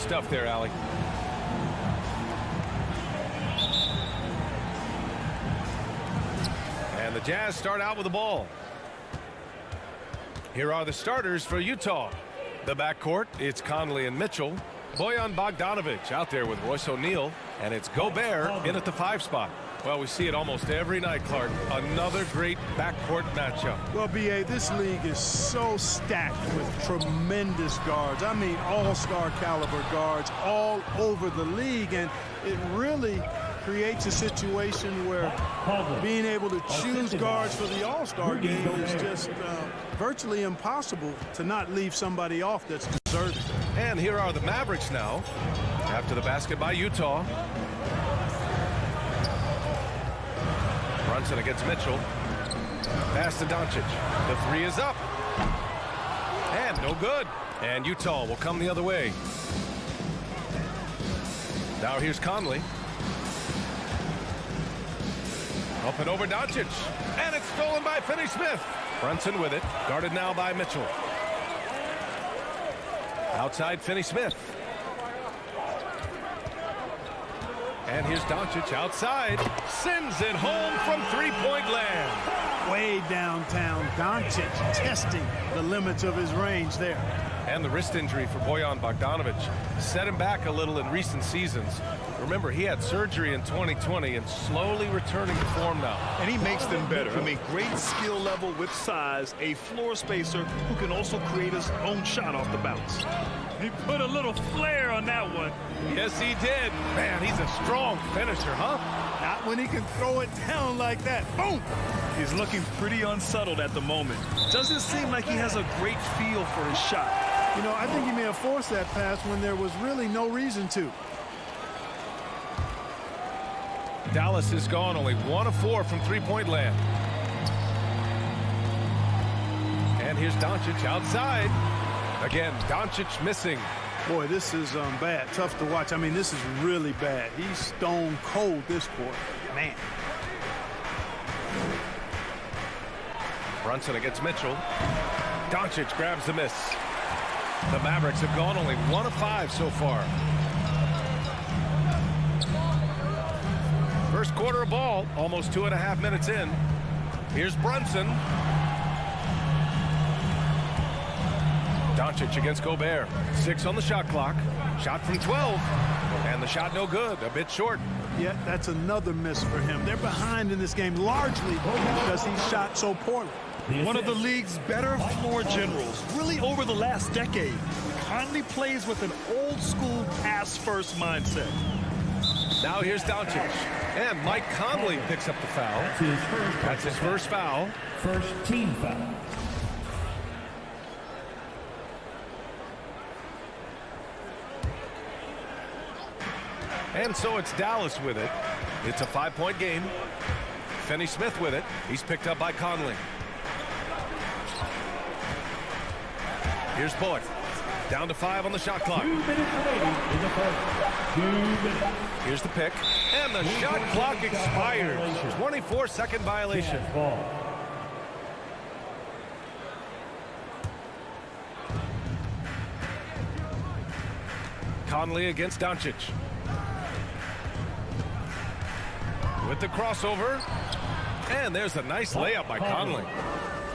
stuff there, Allie. And the Jazz start out with the ball. Here are the starters for Utah. The backcourt, it's Conley and Mitchell. Bojan Bogdanovic out there with Royce O'Neal. And it's Gobert in at the 5 spot. Well, we see it almost every night, Clark. Another great backcourt matchup. Well, B.A., this league is so stacked with tremendous guards. I mean, all-star caliber guards all over the league. And it really creates a situation where being able to choose guards for the all-star game is just virtually impossible to not leave somebody off that's deserving. And here are the Mavericks now. After the basket by Utah. Brunson against Mitchell. Pass to Doncic. The 3 is up. And no good. And Utah will come the other way. Now here's Conley. Up and over Doncic. And it's stolen by Finney-Smith. Brunson with it. Guarded now by Mitchell. Outside Finney-Smith. And here's Doncic outside. Sends it home from three-point land. Way downtown. Doncic testing the limits of his range there. And the wrist injury for Bojan Bogdanovic set him back a little in recent seasons. Remember, he had surgery in 2020 and slowly returning to form now. And he makes them better. I mean, great skill level with size, a floor spacer who can also create his own shot off the bounce. He put a little flair on that one. Yes, he did. Man, he's a strong finisher, huh? Not when he can throw it down like that. Boom! He's looking pretty unsettled at the moment. Doesn't seem like he has a great feel for his shot. You know, I think he may have forced that pass when there was really no reason to. Dallas is gone, only 1 of 4 from three-point land. And here's Doncic outside. Again, Doncic missing. Boy, this is bad. Tough to watch. I mean, this is really bad. He's stone cold this quarter. Man. Brunson against Mitchell. Doncic grabs the miss. The Mavericks have gone only 1 of 5 so far. First quarter of ball, almost 2.5 minutes in. Here's Brunson. Doncic against Gobert. 6 on the shot clock. Shot from 12. And the shot no good. A bit short. Yeah, that's another miss for him. They're behind in this game largely because he shot so poorly. One of the league's better floor generals, really over the last decade. Conley plays with an old-school pass-first mindset. Now here's Doncic. And Mike Conley picks up the foul. That's his first foul. First team foul. And so it's Dallas with it. It's a 5-point game. Finney-Smith with it. He's picked up by Conley. Here's Bullock. Down to 5 on the shot clock. 2 minutes remaining in the first. 2 minutes. Here's the pick. And the shot clock expires. 24-second violation. Ball. Conley against Doncic. With the crossover. And there's a nice layup by Conley.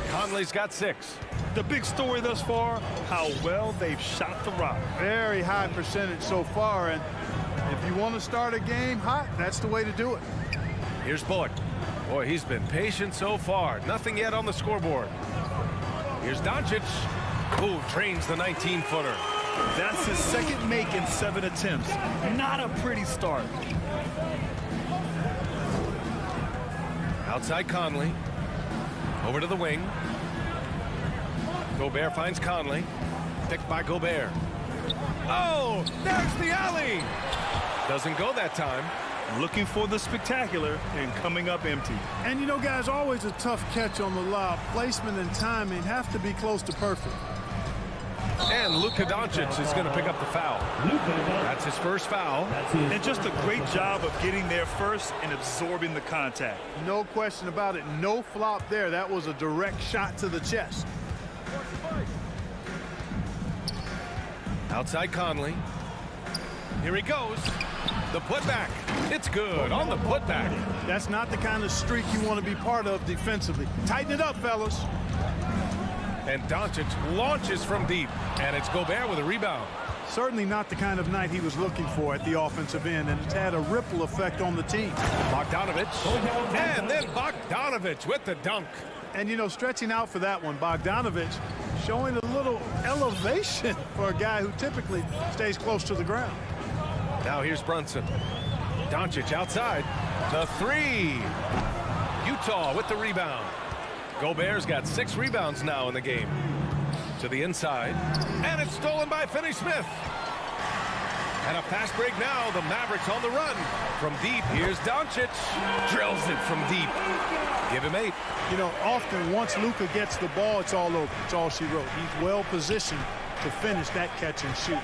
Conley's got 6. The big story thus far, how well they've shot the rock. Very high percentage so far, and if you want to start a game hot, that's the way to do it. Here's Bullock. Boy, he's been patient so far. Nothing yet on the scoreboard. Here's Doncic, who trains the 19-footer. That's his second make in 7 attempts. Not a pretty start. Outside Conley. Over to the wing. Gobert finds Conley. Picked by Gobert. Oh, there's the alley. Doesn't go that time. Looking for the spectacular and coming up empty. And you know, guys, always a tough catch on the lob. Placement and timing have to be close to perfect. And Luka Doncic is going to pick up the foul. That's his first foul. And just a great job of getting there first and absorbing the contact. No question about it. No flop there. That was a direct shot to the chest. Outside Conley. Here he goes. The putback. It's good on the putback. That's not the kind of streak you want to be part of defensively. Tighten it up, fellas. And Doncic launches from deep. And it's Gobert with a rebound. Certainly not the kind of night he was looking for at the offensive end, and it's had a ripple effect on the team. Bogdanovich. And then Bogdanovich with the dunk. And, you know, stretching out for that one, Bogdanovich showing a little elevation for a guy who typically stays close to the ground. Now here's Brunson. Doncic outside. The three. Utah with the rebound. Gobert's got 6 rebounds now in the game. To the inside. And it's stolen by Finney-Smith. And a fast break now. The Mavericks on the run. From deep, here's Doncic. Drills it from deep. Give him 8. You know, often once Luka gets the ball, it's all over. It's all she wrote. He's well positioned to finish that catch and shoot.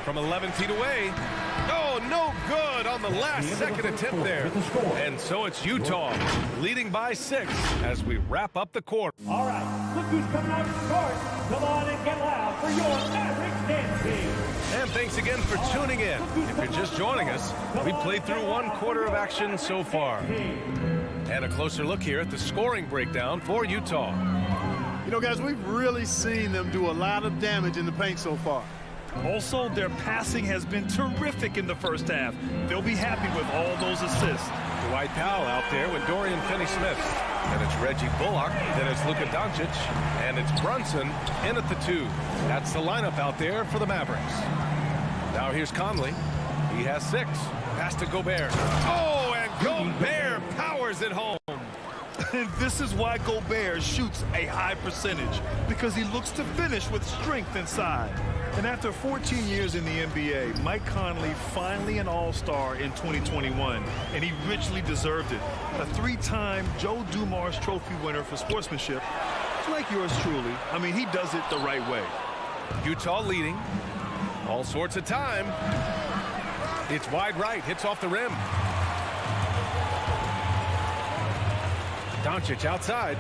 From 11 feet away. Oh, no good on the last second attempt there. And so it's Utah leading by 6 as we wrap up the quarter. All right, look who's coming out to start. Come on and get loud for your Mavericks dance team. And thanks again for tuning in. If you're just joining us, we played through 1 quarter of action so far. And a closer look here at the scoring breakdown for Utah. You know, guys, we've really seen them do a lot of damage in the paint so far. Also, their passing has been terrific in the first half. They'll be happy with all those assists. Dwight Powell out there with Dorian Finney-Smith. And it's Reggie Bullock. Then it's Luka Doncic. And it's Brunson in at the 2. That's the lineup out there for the Mavericks. Now here's Conley. He has 6. Pass to Gobert. Oh, and Gobert powers it home. And this is why Gobert shoots a high percentage, because he looks to finish with strength inside. And after 14 years in the NBA, Mike Conley finally an All-Star in 2021, and he richly deserved it. A 3-time Joe Dumars Trophy winner for sportsmanship, like yours truly. I mean, he does it the right way. Utah leading. All sorts of time. It's wide right, hits off the rim. Doncic outside.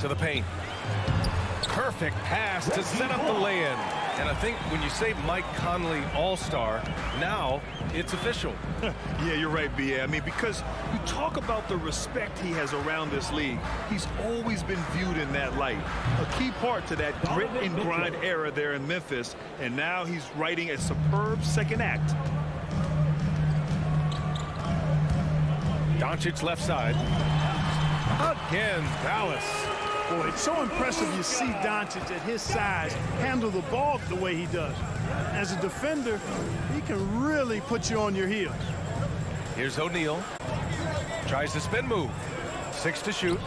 To the paint. Perfect pass to set up the lay-in. And I think when you say Mike Conley All-Star, now it's official. Yeah, you're right, B.A. I mean, because you talk about the respect he has around this league. He's always been viewed in that light. A key part to that grit and grind era there in Memphis. And now he's writing a superb second act. Doncic left side. Again, Dallas. Boy, it's so impressive you see Doncic at his size handle the ball the way he does. As a defender, he can really put you on your heels. Here's O'Neal. Tries the spin move. 6 to shoot.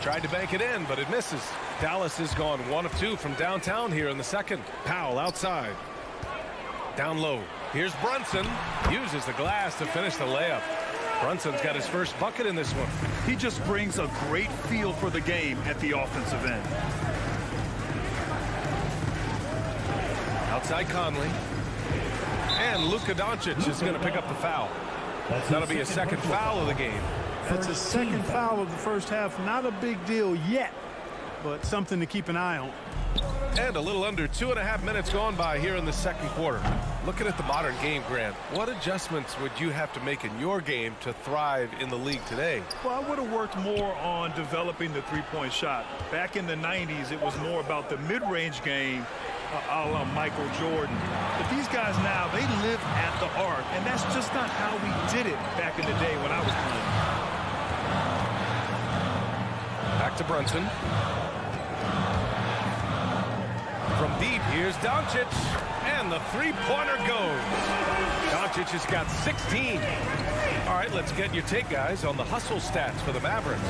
Tried to bank it in, but it misses. Dallas has gone 1 of 2 from downtown here in the second. Powell outside. Down low. Here's Brunson. Uses the glass to finish the layup. Brunson's got his first bucket in this one. He just brings a great feel for the game at the offensive end. Outside Conley. And Luka Doncic is going to pick up the foul. That'll be a second foul of the game. That's a second foul of the first half. Not a big deal yet, but something to keep an eye on. And a little under 2.5 minutes gone by here in the second quarter. Looking at the modern game, Grant, what adjustments would you have to make in your game to thrive in the league today? Well, I would have worked more on developing the three-point shot. Back in the 90s, it was more about the mid-range game, a la Michael Jordan. But these guys now, they live at the arc, and that's just not how we did it back in the day when I was playing. Back to Brunson. From deep, here's Doncic, and the three-pointer goes. Doncic has got 16. All right, let's get your take, guys, on the hustle stats for the Mavericks.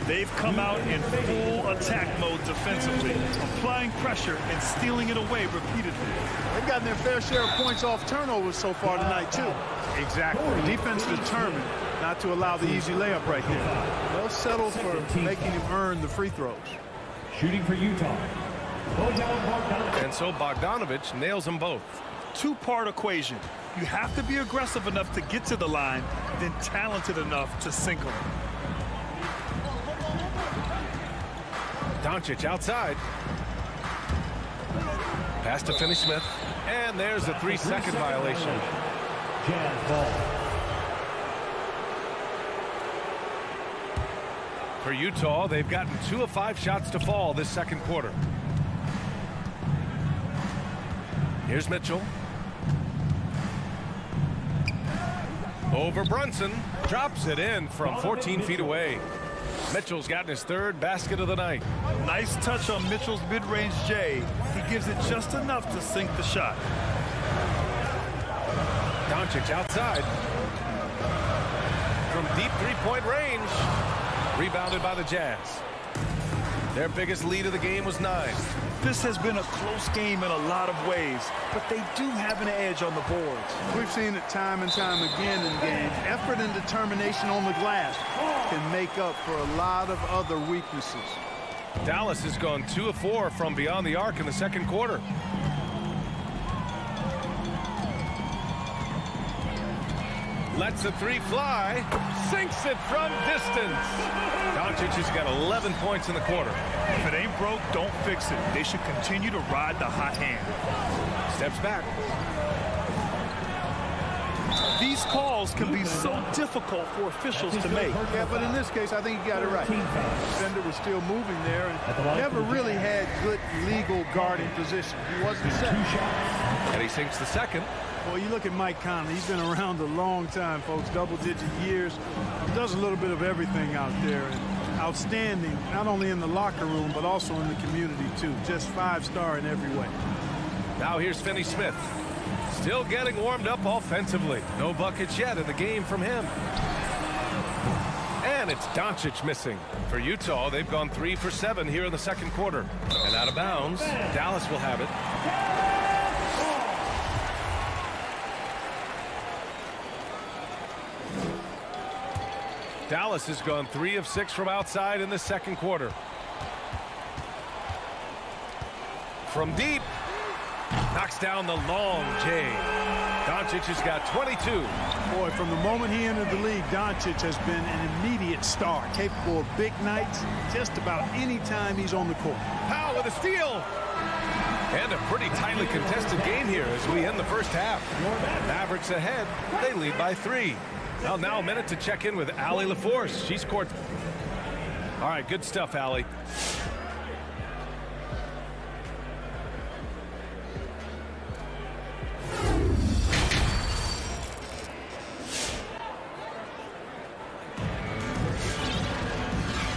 They've come out in full attack mode defensively, applying pressure and stealing it away repeatedly. They've gotten their fair share of points off turnovers so far tonight, too. Exactly. Defense determined not to allow the easy layup right there. They'll settle for making him earn the free throws. Shooting for Utah. And so Bogdanovich nails them both. Two-part equation. You have to be aggressive enough to get to the line, then talented enough to sink them. Doncic outside. Pass to Finney-Smith. And there's a 3-second violation. Jazz ball. For Utah, they've gotten 2 of 5 shots to fall this second quarter. Here's Mitchell. Over Brunson. Drops it in from 14 feet away. Mitchell's gotten his 3rd basket of the night. Nice touch on Mitchell's mid-range J. He gives it just enough to sink the shot. Doncic outside. From deep 3-point range. Rebounded by the Jazz. Their biggest lead of the game was 9. This has been a close game in a lot of ways, but they do have an edge on the boards. We've seen it time and time again in games. Effort and determination on the glass can make up for a lot of other weaknesses. Dallas has gone 2 of 4 from beyond the arc in the second quarter. Lets the 3 fly. Sinks it from distance. Doncic has got 11 points in the quarter. If it ain't broke, don't fix it. They should continue to ride the hot hand. Steps back. These calls can be so difficult for officials to make. Yeah, but in this case, I think he got it right. The defender was still moving there and never really had good legal guarding position. He wasn't set. And he sinks the second. Well, you look at Mike Conley. He's been around a long time, folks, double-digit years. Does a little bit of everything out there. And outstanding, not only in the locker room, but also in the community, too. Just 5-star in every way. Now here's Finney-Smith. Still getting warmed up offensively. No buckets yet in the game from him. And it's Doncic missing. For Utah, they've gone 3 for 7 here in the second quarter. And out of bounds, Dallas will have it. Dallas has gone 3 of 6 from outside in the second quarter. From deep. Knocks down the long J. Doncic has got 22. Boy, from the moment he entered the league, Doncic has been an immediate star, capable of big nights just about any time he's on the court. Powell with a steal. And a pretty tightly contested game here as we end the first half. Mavericks ahead. They lead by 3. Well, now a minute to check in with Allie LaForce. She scored. All right, good stuff, Allie.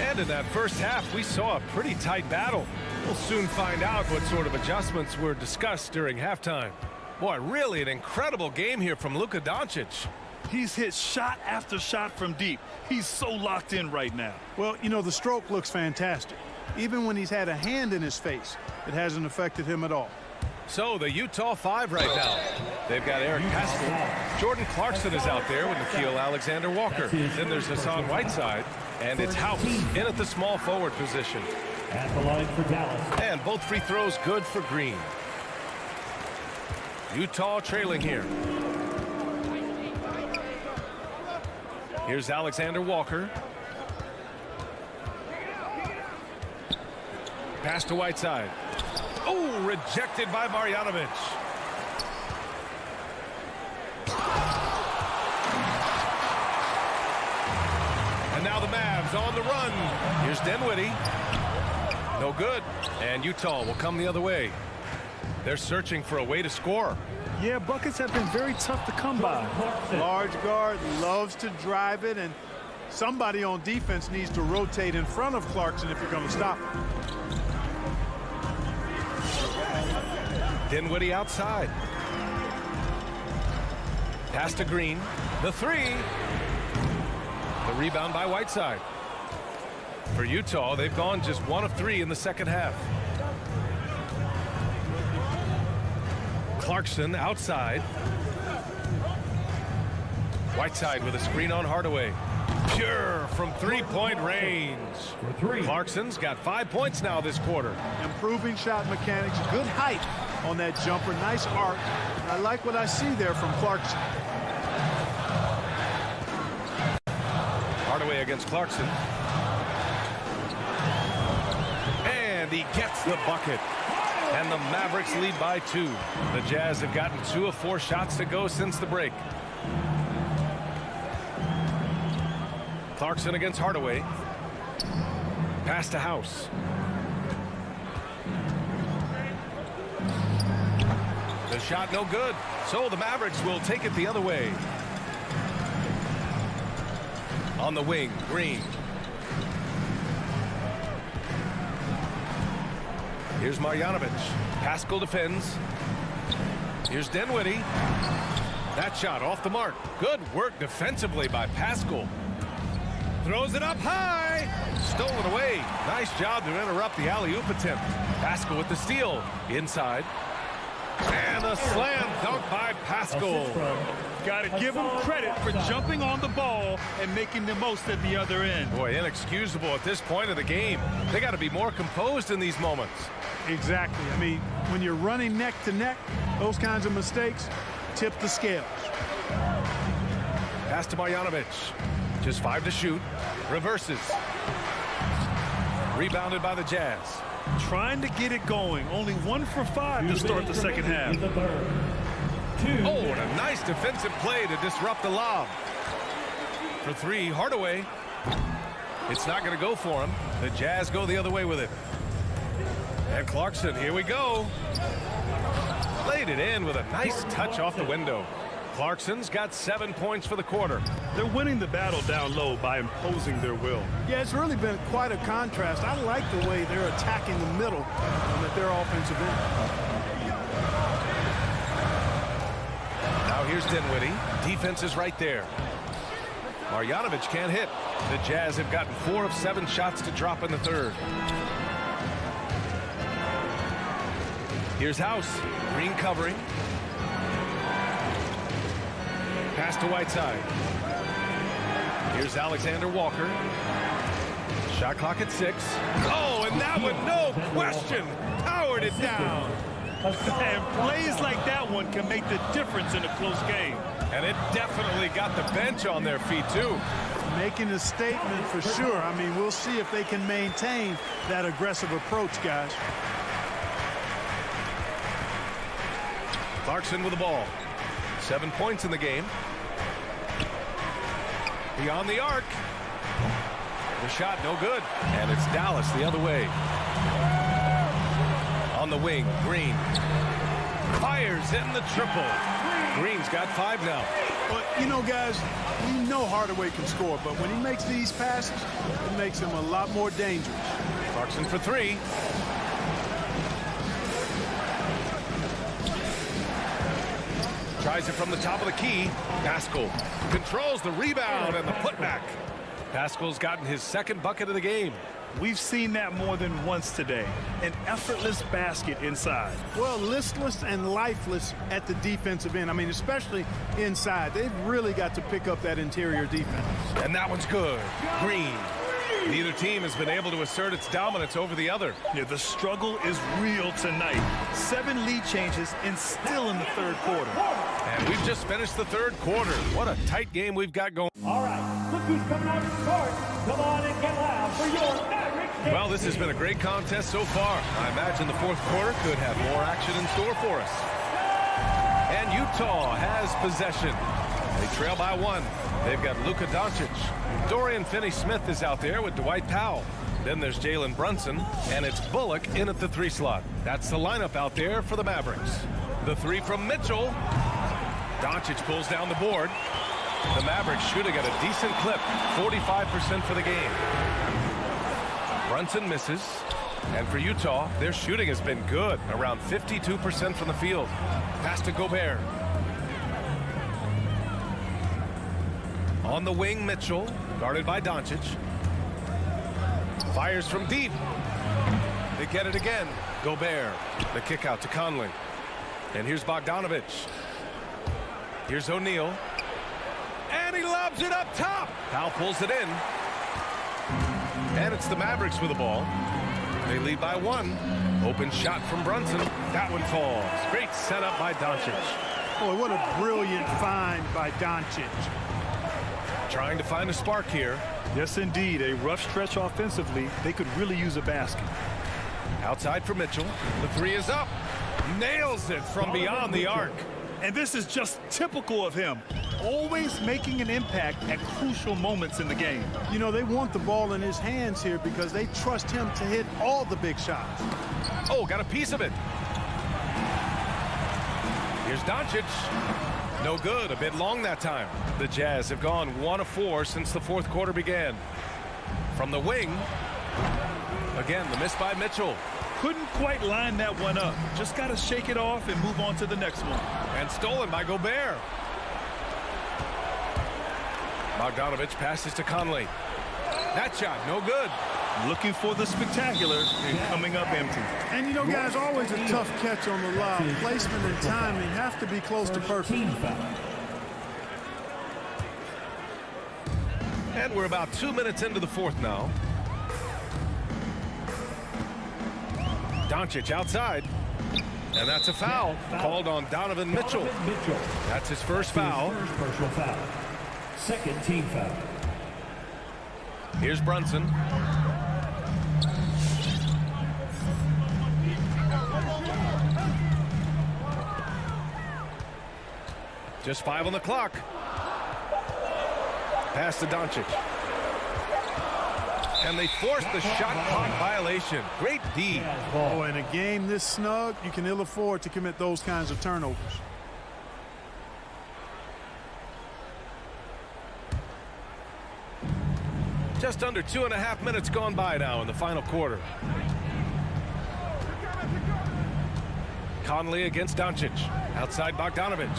And in that first half, we saw a pretty tight battle. We'll soon find out what sort of adjustments were discussed during halftime. Boy, really an incredible game here from Luka Doncic. He's hit shot after shot from deep. He's so locked in right now. Well, you know, the stroke looks fantastic. Even when he's had a hand in his face, it hasn't affected him at all. So the Utah 5 right now. They've got Eric Pascal. Jordan Clarkson is out there with Nickeil Alexander-Walker. Then there's Hassan Whiteside. And it's House in at the small forward position. At the line for Dallas. And both free throws good for Green. Utah trailing here. Here's Alexander Walker. Pass to Whiteside. Oh, rejected by Marjanovic. And now the Mavs on the run. Here's Dinwiddie. No good. And Utah will come the other way. They're searching for a way to score. Yeah, buckets have been very tough to come by. Large guard loves to drive it, and somebody on defense needs to rotate in front of Clarkson if you're going to stop him. Dinwiddie outside. Pass to Green. The 3. The rebound by Whiteside. For Utah, they've gone just 1 of 3 in the second half. Clarkson outside. Whiteside with a screen on Hardaway. Pure from 3-point range. Clarkson's got 5 points now this quarter. Improving shot mechanics, good height on that jumper, nice arc. I like what I see there from Clarkson. Hardaway against Clarkson. And he gets the bucket. And the Mavericks lead by 2. The Jazz have gotten 2 of 4 shots to go since the break. Clarkson against Hardaway. Pass to House. The shot no good. So the Mavericks will take it the other way. On the wing, Green. Here's Marjanovic. Pascal defends. Here's Dinwiddie. That shot off the mark. Good work defensively by Pascal. Throws it up high. Stolen away. Nice job to interrupt the alley-oop attempt. Pascal with the steal. Inside. And a slam dunk by Pascal. Got to give him credit for jumping on the ball and making the most at the other end. Boy, inexcusable at this point of the game. They got to be more composed in these moments. Exactly. I mean, when you're running neck to neck, those kinds of mistakes tip the scales. Pass to Marjanovic. Just 5 to shoot. Reverses. Rebounded by the Jazz. Trying to get it going. Only 1 for 5 to start the second half. Oh, and a nice defensive play to disrupt the lob. For 3, Hardaway. It's not going to go for him. The Jazz go the other way with it. And Clarkson, here we go. Laid it in with a nice touch off the window. Clarkson's got 7 points for the quarter. They're winning the battle down low by imposing their will. Yeah, it's really been quite a contrast. I like the way they're attacking the middle at their offensive end. Now here's Dinwiddie. Defense is right there. Marjanovic can't hit. The Jazz have gotten 4 of 7 shots to drop in the third. Here's House. Green covering. Pass to Whiteside. Here's Alexander Walker. Shot clock at 6. Oh, and that one, no question, powered it down. And plays like that one can make the difference in a close game. And it definitely got the bench on their feet, too. Making a statement for sure. I mean, we'll see if they can maintain that aggressive approach, guys. Clarkson with the ball. 7 points in the game. Beyond the arc. The shot no good. And it's Dallas the other way. On the wing, Green. Fires in the triple. Green's got 5 now. But, you know, guys, we know Hardaway can score, but when he makes these passes, it makes him a lot more dangerous. Clarkson for 3. Tries it from the top of the key. Pascal controls the rebound and the putback. Pascal's gotten his 2nd bucket of the game. We've seen that more than once today. An effortless basket inside. Well, listless and lifeless at the defensive end. I mean, especially inside. They've really got to pick up that interior defense. And that one's good. Green. Neither team has been able to assert its dominance over the other. Yeah, the struggle is real tonight. 7 lead changes and still in the third quarter. And we've just finished the third quarter. What a tight game we've got going. All right, look who's coming out to court. Come on and get loud for your Mavericks. Well, this has been a great contest so far. I imagine the fourth quarter could have more action in store for us. And Utah has possession. They trail by 1. They've got Luka Doncic. Dorian Finney-Smith is out there with Dwight Powell. Then there's Jalen Brunson, and it's Bullock in at the 3 slot. That's the lineup out there for the Mavericks. The 3 from Mitchell. Doncic pulls down the board. The Mavericks shooting at a decent clip, 45% for the game. Brunson misses. And for Utah, their shooting has been good, around 52% from the field. Pass to Gobert. On the wing, Mitchell, guarded by Doncic. Fires from deep. They get it again. Gobert, the kick out to Conley. And here's Bogdanovic. Here's O'Neal. And he lobs it up top. Powell pulls it in. And it's the Mavericks with the ball. They lead by 1. Open shot from Brunson. That one falls. Great setup by Doncic. Boy, what a brilliant find by Doncic. Trying to find a spark here. Yes, indeed. A rough stretch offensively. They could really use a basket. Outside for Mitchell. The three is up. Nails it from beyond the arc. And this is just typical of him, always making an impact at crucial moments in the game. You know, they want the ball in his hands here because they trust him to hit all the big shots. Oh, got a piece of it. Here's Doncic. No good, a bit long that time. The Jazz have gone 1 of 4 since the fourth quarter began. From the wing, again, the miss by Mitchell. Couldn't quite line that one up. Just got to shake it off and move on to the next one. And stolen by Gobert. Bogdanovich passes to Conley. That shot, no good. Looking for the spectacular and coming up empty. And you know, guys, always a tough catch on the lob. Placement and timing have to be close to perfect. Team foul. And we're about 2 minutes into the fourth now. Doncic outside. And that's a foul called on Donovan Mitchell. That's his first foul. His first personal foul. Second team foul. Here's Brunson. Just 5 on the clock. Pass to Doncic. And they forced the shot clock violation. Great D. Oh, in a game this snug, you can ill afford to commit those kinds of turnovers. Just under 2.5 minutes gone by now in the final quarter. Conley against Doncic. Outside Bogdanovich.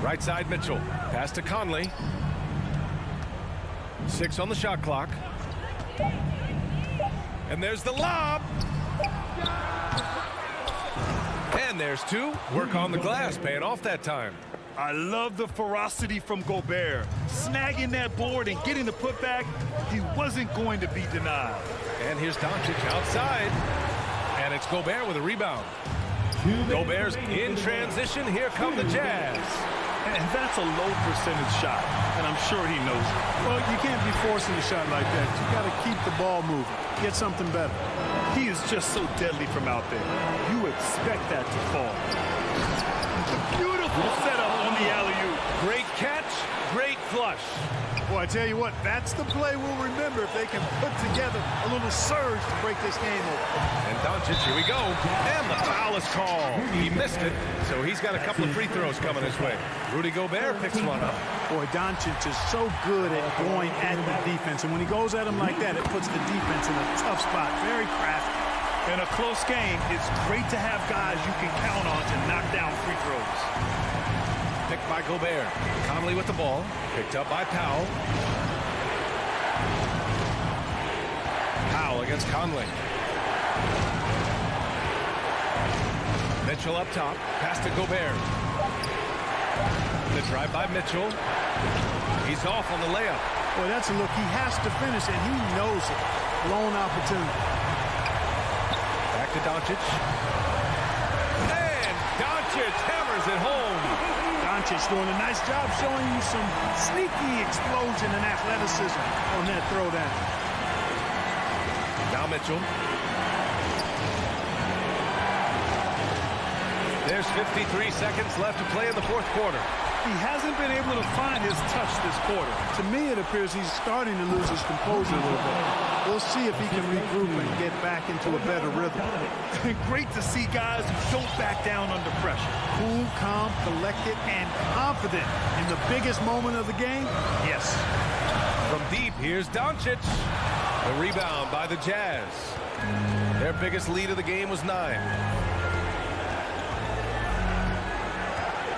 Right side Mitchell. Pass to Conley. 6 on the shot clock. And there's the lob. And there's 2. Work on the glass, paying off that time. I love the ferocity from Gobert. Snagging that board and getting the putback, he wasn't going to be denied. And here's Doncic outside. And it's Gobert with a rebound. Gobert's in transition. Here come the Jazz. And that's a low percentage shot, and I'm sure he knows it. Well, you can't be forcing a shot like that. You got to keep the ball moving. Get something better. He is just so deadly from out there. You expect that to fall. Beautiful setup on the alley-oop. Great catch, great flush. Boy, I tell you what, that's the play we'll remember if they can put together a little surge to break this game open. And Doncic, here we go. And the foul is called. He missed it, so he's got a couple of free throws coming his way. Rudy Gobert picks one up. Boy, Doncic is so good at going at the defense, and when he goes at him like that, it puts the defense in a tough spot. Very crafty. In a close game, it's great to have guys you can count on to knock down free throws. Picked by Gobert. Conley with the ball. Picked up by Powell. Powell against Conley. Mitchell up top. Pass to Gobert. The drive by Mitchell. He's off on the layup. Boy, that's a look. He has to finish, and he knows it. Blown opportunity. Back to Doncic. And Doncic hammers it home. Doncic doing a nice job showing you some sneaky explosion and athleticism on that throwdown. Now Mitchell. There's 53 seconds left to play in the fourth quarter. He hasn't been able to find his touch this quarter. To me, it appears he's starting to lose his composure a little bit. We'll see if he can regroup and get back into a better rhythm. Great to see guys who don't back down under pressure. Cool, calm, collected, and confident in the biggest moment of the game. Yes. From deep, here's Doncic. The rebound by the Jazz. Their biggest lead of the game was 9.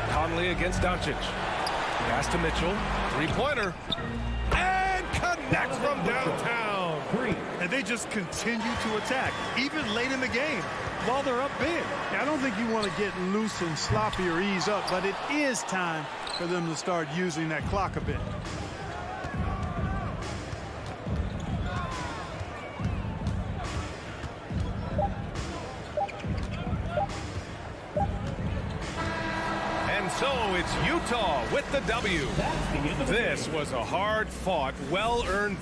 Conley against Doncic. Pass to Mitchell. Three-pointer. And connects from downtown. And they just continue to attack, even late in the game, while they're up big. I don't think you want to get loose and sloppy or ease up, but it is time for them to start using that clock a bit. So it's Utah with the W. This was a hard-fought, well-earned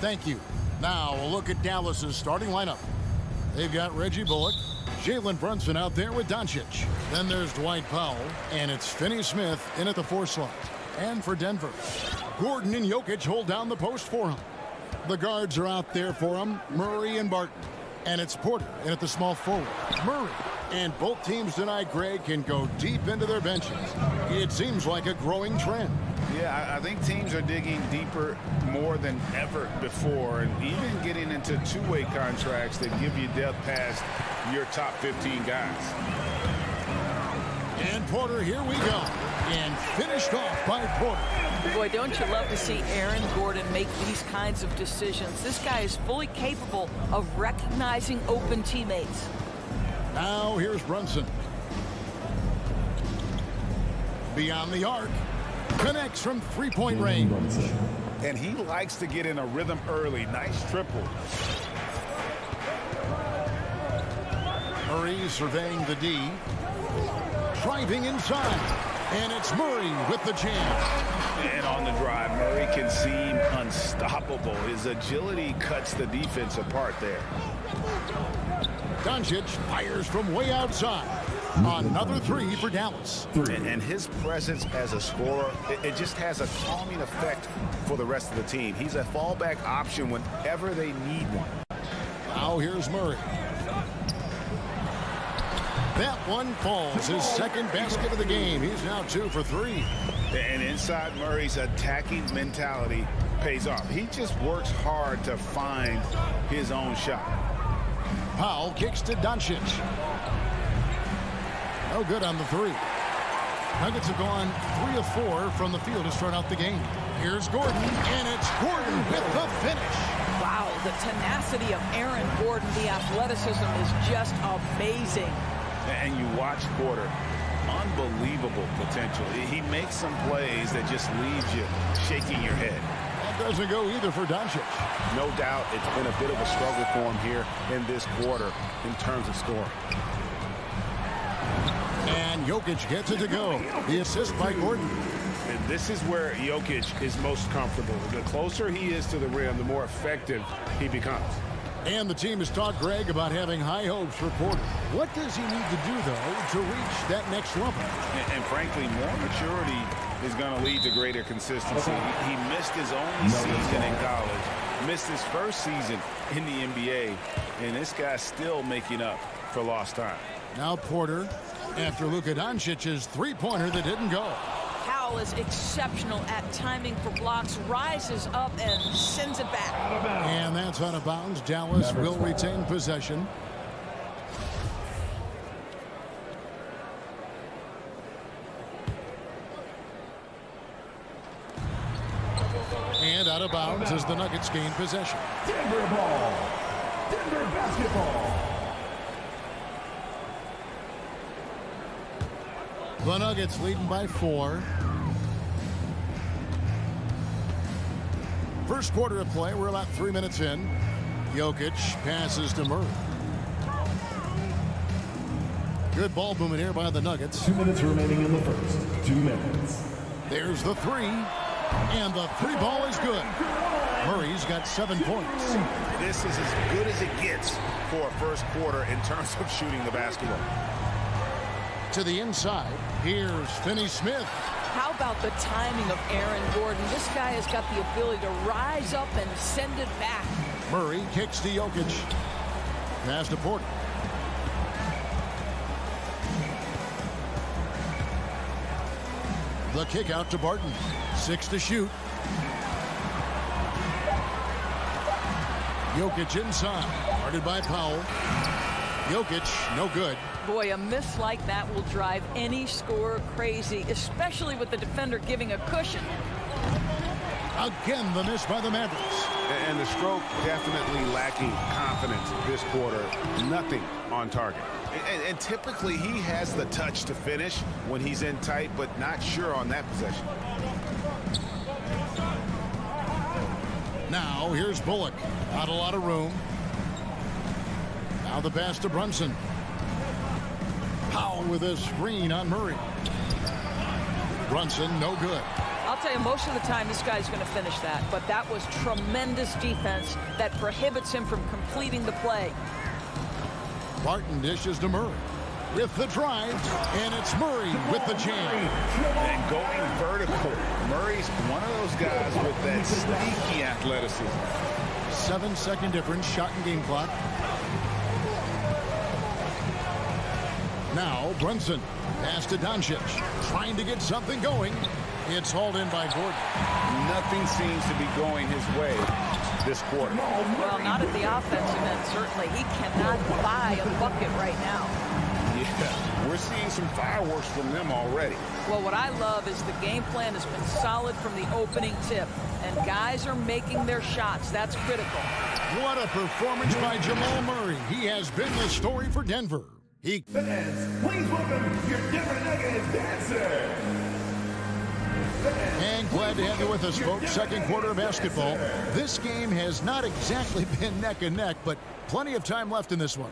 Thank you. Now a look at Dallas's starting lineup. They've got Reggie Bullock, Jalen Brunson out there with Doncic. Then there's Dwight Powell, and it's Finney Smith in at the 4 slot. And for Denver, Gordon and Jokic hold down the post for him. The guards are out there for him, Murray and Barton. And it's Porter in at the small forward, Murray. And both teams tonight, Greg, can go deep into their benches. It seems like a growing trend. Yeah, I think teams are digging deeper more than ever before, and even getting into two-way contracts that give you depth past your top 15 guys. And Porter, here we go. And finished off by Porter. Boy, don't you love to see Aaron Gordon make these kinds of decisions. This guy is fully capable of recognizing open teammates. Now here's Brunson. Beyond the arc. Connects from three-point range. And he likes to get in a rhythm early. Nice triple. Murray surveying the D. Driving inside. And it's Murray with the jam. And on the drive, Murray can seem unstoppable. His agility cuts the defense apart there. Doncic fires from way outside. Another 3 for Dallas. And his presence as a scorer, it just has a calming effect for the rest of the team. He's a fallback option whenever they need one. Now here's Murray. That one falls. His second basket of the game. He's now 2 for 3. And inside Murray's attacking mentality pays off. He just works hard to find his own shot. Powell kicks to Doncic. No good on the 3. Nuggets have gone 3 of 4 from the field to start out the game. Here's Gordon, and it's Gordon with the finish. Wow, the tenacity of Aaron Gordon, the athleticism is just amazing. And you watch Porter, unbelievable potential. He makes some plays that just leaves you shaking your head. That doesn't go either for Doncic. No doubt it's been a bit of a struggle for him here in this quarter in terms of scoring. And Jokic gets it to go. The assist by Gordon. And this is where Jokic is most comfortable. The closer he is to the rim, the more effective he becomes. And the team has talked, Greg, about having high hopes for Porter. What does he need to do, though, to reach that next level? And frankly, more maturity is going to lead to greater consistency. He missed his only season in college, missed his first season in the NBA, and this guy's still making up for lost time. Now Porter, after Luka Doncic's three-pointer that didn't go. Powell is exceptional at timing for blocks, rises up and sends it back. And that's out of bounds. Dallas will retain possession. And out of bounds as the Nuggets gain possession. Denver ball. Denver basketball. The Nuggets leading by 4. First quarter of play. We're about 3 minutes in. Jokic passes to Murray. Good ball movement here by the Nuggets. 2 minutes remaining in the first. 2 minutes. There's the 3. And the 3 ball is good. Murray's got 7 points. This is as good as it gets for a first quarter in terms of shooting the basketball. To the inside, here's Finney Smith. How about the timing of Aaron Gordon? This guy has got the ability to rise up and send it back. Murray kicks to Jokic. Pass to Porter. The kick out to Barton. 6 to shoot. Jokic inside. Guarded by Powell. Jokic, no good. Boy, a miss like that will drive any scorer crazy, especially with the defender giving a cushion. Again, the miss by the Mavericks. And the stroke definitely lacking confidence this quarter. Nothing on target. And typically he has the touch to finish when he's in tight, but not sure on that possession. Now here's Bullock. Not a lot of room. Now the pass to Brunson. Powell with a screen on Murray. Brunson, no good. I'll tell you, most of the time this guy's going to finish that, but that was tremendous defense that prohibits him from completing the play. Barton dishes to Murray with the drive, and it's Murray with the jam. And going vertical. Murray's one of those guys with that sneaky athleticism. 7-second difference, shot and game clock. Now Brunson, pass to Doncic, trying to get something going. It's hauled in by Gordon. Nothing seems to be going his way this quarter. Well, not at the offensive end, certainly. He cannot buy a bucket right now. Yeah, we're seeing some fireworks from them already. Well, what I love is the game plan has been solid from the opening tip, and guys are making their shots. That's critical. What a performance by Jamal Murray. He has been the story for Denver. Fans, please welcome your Denver Nuggets dancer. And glad to have you with us, folks. Second quarter of basketball. This game has not exactly been neck and neck, but plenty of time left in this one.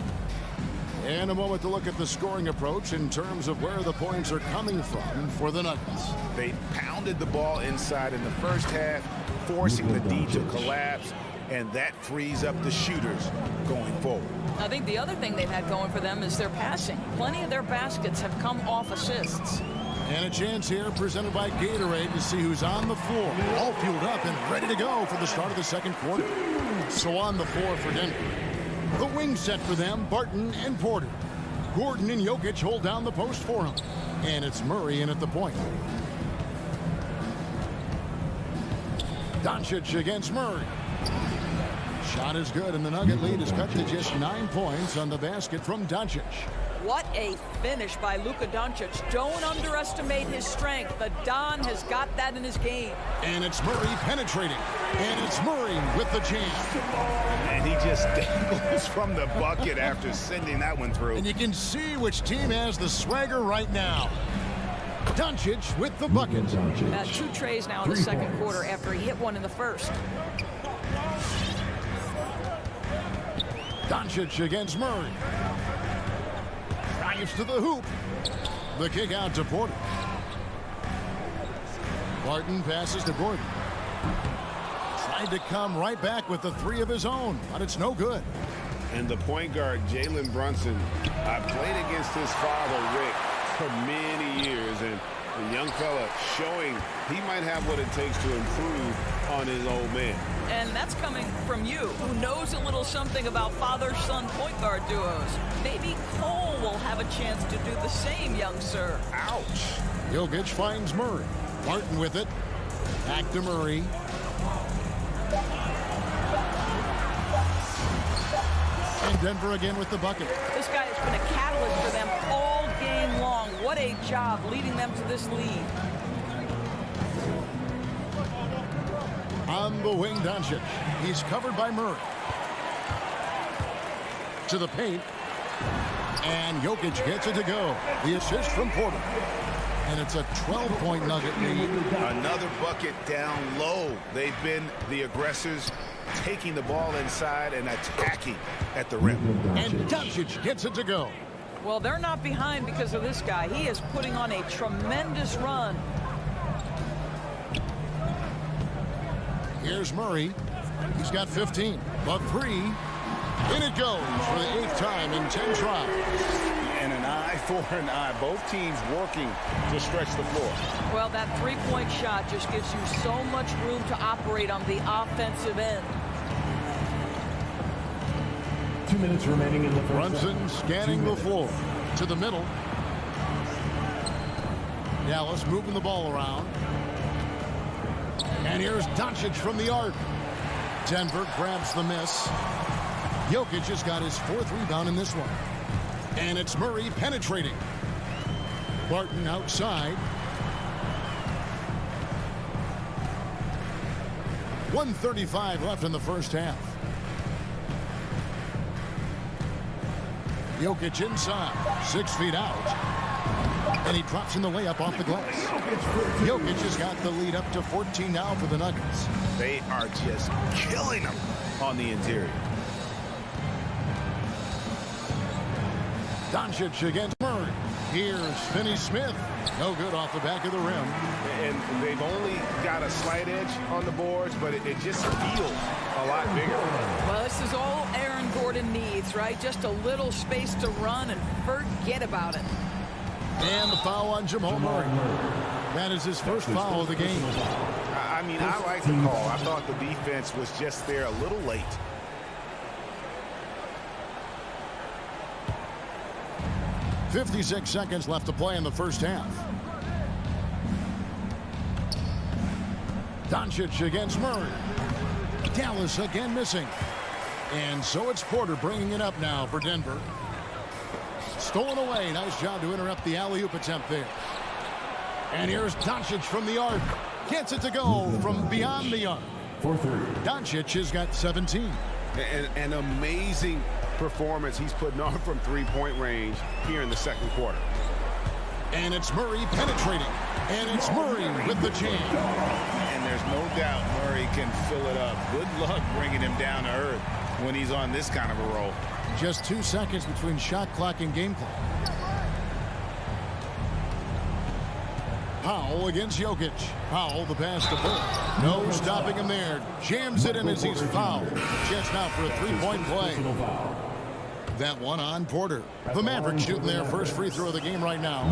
And a moment to look at the scoring approach in terms of where the points are coming from for the Nuggets. They pounded the ball inside in the first half, forcing the D to collapse, and that frees up the shooters going forward. I think the other thing they've had going for them is their passing. Plenty of their baskets have come off assists. And a chance here presented by Gatorade to see who's on the floor. All fueled up and ready to go for the start of the second quarter. So on the floor for Denver. The wing set for them, Barton and Porter. Gordon and Jokic hold down the post for him. And it's Murray in at the point. Doncic against Murray. Shot is good, and the Nugget lead is cut to just 9 points on the basket from Doncic. What a finish by Luka Doncic. Don't underestimate his strength. The Don has got that in his game. And it's Murray penetrating. And it's Murray with the jam. And he just dangles from the bucket after sending that one through. And you can see which team has the swagger right now. Doncic with the bucket. 2 trays now in the second quarter after he hit one in the first. Doncic against Murray. Drives to the hoop. The kick out to Porter. Barton passes to Gordon. Tried to come right back with the 3 of his own, but it's no good. And the point guard, Jalen Brunson, I played against his father, Rick, for many years, and the young fella showing he might have what it takes to improve on his old man. And that's coming from you, who knows a little something about father-son point guard duos. Maybe Cole will have a chance to do the same, young sir. Ouch. Jokic finds Murray. Barton with it. Back to Murray. And Denver again with the bucket. This guy has been a catalyst for them all game long. What a job leading them to this lead. On the wing, Doncic. He's covered by Murray. To the paint. And Jokic gets it to go. The assist from Porter. And it's a 12-point Nugget lead. Another bucket down low. They've been the aggressors, taking the ball inside and attacking at the rim. And Doncic gets it to go. Well, they're not behind because of this guy. He is putting on a tremendous run. Here's Murray. He's got 15. But 3. In it goes for the 8th time in 10 tries. And an eye for an eye. Both teams working to stretch the floor. Well, that 3-point shot just gives you so much room to operate on the offensive end. 2 minutes remaining in the first. Brunson scanning the floor. To the middle. Dallas moving the ball around. And here's Doncic from the arc. Denver grabs the miss. Jokic has got his 4th rebound in this one. And it's Murray penetrating. Barton outside. 1:35 left in the first half. Jokic inside. 6 feet out. And he drops in the layup off the glass. Jokic has got the lead up to 14 now for the Nuggets. They are just killing them on the interior. Doncic against Murray. Here's Finney Smith. No good off the back of the rim. And they've only got a slight edge on the boards, but it just feels a lot bigger. Well, this is all Aaron Gordon needs, right? Just a little space to run and forget about it. And the foul on Jamal Murray. That is his first foul of the game. I mean, I like the call. I thought the defense was just there a little late. .56 seconds left to play in the first half. Doncic against Murray. Dallas again missing. And so it's Porter bringing it up now for Denver. Stolen away. Nice job to interrupt the alley-oop attempt there. And here's Doncic from the arc. Gets it to go from beyond the arc. Doncic has got 17. An amazing performance he's putting on from three-point range here in the second quarter. And it's Murray penetrating. And it's Murray with the jam. And there's no doubt Murray can fill it up. Good luck bringing him down to earth when he's on this kind of a roll. Just 2 seconds between shot clock and game clock. Powell against Jokic. Powell, the pass to Bull. No stopping him there. Jams it in as he's fouled. Chance now for a three-point play. That one on Porter. The Mavericks shooting their first free throw of the game right now.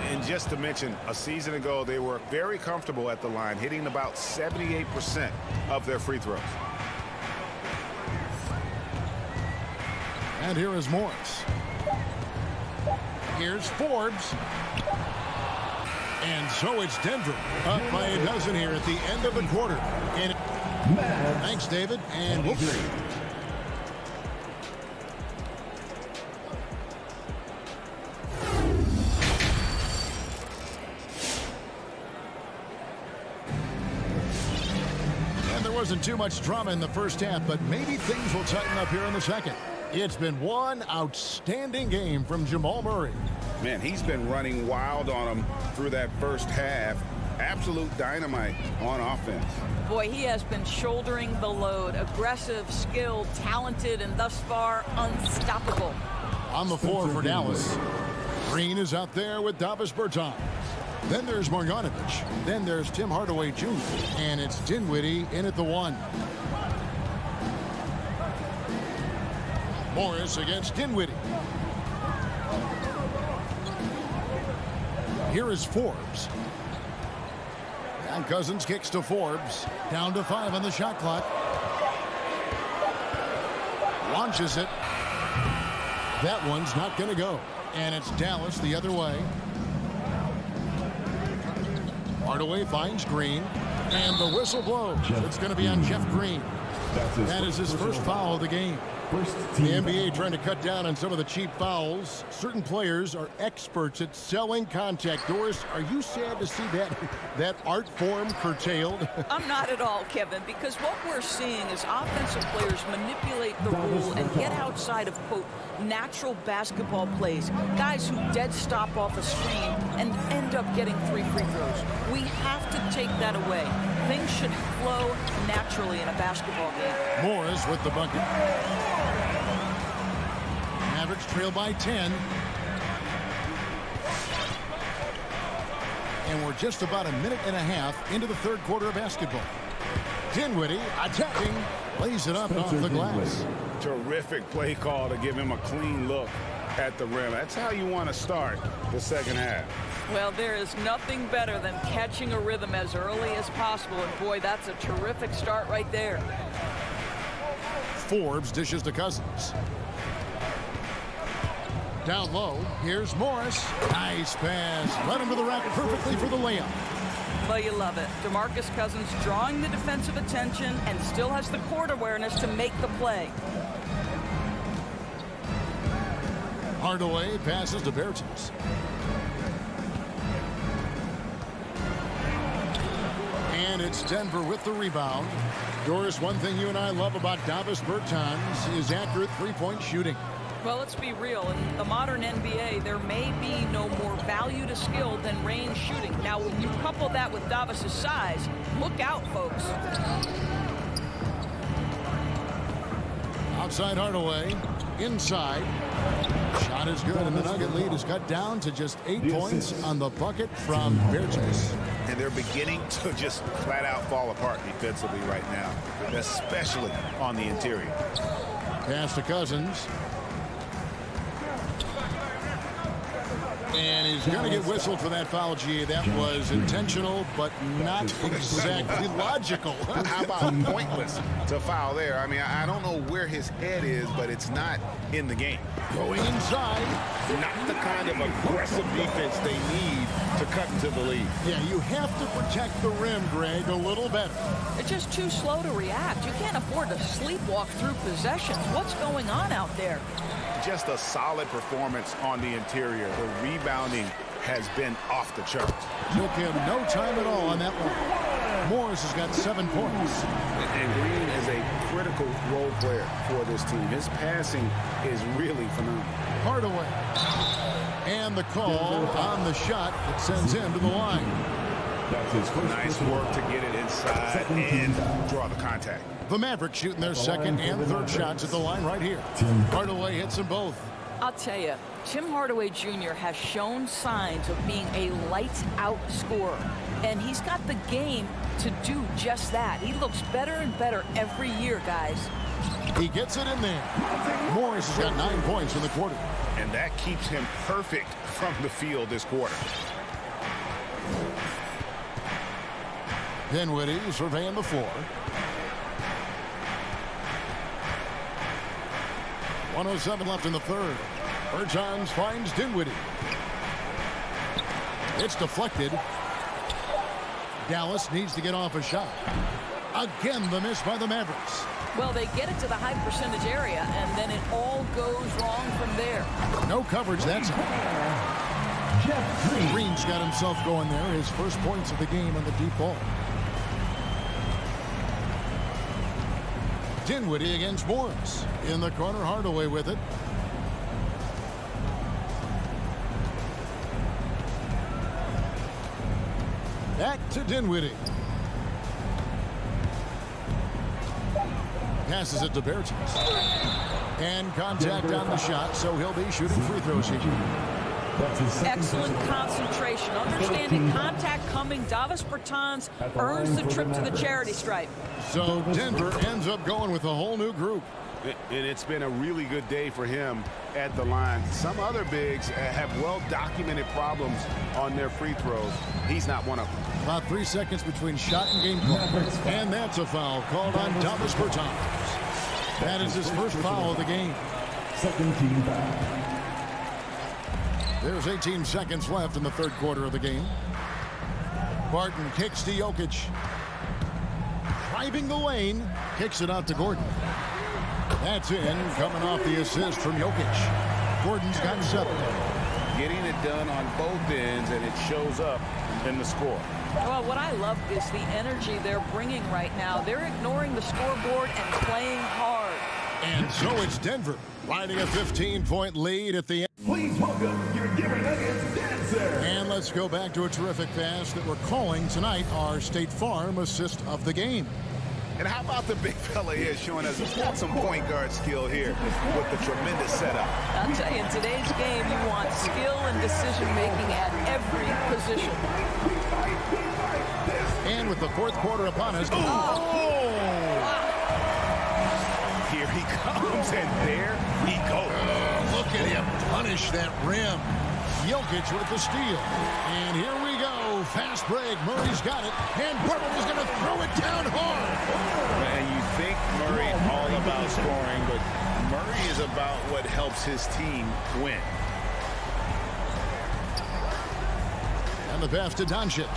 And just to mention, a season ago, they were very comfortable at the line, hitting about 78% of their free throws. And here is Morris. Here's Forbes. And so it's Denver up by a dozen here at the end of the quarter. And thanks, David. And we'll see. And there wasn't too much drama in the first half, but maybe things will tighten up here in the second. It's been one outstanding game from Jamal Murray. Man, he's been running wild on him through that first half. Absolute dynamite on offense. Boy, he has been shouldering the load. Aggressive, skilled, talented, and thus far unstoppable. On the floor for Dallas. Green is out there with Davis Bertans. Then there's Marjanovic. Then there's Tim Hardaway Jr. And it's Dinwiddie in at the one. Morris against Dinwiddie. Here is Forbes. And Cousins kicks to Forbes. Down to 5 on the shot clock. Launches it. That one's not going to go. And it's Dallas the other way. Hardaway finds Green. And the whistle blows. It's going to be on Jeff Green. That is his first foul of the game. The NBA trying to cut down on some of the cheap fouls. Certain players are experts at selling contact. Doris, are you sad to see that art form curtailed? I'm not at all, Kevin, because what we're seeing is offensive players manipulate the rule and get outside of, quote, natural basketball plays. Guys who dead stop off a screen and end up getting 3 free throws. We have to take that away. Things should flow naturally in a basketball game. Morris with the bucket. Mavericks trail by 10. And we're just about a minute and a half into the third quarter of basketball. Dinwiddie attacking, lays it up off the glass. Terrific play call to give him a clean look at the rim. That's how you want to start the second half. Well, there is nothing better than catching a rhythm as early as possible. And boy, that's a terrific start right there. Forbes dishes to Cousins. Down low, here's Morris. Nice pass. Led him to the rack perfectly for the layup. Well, you love it. DeMarcus Cousins drawing the defensive attention and still has the court awareness to make the play. Hardaway passes to Bertans. And it's Denver with the rebound. Doris, one thing you and I love about Davis Bertans is accurate three-point shooting. Well, let's be real. In the modern NBA, there may be no more value to skill than range shooting. Now, when you couple that with Davis's size, look out, folks. Outside Hardaway. Inside. Shot is good, and the Nugget lead is cut down to just 8 points on the bucket from Bertans. And they're beginning to just flat out fall apart defensively right now, especially on the interior. Pass to Cousins. And he's going to get whistled for that foul, G. That was intentional, but not exactly logical. How about pointless to foul there? I mean, I don't know where his head is, but it's not in the game. Going inside. Not the kind of aggressive defense they need to cut into the lead. Yeah, you have to protect the rim, Greg, a little better. They're just too slow to react. You can't afford to sleepwalk through possessions. What's going on out there? Just a solid performance on the interior. The rebounding has been off the charts. Took him no time at all on that one. Morris has got 7 points. And Green is a critical role player for this team. His passing is really phenomenal. Hardaway. And the call on the shot that sends him to the line. Nice work to get it inside and draw the contact. The Mavericks shooting their second and third shots at the line right here. Hardaway hits them both. I'll tell you, Tim Hardaway Jr. has shown signs of being a lights-out scorer, and he's got the game to do just that. He looks better and better every year, guys. He gets it in there. Morris has got 9 points in the quarter. And that keeps him perfect from the field this quarter. Dinwiddie surveying the floor. 1:07 left in the third. Bertans finds Dinwiddie. It's deflected. Dallas needs to get off a shot. Again, the miss by the Mavericks. Well, they get it to the high percentage area, and then it all goes wrong from there. No coverage, that's it. Green's got himself going there. His first points of the game on the deep ball. Dinwiddie against Morris. In the corner, Hardaway with it. Back to Dinwiddie. Passes it to Bertans. And contact on the shot, so he'll be shooting free throws here. Excellent concentration. Understanding contact coming. Davis Bertans earns the trip to the charity stripe. So Denver ends up going with a whole new group. And it's been a really good day for him at the line. Some other bigs have well-documented problems on their free throws. He's not one of them. About 3 seconds between shot and game call. And that's a foul called on Davis Bertans. That is his first foul of the game. Second team foul. There's 18 seconds left in the third quarter of the game. Barton kicks to Jokic. Driving the lane. Kicks it out to Gordon. That's in, coming off the assist from Jokic. Gordon's got 7. Getting it done on both ends, and it shows up in the score. Well, what I love is the energy they're bringing right now. They're ignoring the scoreboard and playing hard. And so it's Denver riding a 15-point lead at the end. Please welcome your Denver Nuggets dancer. And let's go back to a terrific pass that we're calling tonight our State Farm assist of the game. And how about the big fella here showing us some point guard skill here with the tremendous setup. I'll tell you, in today's game, you want skill and decision-making at every position. And with the fourth quarter upon us. Here he comes, and there he goes. Look at him punish that rim. Jokic with the steal. And here we go. Fast break. Murray's got it. And Burton is going to throw it down hard. And you think Murray's all about scoring, but Murray is about what helps his team win. And the pass to Doncic.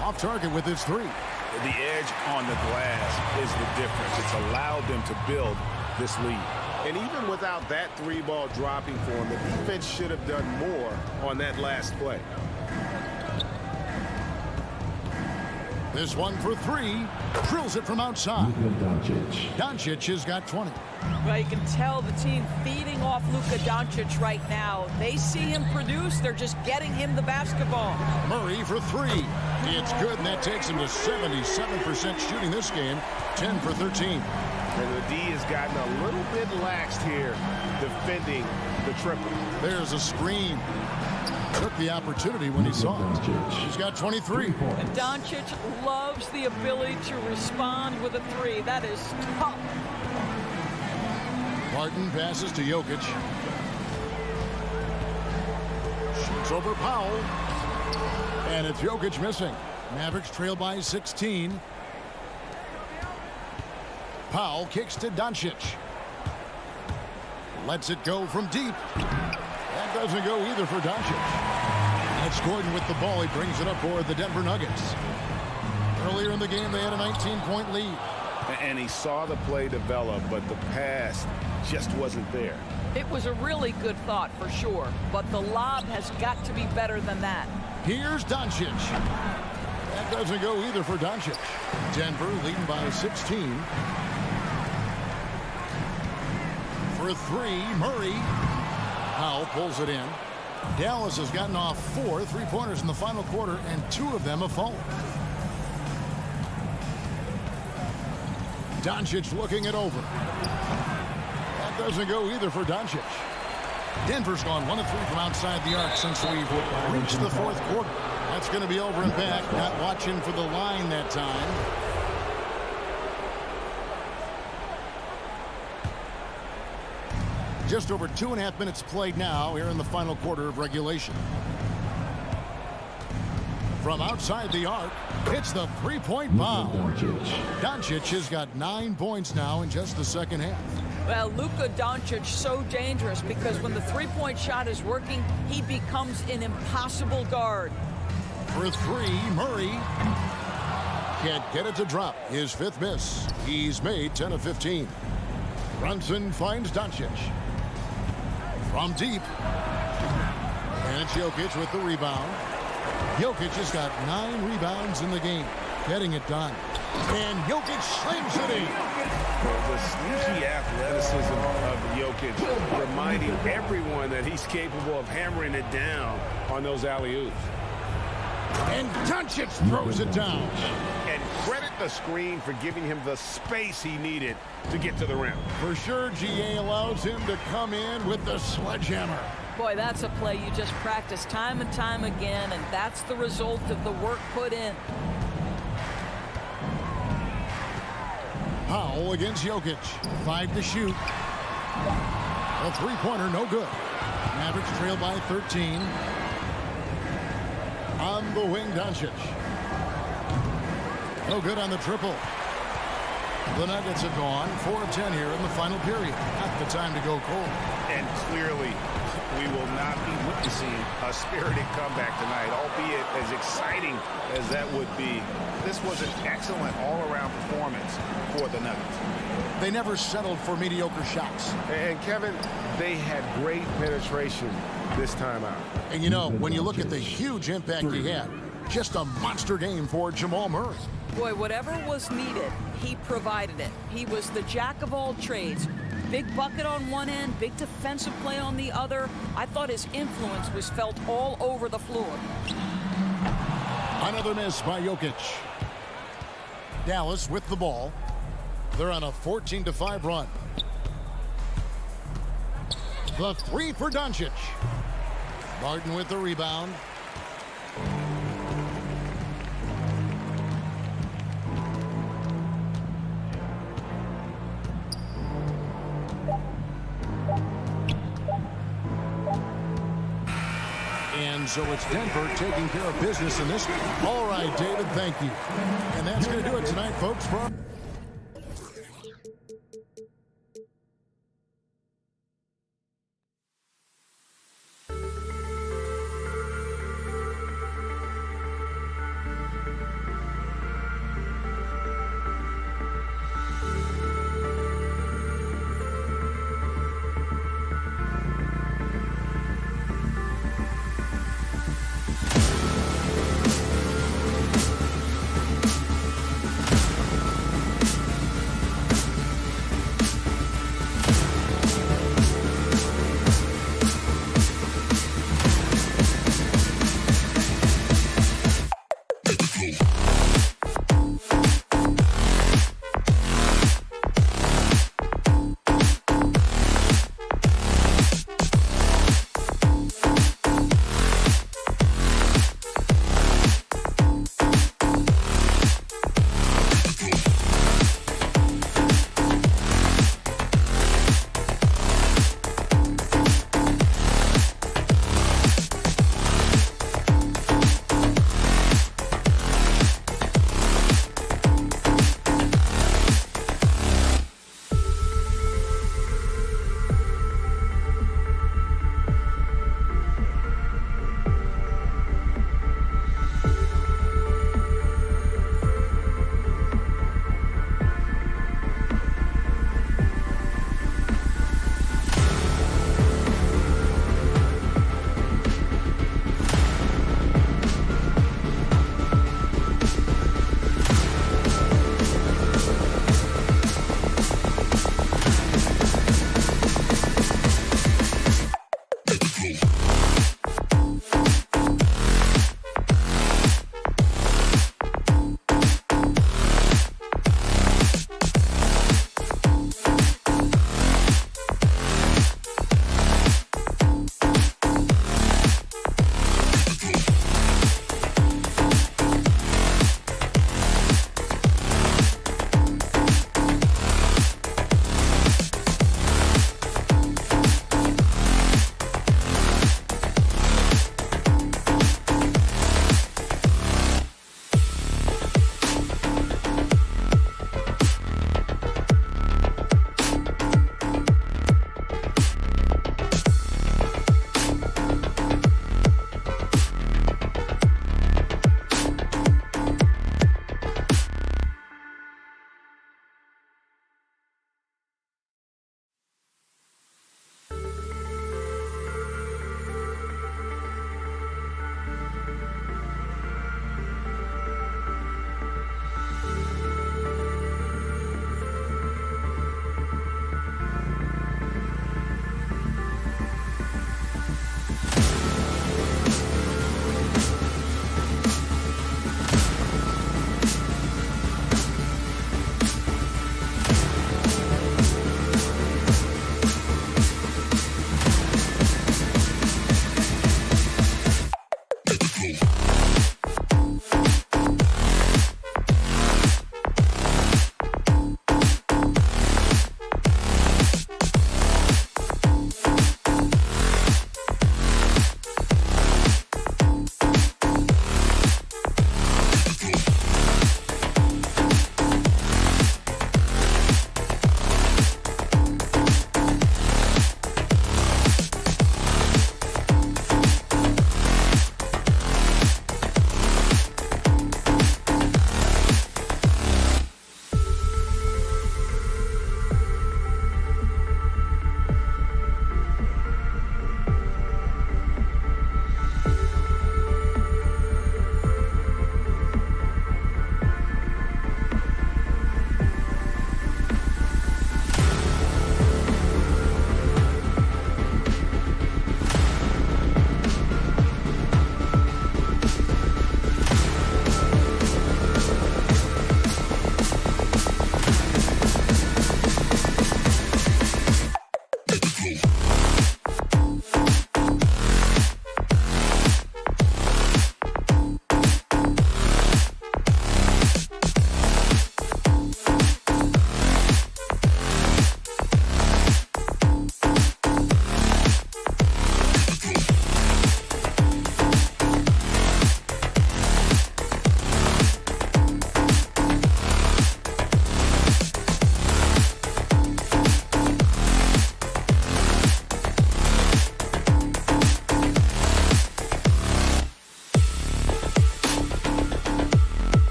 Off target with his 3. The edge on the glass is the difference. It's allowed them to build this lead. And even without that 3-ball dropping for him, the defense should have done more on that last play. This one for 3. Drills it from outside. Doncic has got 20. Well, you can tell the team feeding off Luka Doncic right now. They see him produce. They're just getting him the basketball. Murray for 3. It's good, and that takes him to 77% shooting this game. 10 for 13. And the D has gotten a little bit laxed here defending the triple. There's a screen. Took the opportunity when he saw it. He's got 23. And Doncic loves the ability to respond with a three. That is tough. Martin passes to Jokic. Shoots over Powell. And it's Jokic missing. Mavericks trail by 16. Powell kicks to Doncic. Lets it go from deep. That doesn't go either for Doncic. It's Gordon with the ball. He brings it up for the Denver Nuggets. Earlier in the game, they had a 19-point lead. And he saw the play develop, but the pass just wasn't there. It was a really good thought for sure, but the lob has got to be better than that. Here's Doncic. That doesn't go either for Doncic. Denver leading by 16. For three, Murray. Powell pulls it in. Dallas has gotten off 4 3-pointers in the final quarter, and 2 of them have fallen. Doncic looking it over. That doesn't go either for Doncic. Denver's gone 1 of 3 from outside the arc since we've reached the fourth quarter. That's going to be over and back. Not watching for the line that time. Just over 2.5 minutes played now here in the final quarter of regulation. From outside the arc, it's the three-point bomb. Doncic has got 9 points now in just the second half. Well, Luka Doncic so dangerous because when the three-point shot is working, he becomes an impossible guard. For three, Murray can't get it to drop. His 5th miss. He's made 10 of 15. Brunson finds Doncic. From deep. And it's Jokic with the rebound. Jokic has got 9 rebounds in the game. Getting it done. And Jokic slams it in. The sneaky athleticism of Jokic reminding everyone that he's capable of hammering it down on those alley-oops. And Doncic throws it down. And credit the screen for giving him the space he needed to get to the rim. For sure, GA allows him to come in with the sledgehammer. Boy, that's a play you just practice time and time again, and that's the result of the work put in. Powell against Jokic. 5 to shoot. A three-pointer, no good. Mavericks trail by 13. On the wing, Doncic. No good on the triple. The Nuggets have gone 4 of 10 here in the final period. Not the time to go cold. And clearly, we will not be witnessing a spirited comeback tonight, albeit as exciting as that would be. This was an excellent all-around performance for the Nuggets. They never settled for mediocre shots. And Kevin, they had great penetration this time out. And you know, when you look at the huge impact he had, just a monster game for Jamal Murray. Boy, whatever was needed, he provided it. He was the jack of all trades. Big bucket on one end, big defensive play on the other. I thought his influence was felt all over the floor. Another miss by Jokic. Dallas with the ball. They're on a 14-5 run. The three for Doncic. Martin with the rebound. And so it's Denver taking care of business in this one. All right, David, thank you. And that's going to do it tonight, folks.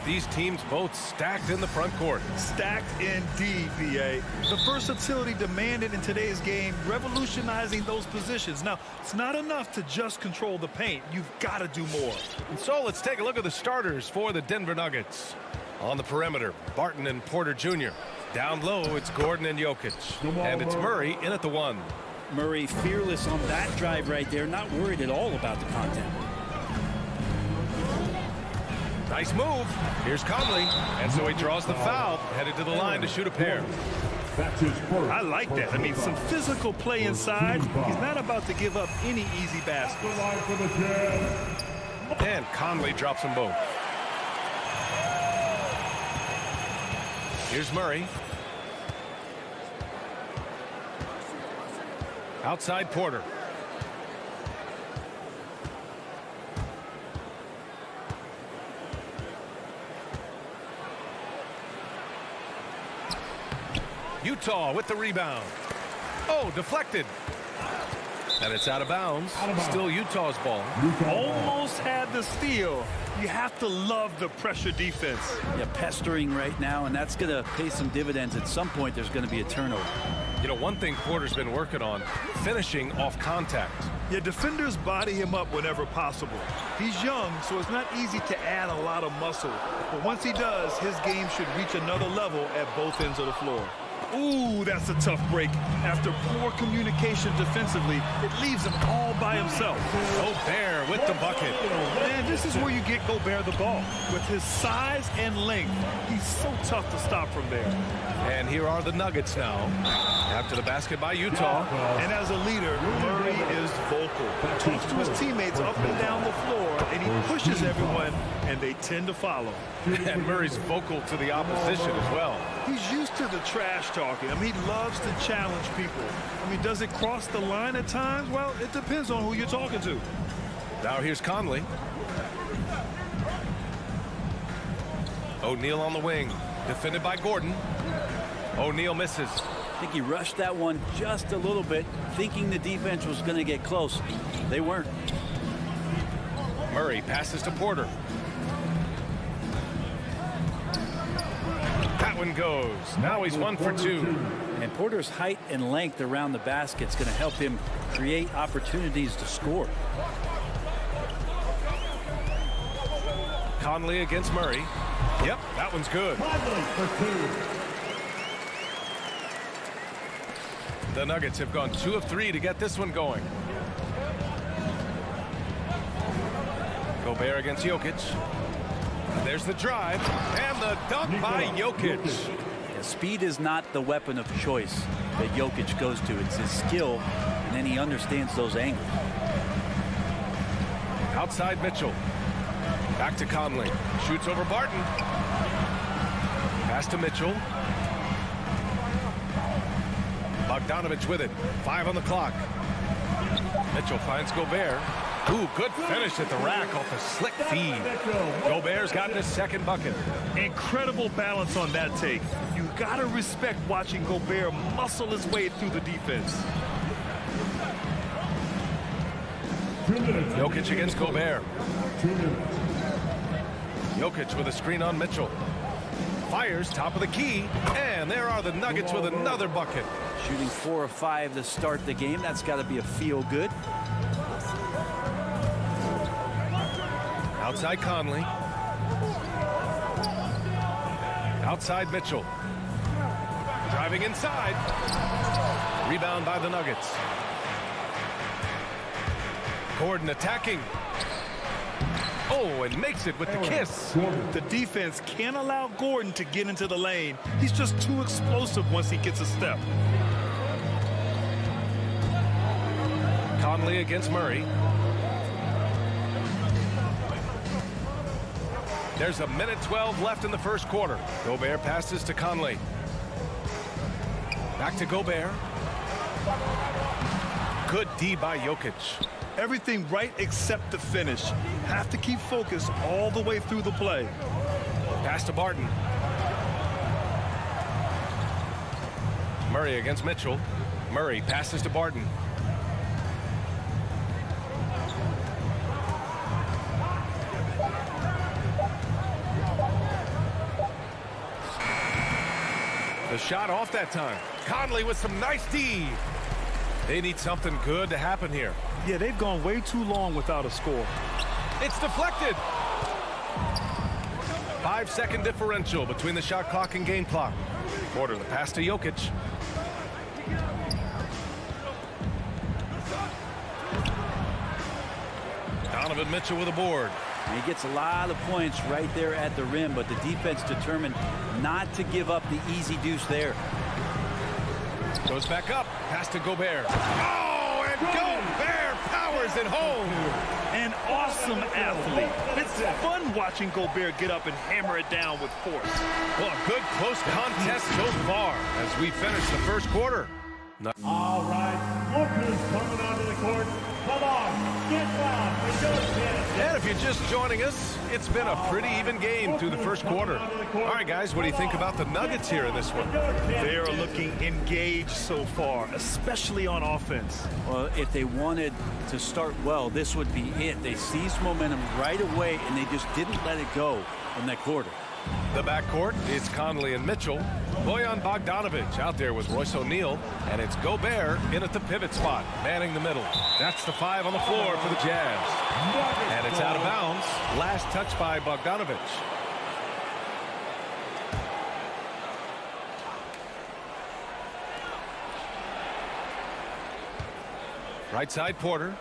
These teams both stacked in the front court. Stacked indeed, B.A. The versatility demanded in today's game, revolutionizing those positions. Now, it's not enough to just control the paint. You've got to do more. And so let's take a look at the starters for the Denver Nuggets. On the perimeter, Barton and Porter Jr. Down low, it's Gordon and Jokic. And it's Murray in at the 1. Murray fearless on that drive right there, not worried at all about the contact. Nice move. Here's Conley. And so he draws the foul, headed to the line to shoot a pair. I like that. I mean, some physical play inside. He's not about to give up any easy baskets. And Conley drops them both. Here's Murray. Outside Porter. Utah with the rebound. Oh, deflected. And it's out of bounds. Still Utah's ball. Almost had the steal. You have to love the pressure defense. Yeah, pestering right now, and that's going to pay some dividends. At some point, there's going to be a turnover. You know, one thing Porter's been working on, finishing off contact. Yeah, defenders body him up whenever possible. He's young, so it's not easy to add a lot of muscle. But once he does, his game should reach another level at both ends of the floor. Ooh, that's a tough break. After poor communication defensively, it leaves him all by himself. Gobert with the bucket. Man, this is where you get Gobert the ball. With his size and length, he's so tough to stop from there. And here are the Nuggets now. After the basket by Utah. And as a leader, Murray is vocal. Talks to his teammates up and down the floor, and he pushes everyone, and they tend to follow. And Murray's vocal to the opposition as well. He's used to the trash talking. I mean, he loves to challenge people. I mean, does it cross the line at times? Well, it depends on who you're talking to. Now here's Conley. O'Neal on the wing. Defended by Gordon. O'Neal misses. I think he rushed that one just a little bit, thinking the defense was going to get close. They weren't. Murray passes to Porter. That one goes. Now he's 1 for 2. And Porter's height and length around the basket is going to help him create opportunities to score. Conley against Murray. Yep, that one's good. The Nuggets have gone 2 of 3 to get this one going. Gobert against Jokic. There's the drive and the dunk by Jokic. Yeah, speed is not the weapon of choice that Jokic goes to. It's his skill, and then he understands those angles. Outside Mitchell. Back to Conley. Shoots over Barton. Pass to Mitchell. Bogdanovich with it. 5 on the clock. Mitchell finds Gobert. Ooh, good finish at the rack off a slick feed. Gobert's gotten his second bucket. Incredible balance on that take. You gotta respect watching Gobert muscle his way through the defense. Jokic against Gobert. Jokic with a screen on Mitchell. Fires top of the key, and there are the Nuggets with another bucket. Shooting 4 of 5 to start the game. That's got to be a feel good. Outside Conley. Outside Mitchell. Driving inside. Rebound by the Nuggets. Gordon attacking. Oh, and makes it with the kiss. The defense can't allow Gordon to get into the lane. He's just too explosive once he gets a step. Conley against Murray. There's 1:12 left in the first quarter. Gobert passes to Conley. Back to Gobert. Good D by Jokic. Everything right except the finish. Have to keep focused all the way through the play. Pass to Barton. Murray against Mitchell. Murray passes to Barton. The shot off that time. Conley with some nice D. They need something good to happen here. Yeah, they've gone way too long without a score. It's deflected. 5-second differential between the shot clock and game clock. Porter, the pass to Jokic. Donovan Mitchell with a board. He gets a lot of points right there at the rim, but the defense determined not to give up the easy deuce there. Goes back up. Pass to Gobert. Oh, and Gobert powers it home. An awesome athlete. It's fun watching Gobert get up and hammer it down with force. Well, a good close contest so far as we finish the first quarter. All right, lookers coming onto the court. Come on, get down for your chance. And if you're just joining us, it's been a pretty even game through the first quarter. All right, guys, what do you think about the Nuggets here in this one? They are looking engaged so far, especially on offense. Well, if they wanted to start well, this would be it. They seized momentum right away, and they just didn't let it go in that quarter. The backcourt, it's Conley and Mitchell. Bojan Bogdanovic out there with Royce O'Neal. And it's Gobert in at the pivot spot, manning the middle. That's the 5 on the floor for the Jazz. And it's out of bounds. Last touch by Bogdanovic. Right side, Porter.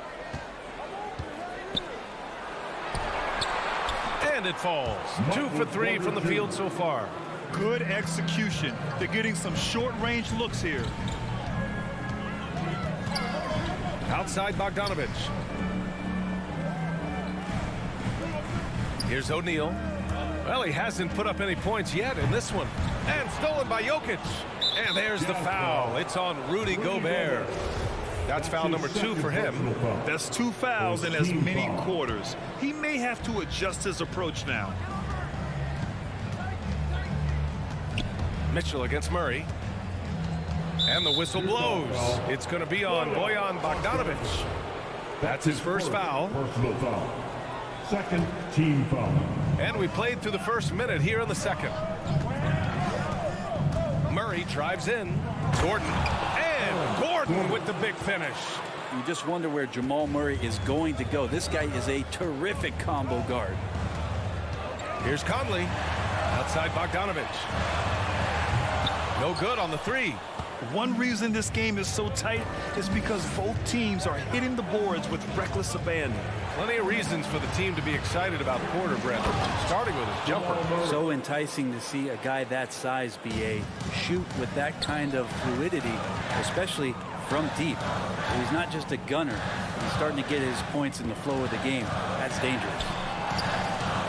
And it falls. 2 for 3 from the field so far. Good execution. They're getting some short-range looks here. Outside Bogdanovic. Here's O'Neal. Well, he hasn't put up any points yet in this one. And stolen by Jokic. And there's the foul. It's on Rudy Gobert. That's foul number 2 for him. That's 2 fouls in as many quarters. He may have to adjust his approach now. Mitchell against Murray. And the whistle blows. It's going to be on Bojan Bogdanovic. That's his first foul. Personal foul. Second team foul. And we played through the first minute here in the second. Murray drives in. Gordon. And Gordon with the big finish. You just wonder where Jamal Murray is going to go. This guy is a terrific combo guard. Here's Conley. Outside Bogdanovic. No good on the 3. One reason this game is so tight is because both teams are hitting the boards with reckless abandon. Plenty of reasons for the team to be excited about Porter, Brendan, starting with his jumper. So enticing to see a guy that size be a shoot with that kind of fluidity, especially from deep. He's not just a gunner. He's starting to get his points in the flow of the game. That's dangerous.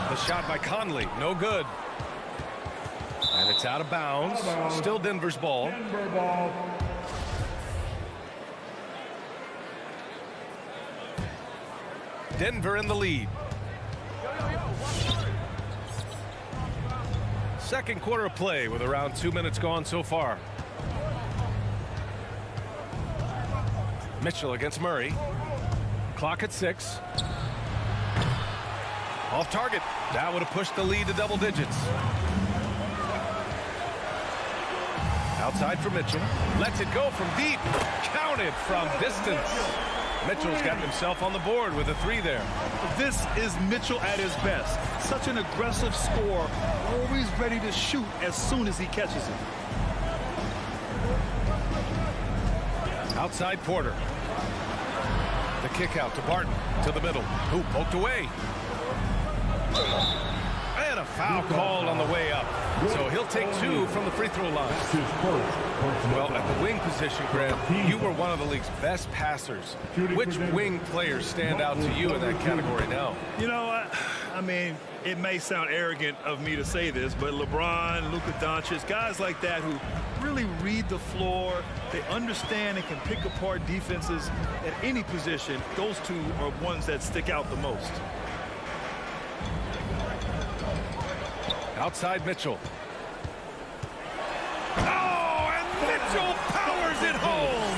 The shot by Conley, no good. And it's out of bounds. Still Denver's ball. Denver ball. Denver in the lead. Second quarter of play with around 2 minutes gone so far. Mitchell against Murray. Clock at 6. Off target. That would have pushed the lead to double digits. Outside for Mitchell. Lets it go from deep. Counted from distance. Mitchell's gotten himself on the board with a 3 there. This is Mitchell at his best. Such an aggressive scorer, always ready to shoot as soon as he catches it. Outside Porter. The kick out to Barton to the middle. Who poked away. And a foul called on the way up. So he'll take 2 from the free throw line. Well, at the wing position, Grant, you were one of the league's best passers. Which wing players stand out to you in that category now? You know, I mean, it may sound arrogant of me to say this, but LeBron, Luka Doncic, guys like that who really read the floor, they understand and can pick apart defenses at any position. Those 2 are ones that stick out the most. Outside Mitchell. Oh, and Mitchell powers it home.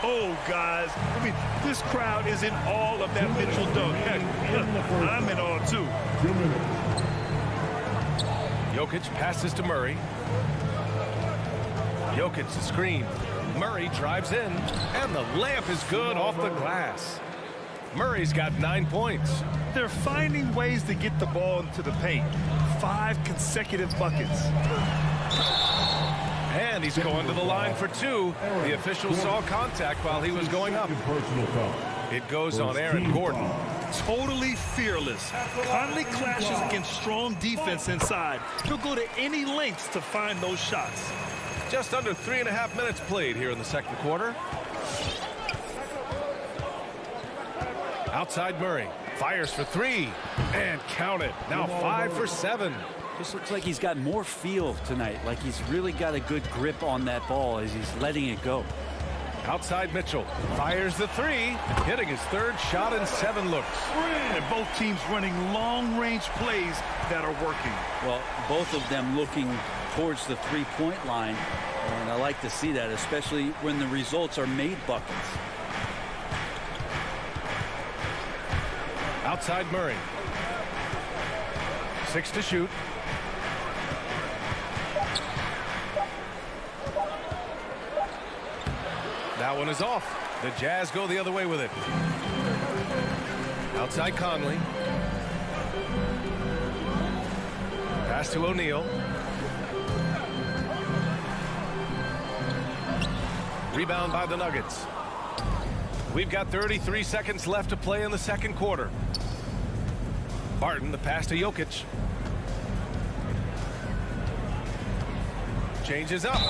Oh, guys. I mean, this crowd is in all of that Mitchell dunk. Heck, I'm in awe, too. Jokic passes to Murray. Jokic the screen. Murray drives in, and the layup is good off the glass. Murray's got 9 points. They're finding ways to get the ball into the paint. 5 consecutive buckets. And he's going to the line for 2. The official saw contact while he was going up. It goes on Aaron Gordon. Totally fearless. Conley clashes against strong defense inside. He'll go to any lengths to find those shots. Just under 3.5 minutes played here in the second quarter. Outside Murray. Fires for 3. And count it. Now 5 for 7. Just looks like he's got more feel tonight. Like he's really got a good grip on that ball as he's letting it go. Outside Mitchell. Fires the 3. Hitting his 3rd shot in 7 looks. And both teams running long-range plays that are working. Well, both of them looking towards the three-point line. And I like to see that, especially when the results are made buckets. Outside Murray. 6 to shoot. That one is off. The Jazz go the other way with it. Outside Conley. Pass to O'Neal. Rebound by the Nuggets. We've got 33 seconds left to play in the second quarter. Barton, the pass to Jokic. Changes up.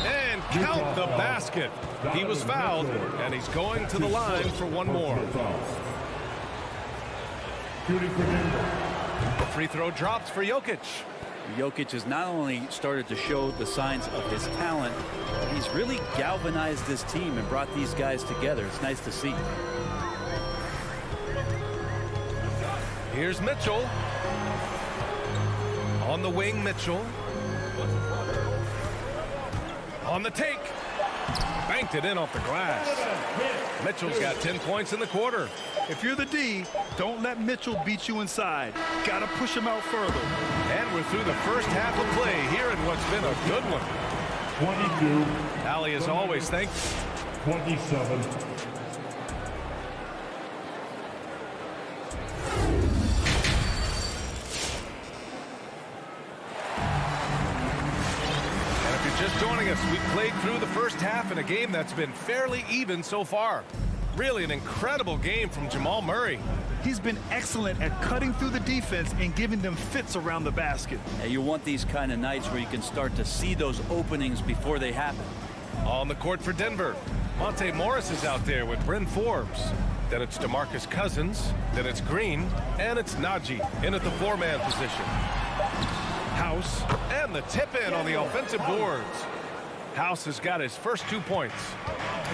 And count the basket. He was fouled, and he's going to the line for 1 more. The free throw drops for Jokic. Jokic has not only started to show the signs of his talent, but he's really galvanized this team and brought these guys together. It's nice to see. Here's Mitchell. On the wing, Mitchell. On the take. Banked it in off the glass. Mitchell's got 10 points in the quarter. If you're the D, don't let Mitchell beat you inside. Got to push him out further. And we're through the first half of play here in what's been a good one. 22. Allie, as always, thanks. 27. Just joining us, we played through the first half in a game that's been fairly even so far. Really an incredible game from Jamal Murray. He's been excellent at cutting through the defense and giving them fits around the basket. And you want these kind of nights where you can start to see those openings before they happen. On the court for Denver, Monte Morris is out there with Bryn Forbes. Then it's DeMarcus Cousins. Then it's Green. And it's Najee in at the 4-man position. House and the tip in on the offensive boards. House has got his first 2 points.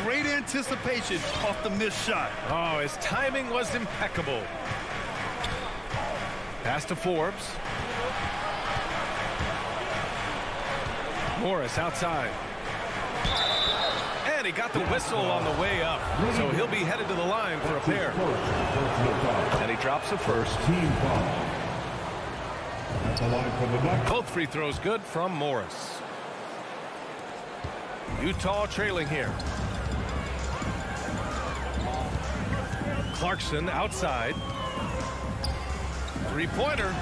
great anticipation off the missed shot. Oh, his timing was impeccable. Pass to Forbes. Morris outside. And he got the whistle on the way up. So he'll be headed to the line for a pair. And he drops the first. Both free throws good from Morris. Utah trailing here. Clarkson outside. Three-pointer.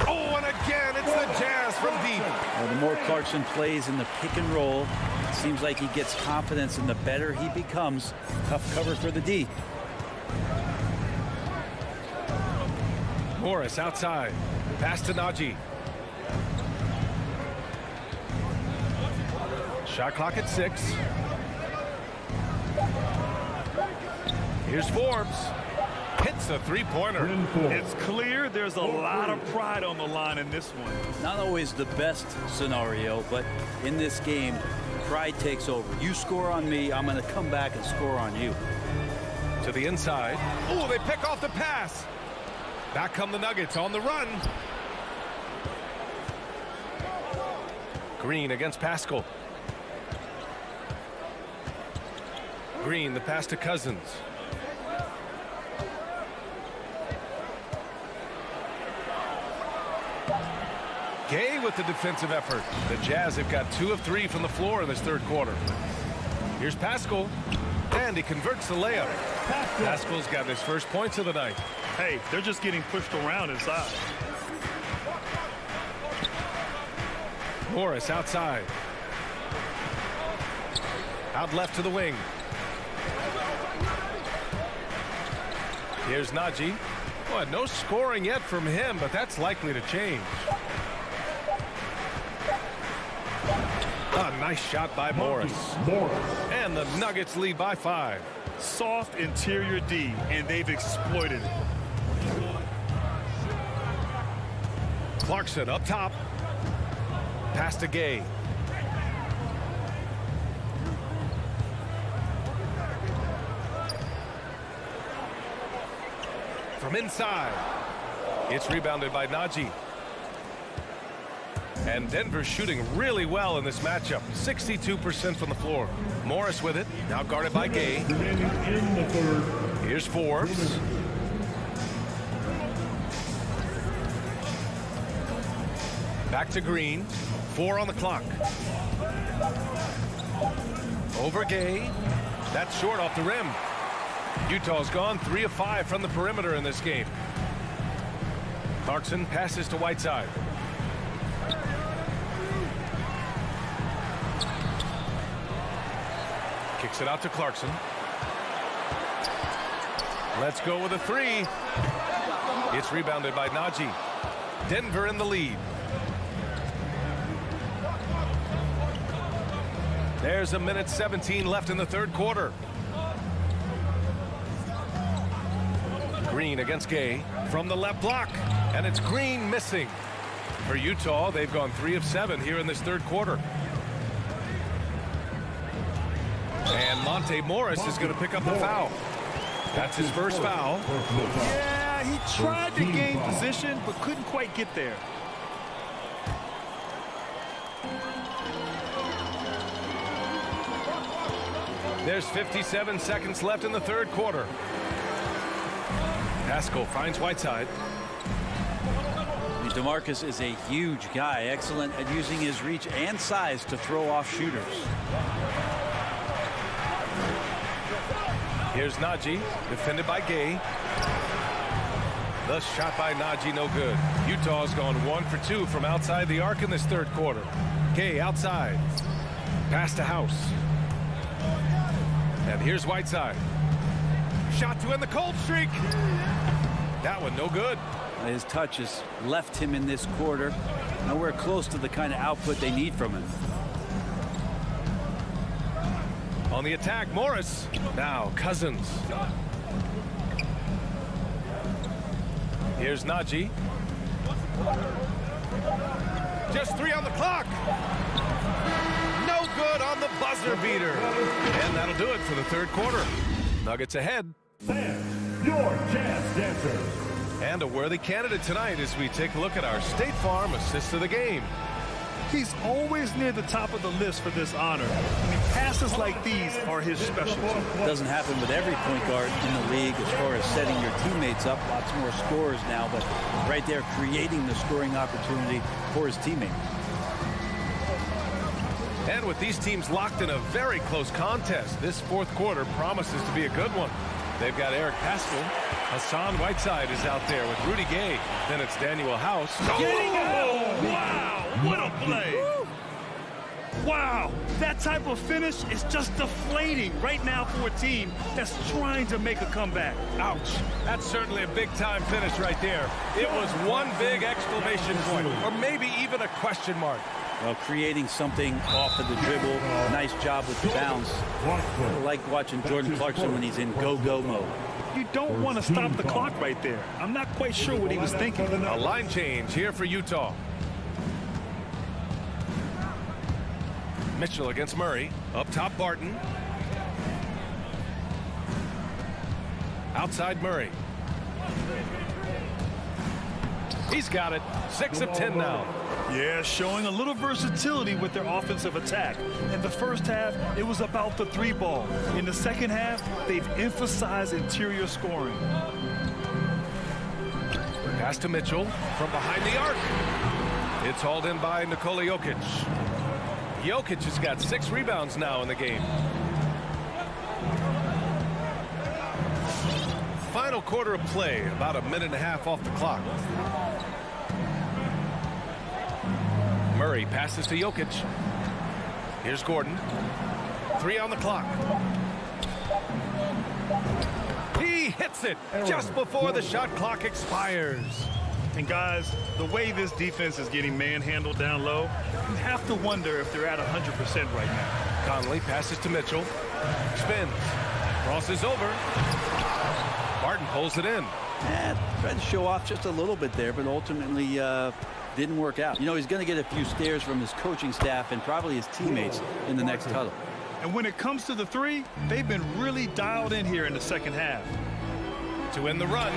Oh, and again, it's the Jazz from deep. The more Clarkson plays in the pick and roll, it seems like he gets confidence, and the better he becomes. Tough cover for the D. Morris outside. Pass to Najee. Shot clock at 6. Here's Forbes. Hits a three-pointer. It's clear there's a lot of pride on the line in this one. Not always the best scenario, but in this game, pride takes over. You score on me, I'm going to come back and score on you. To the inside. Oh, they pick off the pass. Back come the Nuggets on the run. Green against Pascal. Green, the pass to Cousins. Gay with the defensive effort. The Jazz have got 2 of 3 from the floor in this third quarter. Here's Pascal, and he converts the layup. Pascal's got his first points of the night. Hey, they're just getting pushed around inside. Morris outside. Out left to the wing. Here's Najee. Boy, no scoring yet from him, but that's likely to change. A nice shot by Morris. And the Nuggets lead by 5. Soft interior D, and they've exploited it. Clarkson up top. Pass to Gay. From inside. It's rebounded by Najee. And Denver shooting really well in this matchup. 62% from the floor. Morris with it. Now guarded by Gay. Here's Forbes. Back to Green. 4 on the clock. Over Gay. That's short off the rim. Utah's gone 3 of 5 from the perimeter in this game. Clarkson passes to Whiteside. Kicks it out to Clarkson. Let's go with a 3. It's rebounded by Najee. Denver in the lead. There's a minute 17 left in the third quarter. Green against Gay from the left block, and it's Green missing. For Utah, they've gone 3 of 7 here in this third quarter. And Monte Morris is going to pick up the foul. That's his first foul. Yeah, he tried to gain position, but couldn't quite get there. There's 57 seconds left in the third quarter. Pascal finds Whiteside. DeMarcus is a huge guy, excellent at using his reach and size to throw off shooters. Here's Najee, defended by Gay. The shot by Najee, no good. Utah's gone 1 for 2 from outside the arc in this third quarter. Gay outside. Pass to House. And here's Whiteside. Shot to end the cold streak. That one no good. His touch has left him in this quarter. Nowhere close to the kind of output they need from him. On the attack, Morris. Now Cousins. Here's Najee. Just 3 on the clock. No good on the buzzer beater. And that'll do it for the third quarter. Nuggets ahead. Fans, your Jazz Dancers. And a worthy candidate tonight as we take a look at our State Farm assist of the game. He's always near the top of the list for this honor. I mean, passes like these are his specialty. Doesn't happen with every point guard in the league as far as setting your teammates up. Lots more scorers now, but right there creating the scoring opportunity for his teammate. And with these teams locked in a very close contest, this fourth quarter promises to be a good one. They've got Eric Paschall. Hassan Whiteside is out there with Rudy Gay. Then it's Daniel House. Oh, wow! What a play! Wow! That type of finish is just deflating right now for a team that's trying to make a comeback. Ouch. That's certainly a big-time finish right there. It was one big exclamation point, or maybe even a question mark. Well, creating something off of the dribble. Nice job with the bounce. I like watching Jordan Clarkson when he's in go-go mode. You don't want to stop the clock right there. I'm not quite sure what he was thinking. A line change here for Utah. Mitchell against Murray. Up top, Barton. Outside, Murray. He's got it. 6 of 10 now. Yeah, showing a little versatility with their offensive attack. In the first half, it was about the three ball. In the second half, they've emphasized interior scoring. Pass to Mitchell from behind the arc. It's hauled in by Nikola Jokic. Jokic has got 6 rebounds now in the game. Final quarter of play, about a minute and a half off the clock. Murray passes to Jokic. Here's Gordon. 3 on the clock. He hits it just before the shot clock expires. And guys, the way this defense is getting manhandled down low, you have to wonder if they're at 100% right now. Conley passes to Mitchell. Spins. Crosses over. Barton pulls it in. Tried to show off just a little bit there, but ultimately didn't work out. You know, he's going to get a few stares from his coaching staff and probably his teammates in the next huddle. And when it comes to the three, they've been really dialed in here in the second half. To end the run,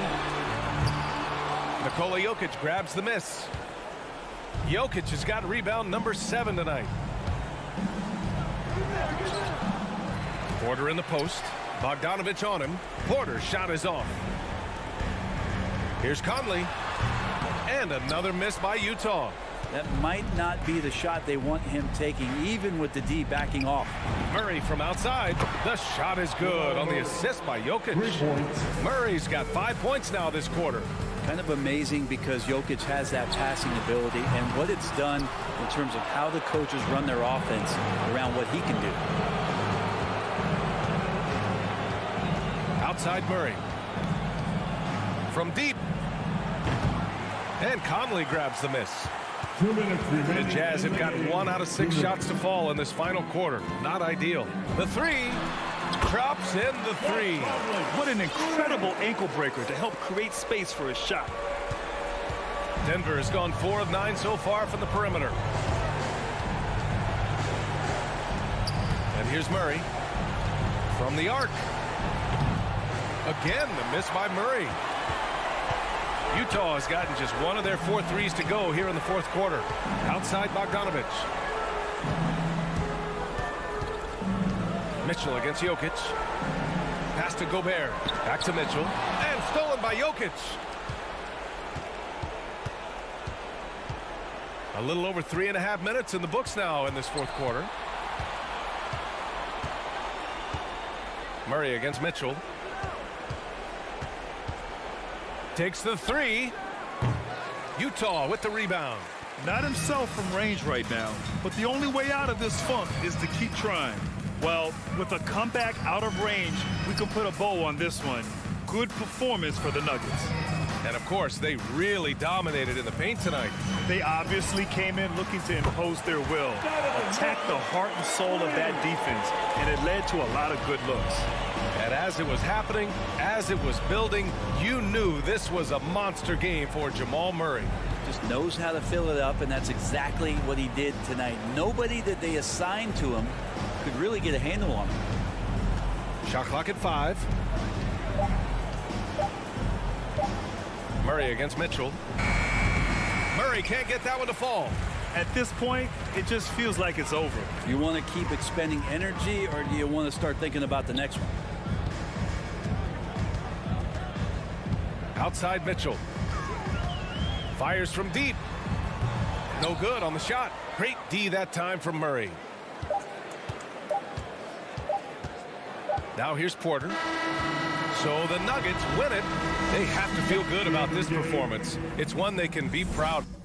Nikola Jokic grabs the miss. Jokic has got rebound number 7 tonight. Porter in the post. Bogdanovich on him. Porter's shot is off. Here's Conley. And another miss by Utah. That might not be the shot they want him taking, even with the D backing off. Murray from outside. The shot is good on the assist by Jokic. Murray's got 5 points now this quarter. Kind of amazing because Jokic has that passing ability and what it's done in terms of how the coaches run their offense around what he can do. Outside Murray. From deep. And Conley grabs the miss. 2 minutes remaining. The Jazz have got 1 out of 6 shots to fall in this final quarter. Not ideal. The three. Drops in the 3. What an incredible ankle breaker to help create space for his shot. Denver has gone 4 of 9 so far from the perimeter. And here's Murray from the arc. Again, the miss by Murray. Utah has gotten just 1 of their 4 threes to go here in the fourth quarter. Outside Bogdanovich. Mitchell against Jokic. Pass to Gobert. Back to Mitchell. And stolen by Jokic. A little over 3.5 minutes in the books now in this fourth quarter. Murray against Mitchell. Takes the 3. Utah with the rebound. Not himself from range right now, but the only way out of this funk is to keep trying. Well, with a comeback out of range, we can put a bow on this one. Good performance for the Nuggets. And of course, they really dominated in the paint tonight. They obviously came in looking to impose their will, attack the heart and soul of that defense, and it led to a lot of good looks. And as it was happening, as it was building, you knew this was a monster game for Jamal Murray. just knows how to fill it up, and that's exactly what he did tonight. Nobody that they assigned to him could really get a handle on him. Shot clock at 5. Murray against Mitchell. Murray can't get that one to fall. At this point, it just feels like it's over. You want to keep expending energy, or do you want to start thinking about the next one? Outside Mitchell. Fires from deep. No good on the shot. Great D that time from Murray. Now here's Porter. So the Nuggets win it. They have to feel good about this performance. It's one they can be proud of.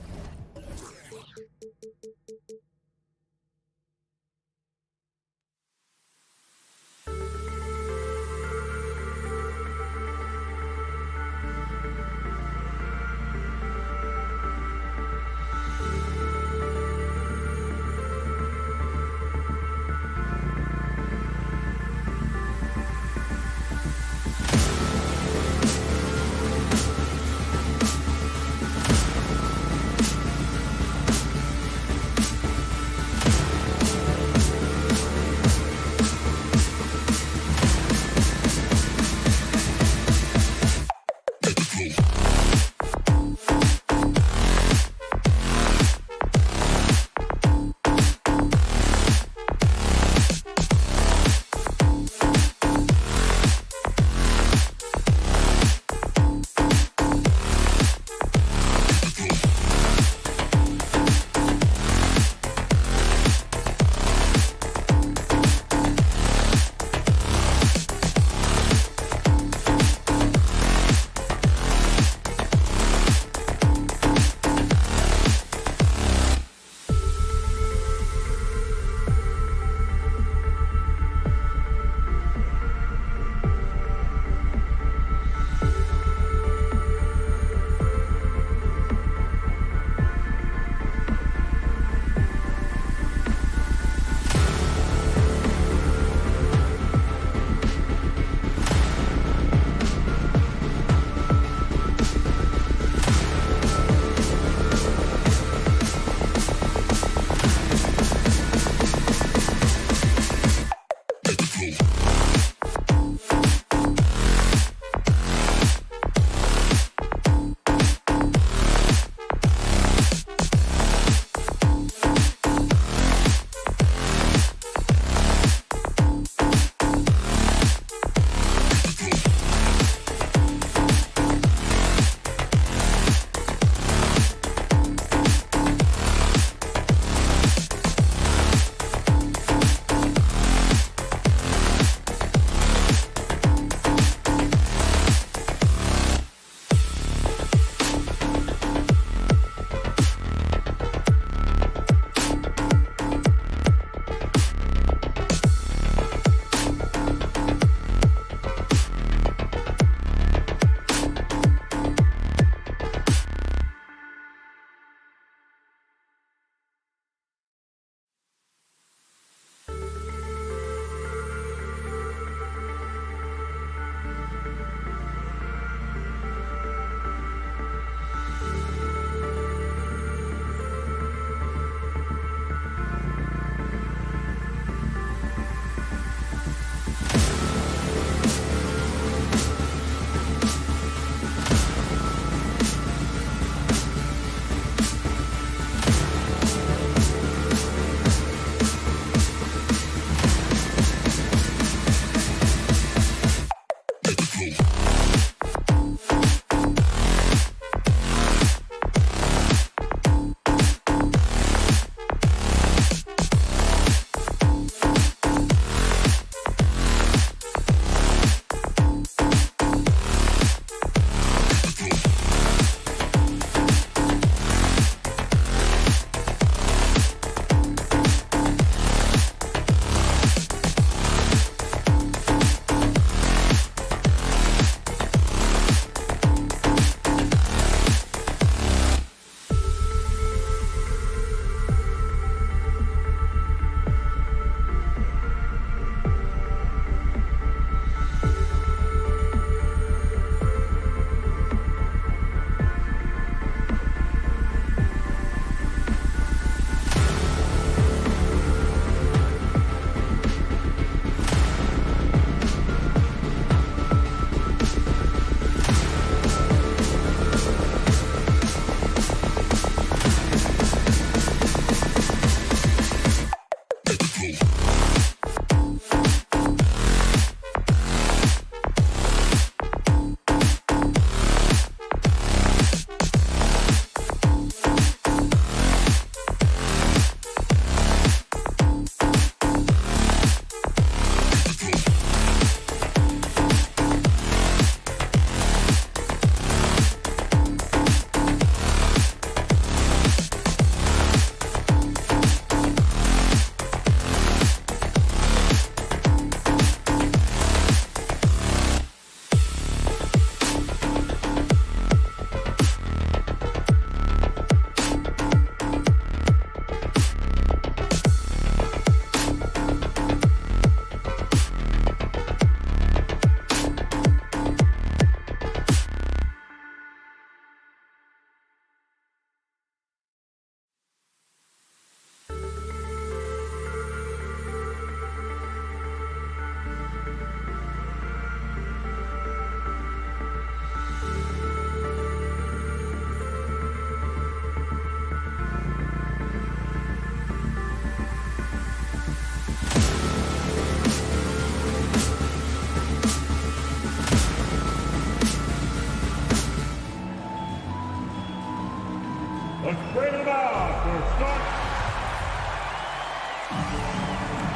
bring them out for start.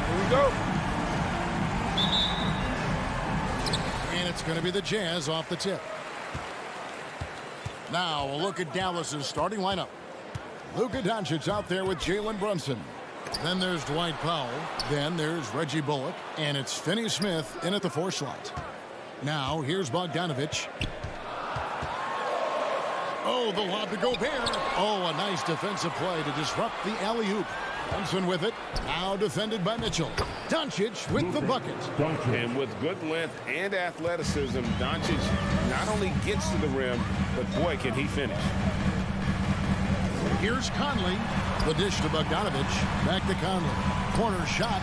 Here we go. And it's going to be the Jazz off the tip. Now a look at Dallas's starting lineup. Luka Doncic out there with Jalen Brunson. Then there's Dwight Powell. Then there's Reggie Bullock. And it's Finney Smith in at the 4 slot. Now here's Bogdanovic. Oh, the lob to Gobert. Oh, a nice defensive play to disrupt the alley-oop. Brunson with it. Now defended by Mitchell. Doncic with the bucket. And with good length and athleticism, Doncic not only gets to the rim, but boy, can he finish. Here's Conley. The dish to Bogdanovic. Back to Conley. Corner shot.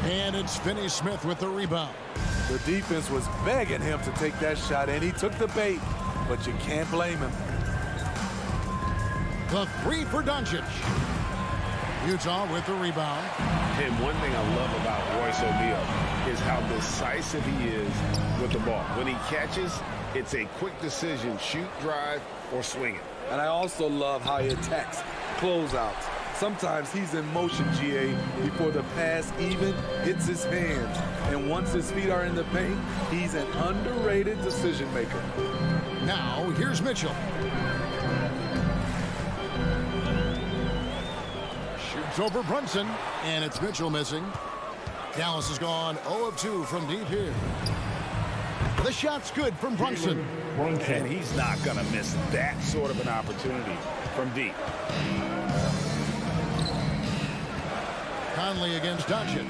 And it's Finney Smith with the rebound. The defense was begging him to take that shot, and he took the bait, but you can't blame him. The 3 for Doncic. Utah with the rebound. And one thing I love about Royce O'Neal is how decisive he is with the ball. When he catches, it's a quick decision, shoot, drive, or swing it. And I also love how he attacks closeouts. Sometimes he's in motion, GA, before the pass even hits his hands. And once his feet are in the paint, he's an underrated decision maker. Now, here's Mitchell. Shoots over Brunson, and it's Mitchell missing. Dallas has gone 0 of 2 from deep here. The shot's good from Brunson. And he's not going to miss that sort of an opportunity from deep. Conley against Doncic.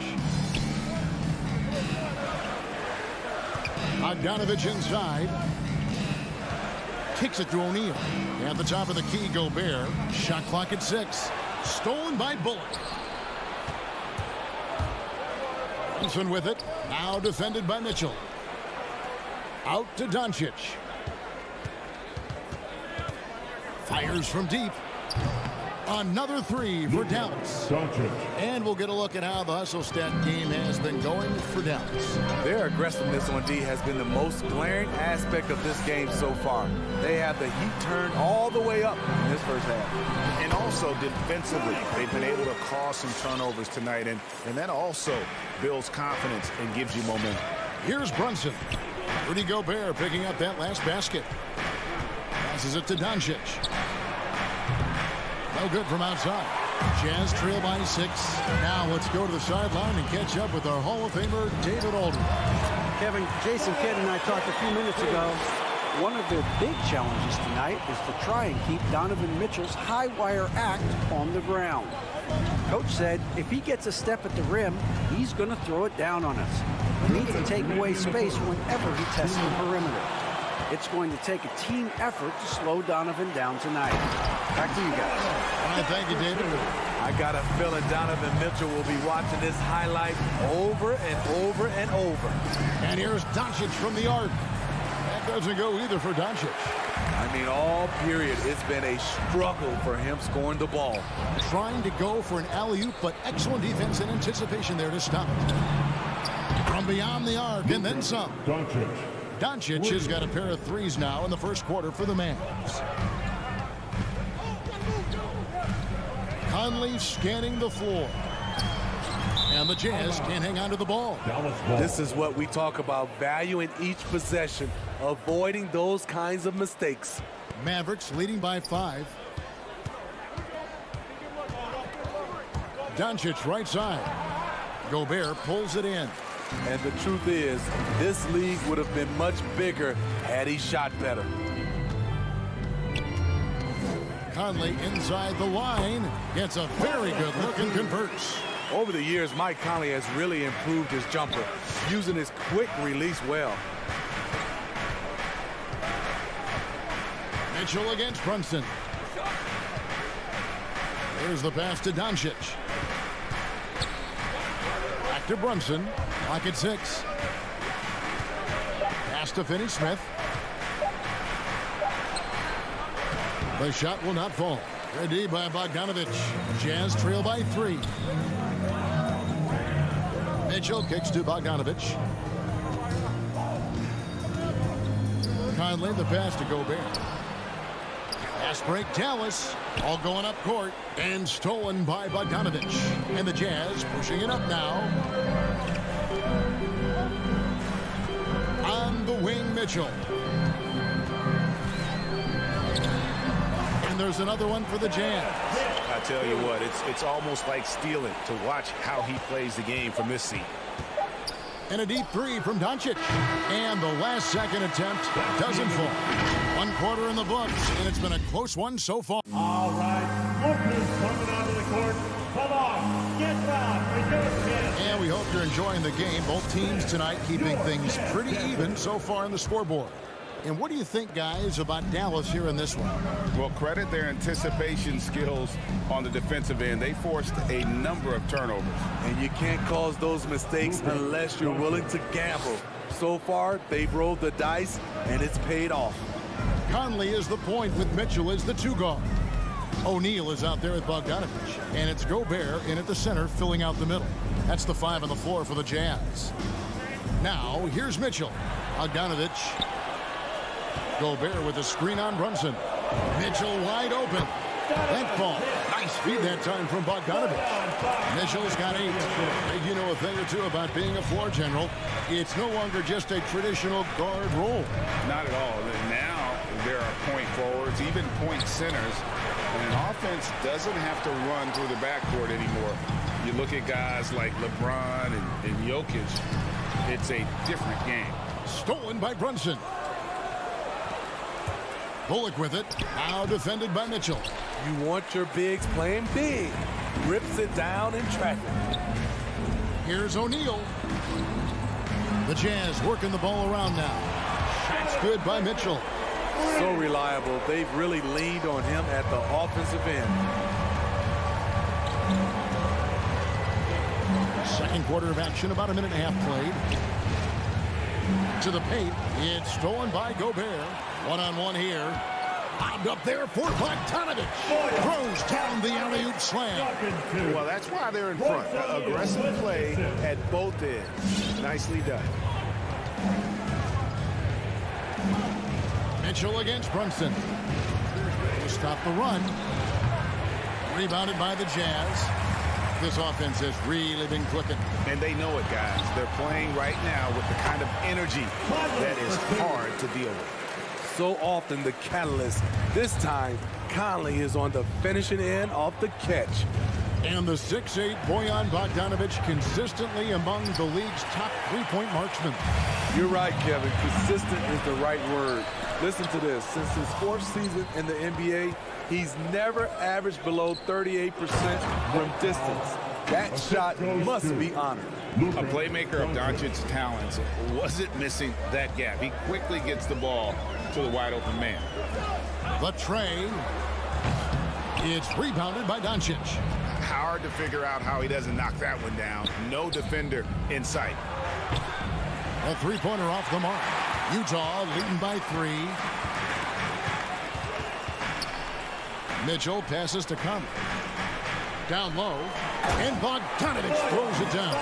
Bogdanovic inside. Kicks it to O'Neal. At the top of the key, Gobert. Shot clock at 6. Stolen by Bullock. Brunson with it. Now defended by Mitchell. Out to Doncic. Fires from deep. Another 3 for Dallas. And we'll get a look at how the hustle stat game has been going for Dallas. Their aggressiveness on D has been the most glaring aspect of this game so far. They have the heat turned all the way up in this first half. And also defensively, they've been able to cause some turnovers tonight, and that also builds confidence and gives you momentum. Here's Brunson. Rudy Gobert picking up that last basket. Passes it to Doncic. No good from outside. Jazz trail by 6. Now let's go to the sideline and catch up with our Hall of Famer, David Aldridge. Kevin, Jason Kidd and I talked a few minutes ago. One of their big challenges tonight is to try and keep Donovan Mitchell's high wire act on the ground. Coach said if he gets a step at the rim, he's going to throw it down on us. He needs to take away space whenever he tests the perimeter. It's going to take a team effort to slow Donovan down tonight. Back to you guys. All right, thank you, David. I got a feeling Donovan Mitchell will be watching this highlight over and over and over. And here's Doncic from the arc. That doesn't go either for Doncic. I mean, all period, it's been a struggle for him scoring the ball. Trying to go for an alley-oop, but excellent defense and anticipation there to stop it. From beyond the arc, and then some. Doncic has got a pair of 3s now in the first quarter for the Mavs. Conley scanning the floor. And the Jazz can't hang on to the ball. This is what we talk about, valuing each possession, avoiding those kinds of mistakes. Mavericks leading by 5. Doncic right side. Gobert pulls it in. And the truth is, this league would have been much bigger had he shot better. Conley inside the line. Gets a very good look and converts. Over the years, Mike Conley has really improved his jumper, using his quick release well. Mitchell against Brunson. Here's the pass to Doncic. Back to Brunson. Clock at 6. Pass to Finney Smith. The shot will not fall. Ready by Bogdanovic. Jazz trail by 3. Mitchell kicks to Bogdanovic. Conley, the pass to Gobert. Fast break, Dallas. All going up court and stolen by Bogdanovich. And the Jazz pushing it up now. On the wing, Mitchell. And there's another one for the Jazz. I tell you what, it's almost like stealing to watch how he plays the game from this seat. And a deep three from Doncic. And the last second attempt doesn't fall. 1 quarter in the books, and it's been a close one so far. All right, look who's coming onto the court. Come on, get down, reserve him. And we hope you're enjoying the game. Both teams tonight keeping things pretty even so far on the scoreboard. And what do you think, guys, about Dallas here in this one? Well, credit their anticipation skills on the defensive end. They forced a number of turnovers. And you can't cause those mistakes unless you're willing to gamble. So far, they've rolled the dice, and it's paid off. Conley is the point with Mitchell as the 2 guard. O'Neal is out there with Bogdanovich. And it's Gobert in at the center, filling out the middle. That's the 5 on the floor for the Jazz. Now, here's Mitchell. Bogdanovich. Gobert with a screen on Brunson. Mitchell wide open. That ball. Nice feed that time from Bogdanovich. Mitchell's got 8. You know a thing or two about being a floor general. It's no longer just a traditional guard role. Not at all. Now there are point forwards, even point centers. And an offense doesn't have to run through the backcourt anymore. You look at guys like LeBron and Jokic. It's a different game. Stolen by Brunson. Bullock with it. Now defended by Mitchell. You want your bigs playing big. Rips it down in traffic. Here's O'Neal. The Jazz working the ball around now. Shots good by Mitchell. So reliable. They've really leaned on him at the offensive end. Second quarter of action, about a minute and a half played. To the paint. It's stolen by Gobert. One-on-one here. Bobbed up there for Bogdanovich. Throws down the alley-oop slam. Well, that's why they're in front. Aggressive play at both ends. Nicely done. Mitchell against Brunson. To stop the run. Rebounded by the Jazz. This offense has really been clicking. And they know it, guys. They're playing right now with the kind of energy that is hard to deal with. So often the catalyst. This time, Conley is on the finishing end of the catch. And the 6'8" Bojan Bogdanovich consistently among the league's top three-point marksmen. You're right, Kevin. Consistent is the right word. Listen to this. Since his 4th season in the NBA, he's never averaged below 38% from distance. That shot must be honored. A playmaker of Doncic's talents wasn't missing that gap. He quickly gets the ball to the wide open man. The tray. It's rebounded by Doncic. Hard to figure out how he doesn't knock that one down. No defender in sight. A three-pointer off the mark. Utah leading by 3. Mitchell passes to Conley. Down low. And Bogdanovich throws it down.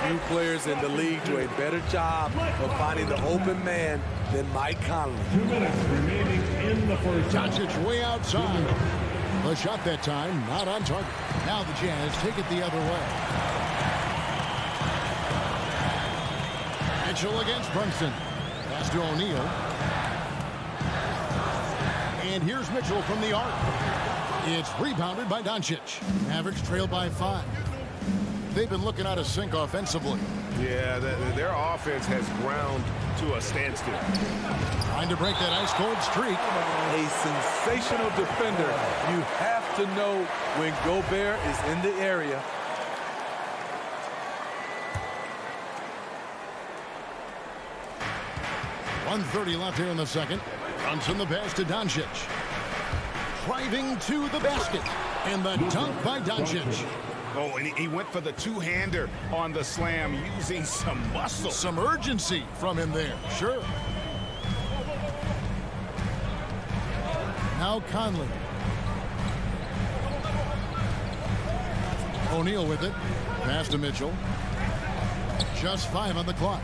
Few players in the league do a better job of finding the open man than Mike Conley. 2 minutes remaining in the first. Doncic way outside. The shot that time not on target. Now the Jazz take it the other way. Mitchell against Brunson. Pass to O'Neal. And here's Mitchell from the arc. It's rebounded by Doncic. Mavericks trail by 5. They've been looking out of sync offensively. Yeah, their offense has ground to a standstill. Trying to break that ice-cold streak. A sensational defender. You have to know when Gobert is in the area. .130 left here in the second. Brunson the pass to Doncic. Driving to the basket. And the dunk by Doncic. Oh, and he went for the two-hander on the slam using some muscle. Some urgency from him there, sure. Now Conley. O'Neal with it. Pass to Mitchell. Just 5 on the clock.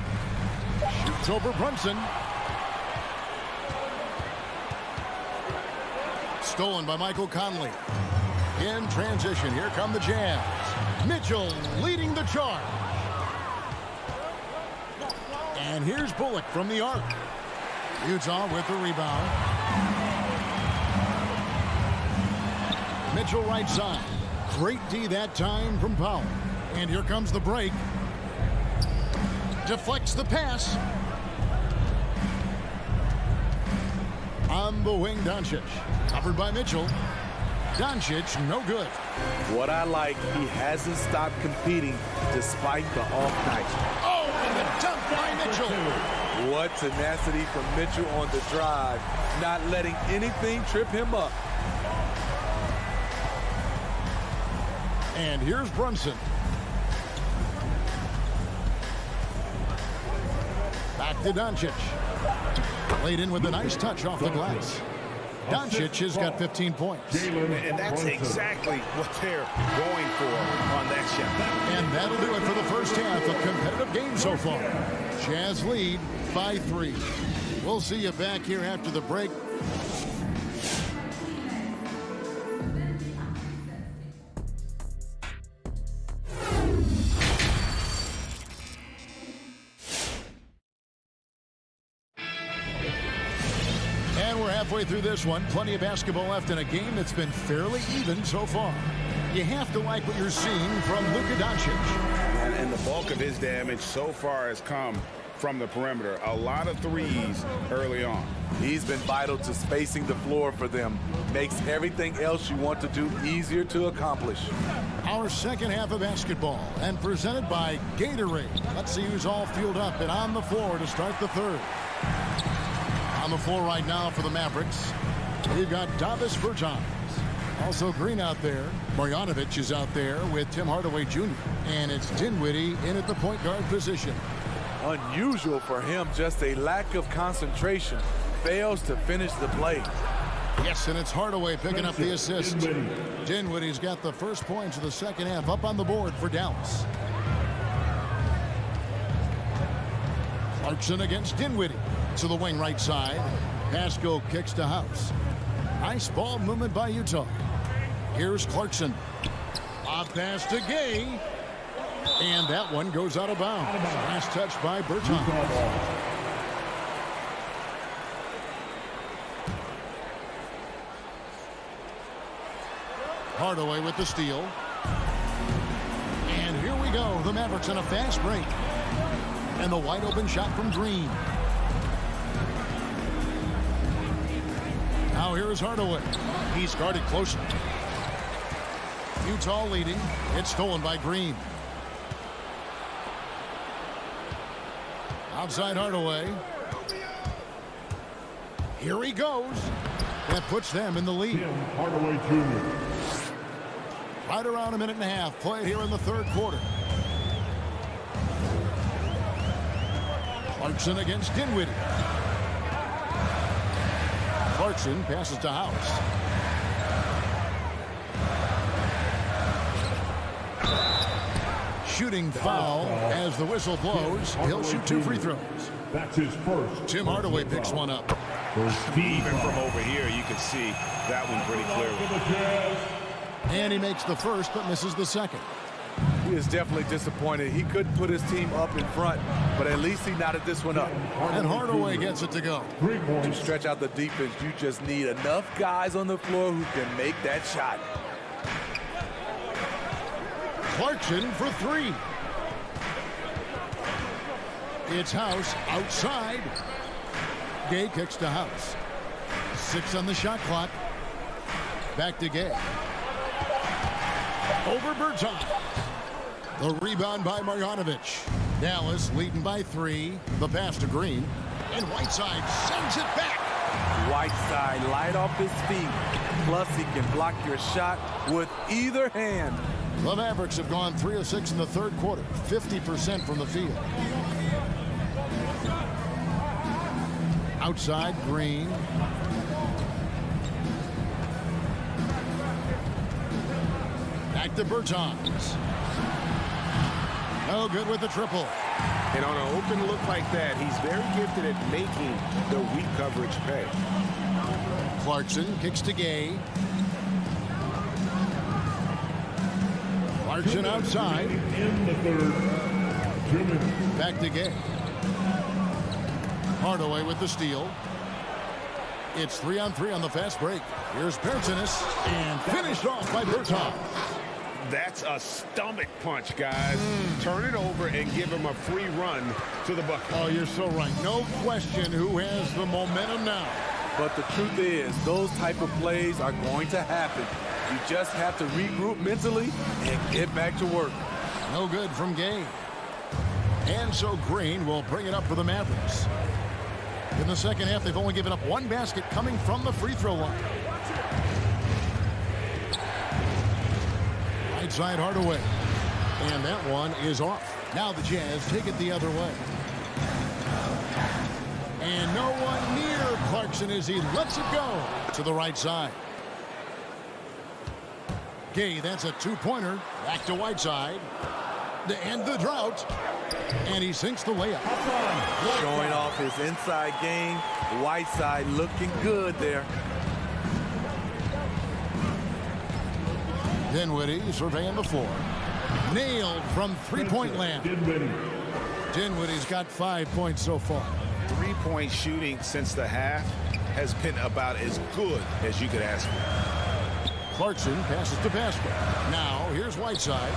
Shoots over Brunson. Stolen by Michael Conley. In transition, here come the Jazz. Mitchell leading the charge. And here's Bullock from the arc. Utah with the rebound. Mitchell right side. Great D that time from Powell. And here comes the break. Deflects the pass. On the wing, Doncic. Covered by Mitchell. Doncic, no good. What I like, he hasn't stopped competing despite the off night. Oh, and the dunk by Mitchell. What tenacity from Mitchell on the drive, not letting anything trip him up. And here's Brunson. Back to Doncic. Laid in with a nice touch off the glass. Doncic has got 15 points. And that's exactly what they're going for on that shot. And that'll do it for the first half. A competitive game so far. Jazz lead by 3. We'll see you back here after the break. Halfway through this one, plenty of basketball left in a game that's been fairly even so far. You have to like what you're seeing from Luka Doncic. And the bulk of his damage so far has come from the perimeter. A lot of threes early on. He's been vital to spacing the floor for them. Makes everything else you want to do easier to accomplish. Our second half of basketball, and presented by Gatorade. Let's see who's all fueled up and on the floor to start the third. On the floor right now for the Mavericks, we've got Davis Bertans. Also Green out there. Marjanovic is out there with Tim Hardaway Jr. And it's Dinwiddie in at the point guard position. Unusual for him, just a lack of concentration. Fails to finish the play. Yes, and it's Hardaway picking up the assist. Dinwiddie's got the first points of the second half up on the board for Dallas. Clarkson against Dinwiddie. To the wing right side. Pascal kicks to House. Nice ball movement by Utah. Here's Clarkson. Off pass to Gay. And that one goes out of bounds. Last touch by Bertans. Hardaway with the steal. And here we go. The Mavericks in a fast break. And the wide open shot from Green. Now here is Hardaway. He's guarded closely. Utah leading. It's stolen by Green. Outside Hardaway. Here he goes. That puts them in the lead. Hardaway Jr. Right around a minute and a half played here in the third quarter. Clarkson against Dinwiddie. Clarkson passes to House. Shooting foul as the whistle blows. He'll shoot 2 free throws. That's his first. Tim Hardaway picks one up. Even from over here, you can see that one pretty clearly. And he makes the first, but misses the second. He is definitely disappointed. He couldn't put his team up in front, but at least he knotted this one up. And Hardaway gets it to go. To stretch out the defense, you just need enough guys on the floor who can make that shot. Clarkson for 3. It's House outside. Gay kicks to House. 6 on the shot clock. Back to Gay. Over Bertans. The rebound by Marjanovic. Dallas leading by 3. The pass to Green. And Whiteside sends it back. Whiteside light off his feet. Plus he can block your shot with either hand. The Mavericks have gone 3 of 6 in the third quarter. 50% from the field. Outside Green. Back to Bertans. No good with the triple. And on an open look like that, he's very gifted at making the weak coverage pay. Clarkson kicks to Gay. Clarkson outside. In the third, 2 minutes. Back to Gay. Hardaway with the steal. It's 3-on-3 on the fast break. Here's Bertans and finished off by Bertans. That's a stomach punch, guys. Turn it over and give him a free run to the bucket. Oh, you're so right. No question who has the momentum now. But the truth is, those type of plays are going to happen. You just have to regroup mentally and get back to work. No good from Gay. And so Green will bring it up for the Mavericks. In the second half, they've only given up one basket coming from the free throw line. Right side Hardaway. And that one is off. Now the Jazz take it the other way. And no one near Clarkson as he lets it go to the right side. Gay, that's a two-pointer. Back to Whiteside. To end the drought. And he sinks the layup. Showing off his inside game. Whiteside looking good there. Dinwiddie surveying the floor. Nailed from three-point land. Dinwiddie's got 5 points so far. Three-point shooting since the half has been about as good as you could ask for. Clarkson passes to Pascal. Now here's Whiteside.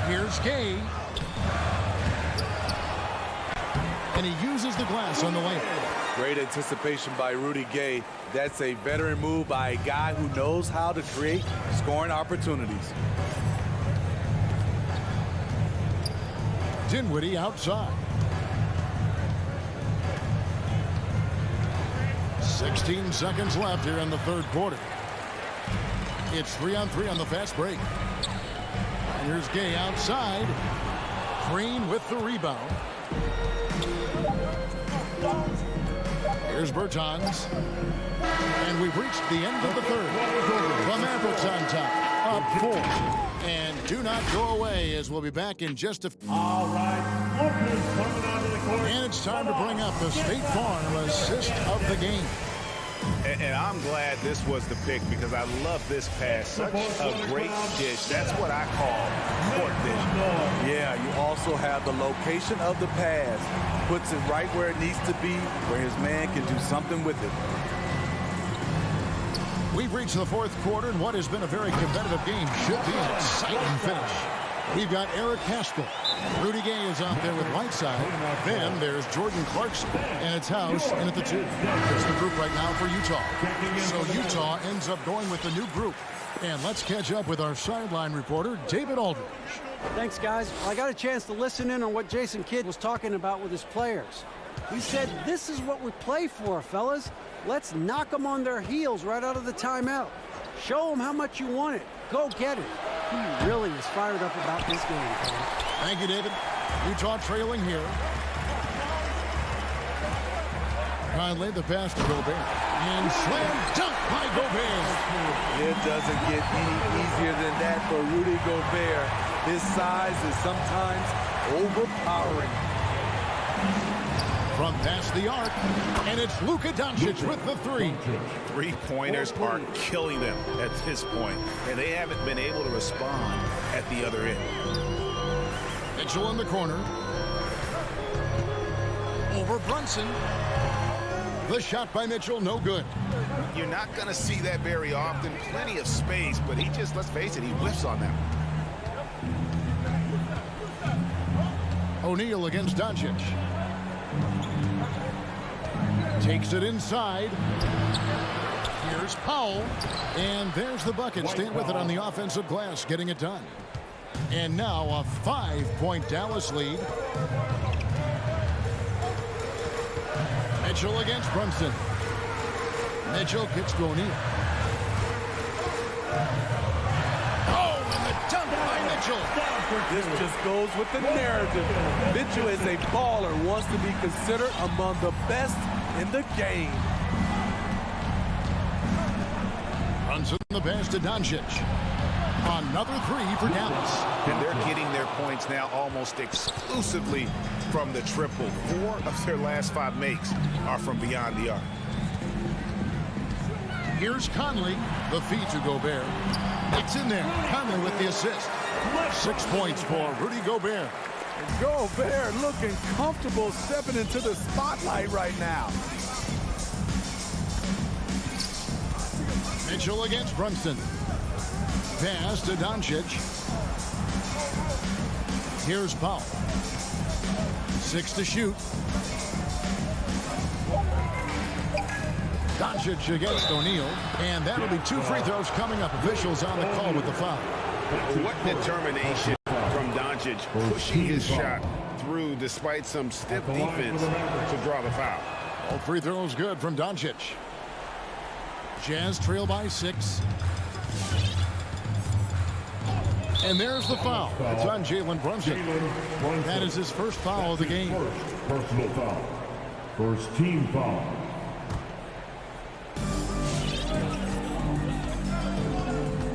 Here's Gay. And he uses the glass on the layup. Great anticipation by Rudy Gay. That's a veteran move by a guy who knows how to create scoring opportunities. Dinwiddie outside. 16 seconds left here in the third quarter. It's 3-on-3 on the fast break. And here's Gay outside. Green with the rebound. Here's Bertans. And we've reached the end of the third. The Mavericks on top, up 4. And do not go away as we'll be back in just a few. All right, Lopez coming onto the court. And it's time to bring up the State Farm assist of the game. And I'm glad this was the pick because I love this pass. Such a great dish. That's what I call court vision. Yeah, you also have the location of the pass. Puts it right where it needs to be, where his man can do something with it. We've reached the fourth quarter, and what has been a very competitive game should be an exciting finish. We've got Eric Haskell. Rudy Gay is out there with Whiteside. Then there's Jordan Clarkson, and it's House in at the 2. It's the group right now for Utah. So Utah ends up going with the new group. And let's catch up with our sideline reporter, David Aldridge. Thanks, guys. I got a chance to listen in on what Jason Kidd was talking about with his players. He said, this is what we play for, fellas. Let's knock them on their heels right out of the timeout. Show them how much you want it. Go get it. He really is fired up about this game, man. Thank you, David. Utah trailing here. Conley, the pass to Gobert. And slam dunk by Gobert. It doesn't get any easier than that for Rudy Gobert. His size is sometimes overpowering. From past the arc, and it's Luka Doncic with the 3. Three-pointers are killing them at this point, and they haven't been able to respond at the other end. Mitchell in the corner. Over Brunson. The shot by Mitchell, no good. You're not going to see that very often. Plenty of space, but he just, let's face it, he whiffs on that one. O'Neal against Doncic. Takes it inside. Here's Powell. And there's the bucket. Stand with it on the offensive glass, getting it done. And now a 5-point Dallas lead. Mitchell against Brunson. Mitchell kicks to O'Neal. Oh, and the dunk by Mitchell. This just goes with the narrative. Mitchell is a baller, wants to be considered among the best in the game. Brunson the pass to Doncic. Another three for Dallas. And they're getting their points now almost exclusively from the triple. 4 of their last 5 makes are from beyond the arc. Here's Conley. The feed to Gobert. It's in there. Conley with the assist. 6 points for Rudy Gobert. Gobert looking comfortable stepping into the spotlight right now. Mitchell against Brunson. Pass to Doncic. Here's Powell. 6 to shoot. Doncic against O'Neal. And that'll be 2 free throws coming up. Officials on the call with the foul. What determination from Doncic, pushing his shot through despite some stiff defense to draw the foul. All free throws good from Doncic. Jazz trail by 6. And there's the foul. It's on Jalen Brunson. That is his first foul of the game. Personal foul. First team foul.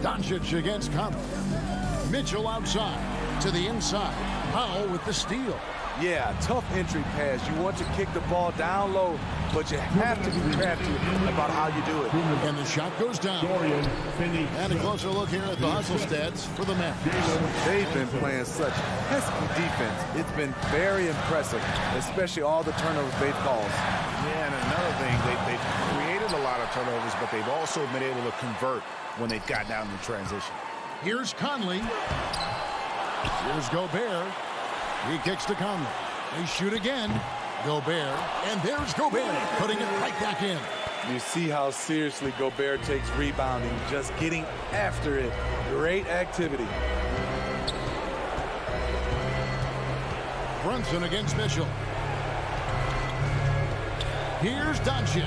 Doncic against Conley. Mitchell outside to the inside. Powell with the steal. Yeah, tough entry pass. You want to kick the ball down low, but you have to be crafty about how you do it. And the shot goes down. And a closer look here at the hustle stats for the Mavericks. They've been playing such pesky defense. It's been very impressive, especially all the turnovers they've caused. Yeah, and another thing, they've created a lot of turnovers, but they've also been able to convert when they've gotten out in the transition. Here's Conley. Here's Gobert. He kicks to Conley. They shoot again. Gobert. And there's Gobert putting it right back in. You see how seriously Gobert takes rebounding, just getting after it. Great activity. Brunson against Mitchell. Here's Doncic.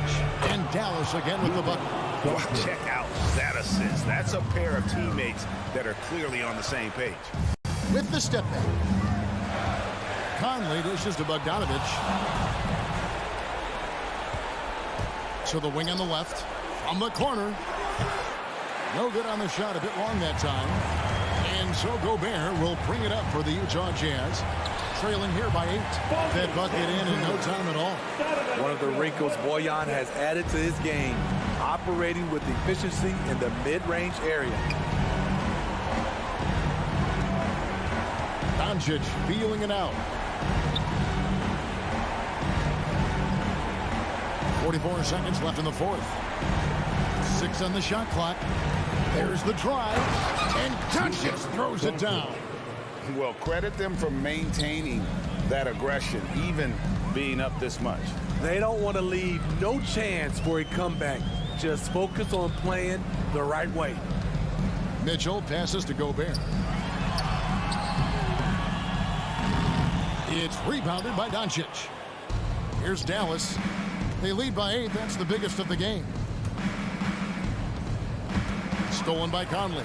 And Dallas again with the bucket. Wow, check out that assist. That's a pair of teammates that are clearly on the same page. With the step back. Conley dishes to Bogdanovich. To the wing on the left. From the corner. No good on the shot. A bit long that time. And so Gobert will bring it up for the Utah Jazz. Trailing here by 8. That bucket in no time at all. One of the wrinkles Bojan has added to his game. Operating with efficiency in the mid-range area. Doncic feeling it out. 44 seconds left in the fourth. 6 on the shot clock. There's the drive. And Doncic throws it down. Well, credit them for maintaining that aggression, even being up this much. They don't want to leave no chance for a comeback. Just focus on playing the right way. Mitchell passes to Gobert. It's rebounded by Doncic. Here's Dallas. They lead by 8. That's the biggest of the game. Stolen by Conley.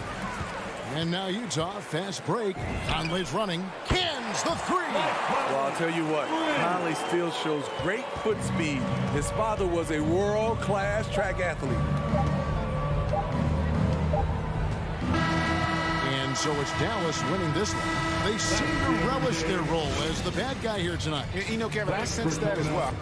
And now Utah, fast break. Conley's running. Cans the 3. Well, I'll tell you what, Conley still shows great foot speed. His father was a world-class track athlete. And so it's Dallas winning this one. They seem to relish their role as the bad guy here tonight. You know, Kevin, I sense that as well.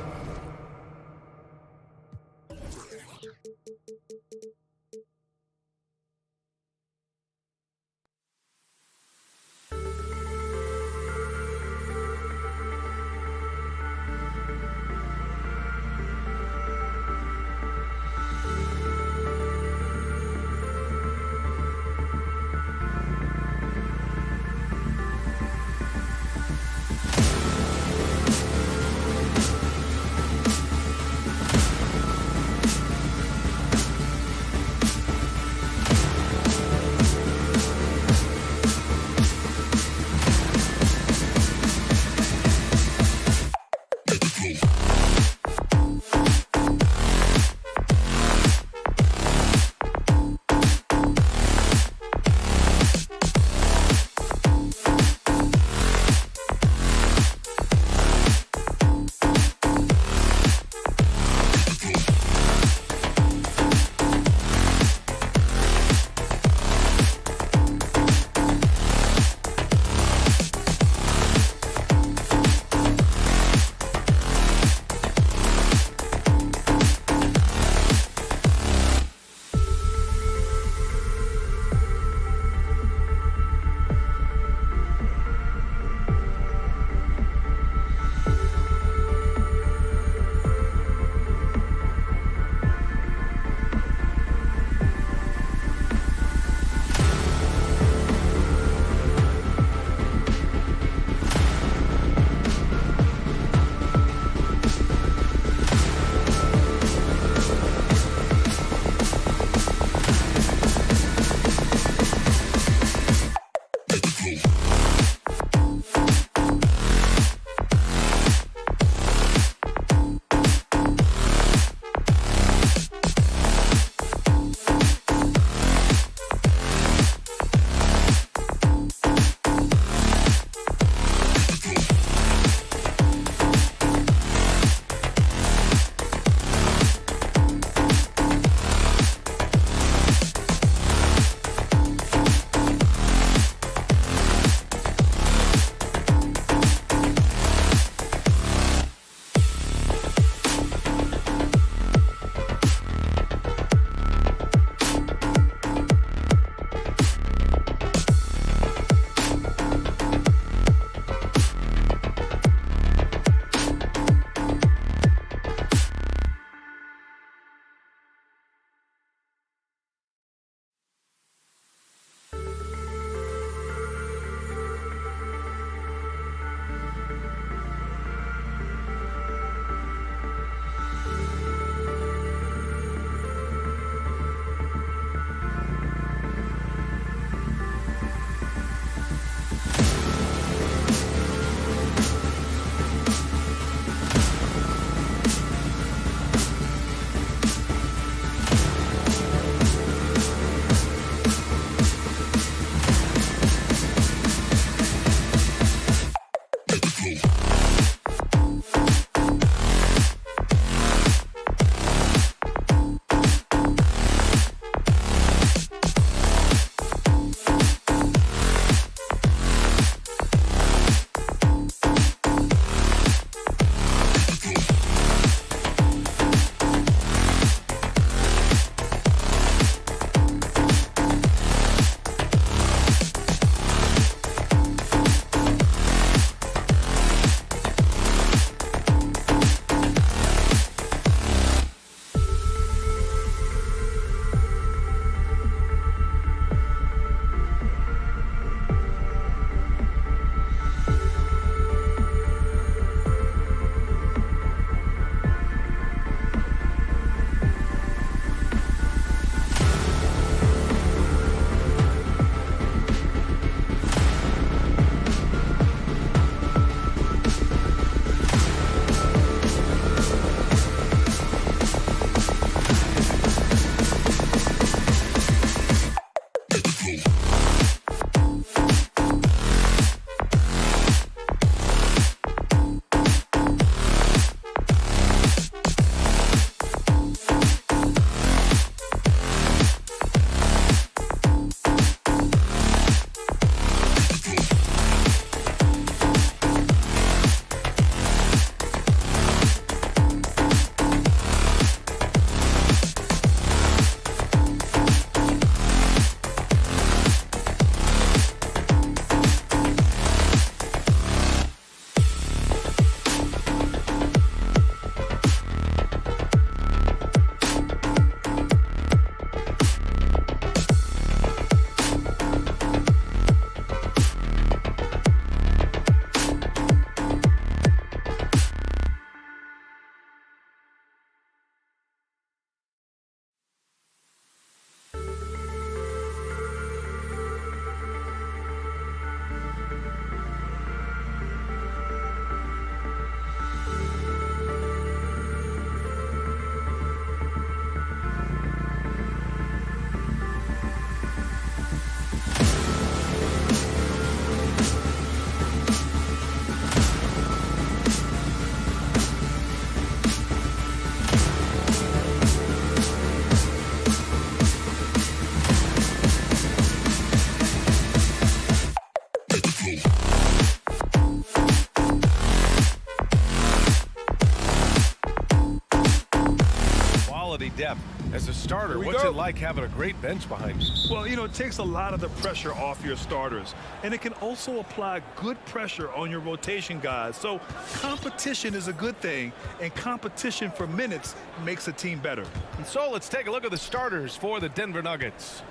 As a starter, what's it like having a great bench behind you? Well, you know, it takes a lot of the pressure off your starters, and it can also apply good pressure on your rotation guys. So competition is a good thing, and competition for minutes makes a team better. And so let's take a look at the starters for the Denver Nuggets.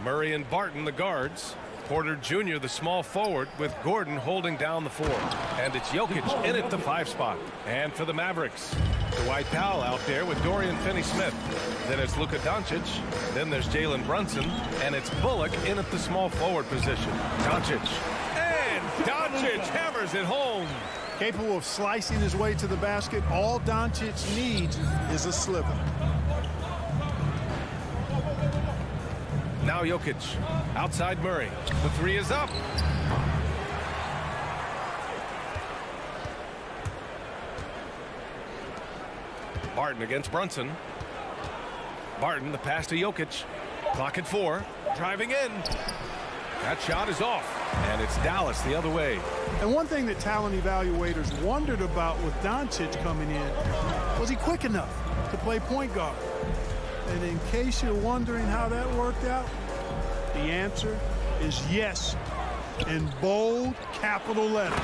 Murray and Barton, the guards. Porter Jr., the small forward, with Gordon holding down the 4. And it's Jokic in at the 5 spot. And for the Mavericks, Dwight Powell out there with Dorian Finney-Smith. Then it's Luka Doncic. Then there's Jalen Brunson. And it's Bullock in at the small forward position. Doncic. And Doncic hammers it home. Capable of slicing his way to the basket. All Doncic needs is a sliver. Now Jokic, outside Murray. The 3 is up. Barton against Brunson. Barton, the pass to Jokic. Clock at 4. Driving in. That shot is off. And it's Dallas the other way. And one thing that talent evaluators wondered about with Doncic coming in, was he quick enough to play point guard? And in case you're wondering how that worked out, the answer is yes, in bold capital letters.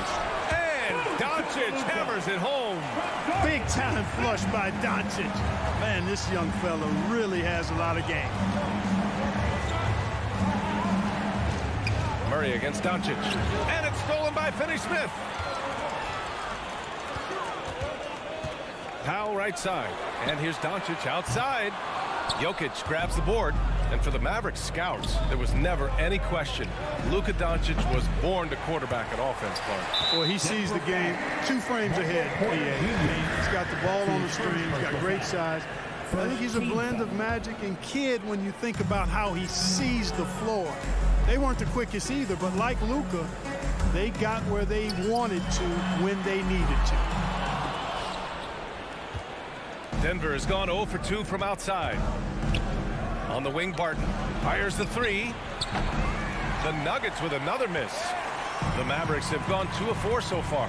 And Doncic hammers it home. Big time flush by Doncic. Man, this young fella really has a lot of game. Murray against Doncic. And it's stolen by Finney-Smith. Powell right side. And here's Doncic outside. Jokic grabs the board. And for the Mavericks scouts, there was never any question. Luka Doncic was born to quarterback an offense, Clark. Well, he sees the game 2 frames ahead, PA. He's got the ball on the string. He's got great size. I think he's a blend of Magic and Kidd when you think about how he sees the floor. They weren't the quickest either, but like Luka, they got where they wanted to when they needed to. Denver has gone 0 for 2 from outside. On the wing, Barton fires the 3. The Nuggets with another miss. The Mavericks have gone 2 of 4 so far.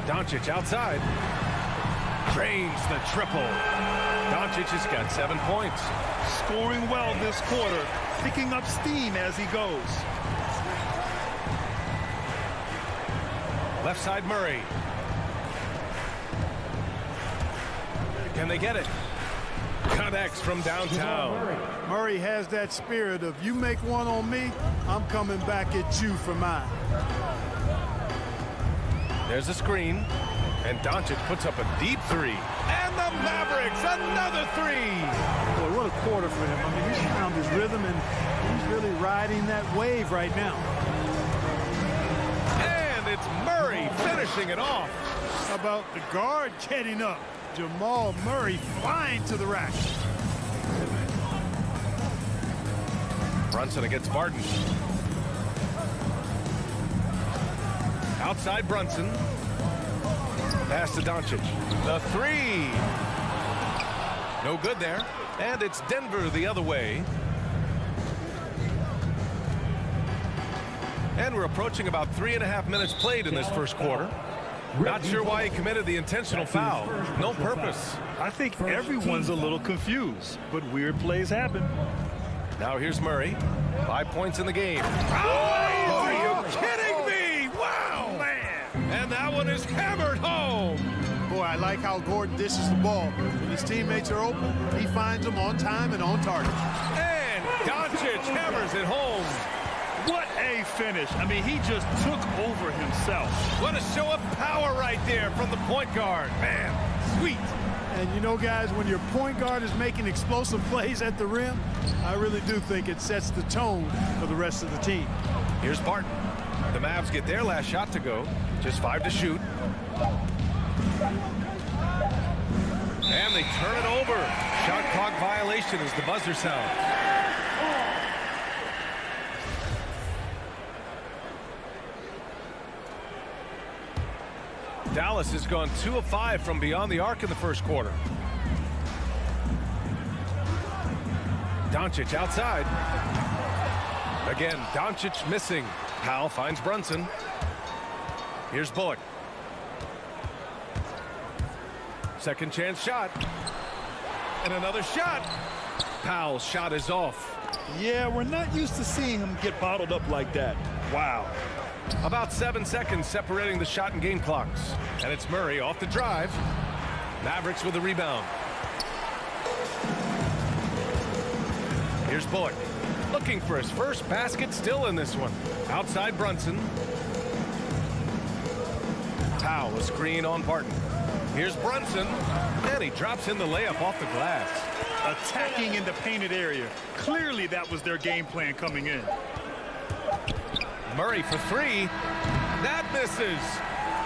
Doncic outside. Drains the triple. Doncic has got 7 points. Scoring well this quarter, picking up steam as he goes. Left side, Murray. Can they get it? Connects from downtown. Murray has that spirit of, you make one on me, I'm coming back at you for mine. There's a screen. And Doncic puts up a deep 3. And the Mavericks, another 3. Boy, what a quarter for him. I mean, he's found his rhythm, and he's really riding that wave right now. And it's Murray finishing it off. How about the guard getting up? Jamal Murray flying to the rack. Brunson against Barton. Outside Brunson. Pass to Doncic. The 3. No good there. And it's Denver the other way. And we're approaching about 3.5 minutes played in this first quarter. Not sure why he committed the intentional foul. No purpose. I think everyone's a little confused, but weird plays happen. Now here's Murray. 5 points in the game. Oh, are you kidding me? Wow, man. And that one is hammered home. Boy, I like how Gordon dishes the ball. When his teammates are open, he finds them on time and on target. And Doncic hammers it home. What a finish. I mean, he just took over himself. What a show of power right there from the point guard. Man, sweet. And you know, guys, when your point guard is making explosive plays at the rim, I really do think it sets the tone for the rest of the team. Here's Barton. The Mavs get their last shot to go. Just 5 to shoot. And they turn it over. Shot clock violation as the buzzer sounds. Dallas has gone 2 of 5 from beyond the arc in the first quarter. Doncic outside. Again, Doncic missing. Powell finds Brunson. Here's Bullock. Second chance shot. And another shot. Powell's shot is off. Yeah, we're not used to seeing him get bottled up like that. Wow. About 7 seconds separating the shot and game clocks. And it's Murray off the drive. Mavericks with the rebound. Here's Bullock. Looking for his first basket, still in this one. Outside Brunson. Powell, a screen on Barton. Here's Brunson. And he drops in the layup off the glass. Attacking in the painted area. Clearly that was their game plan coming in. Murray for three. That misses.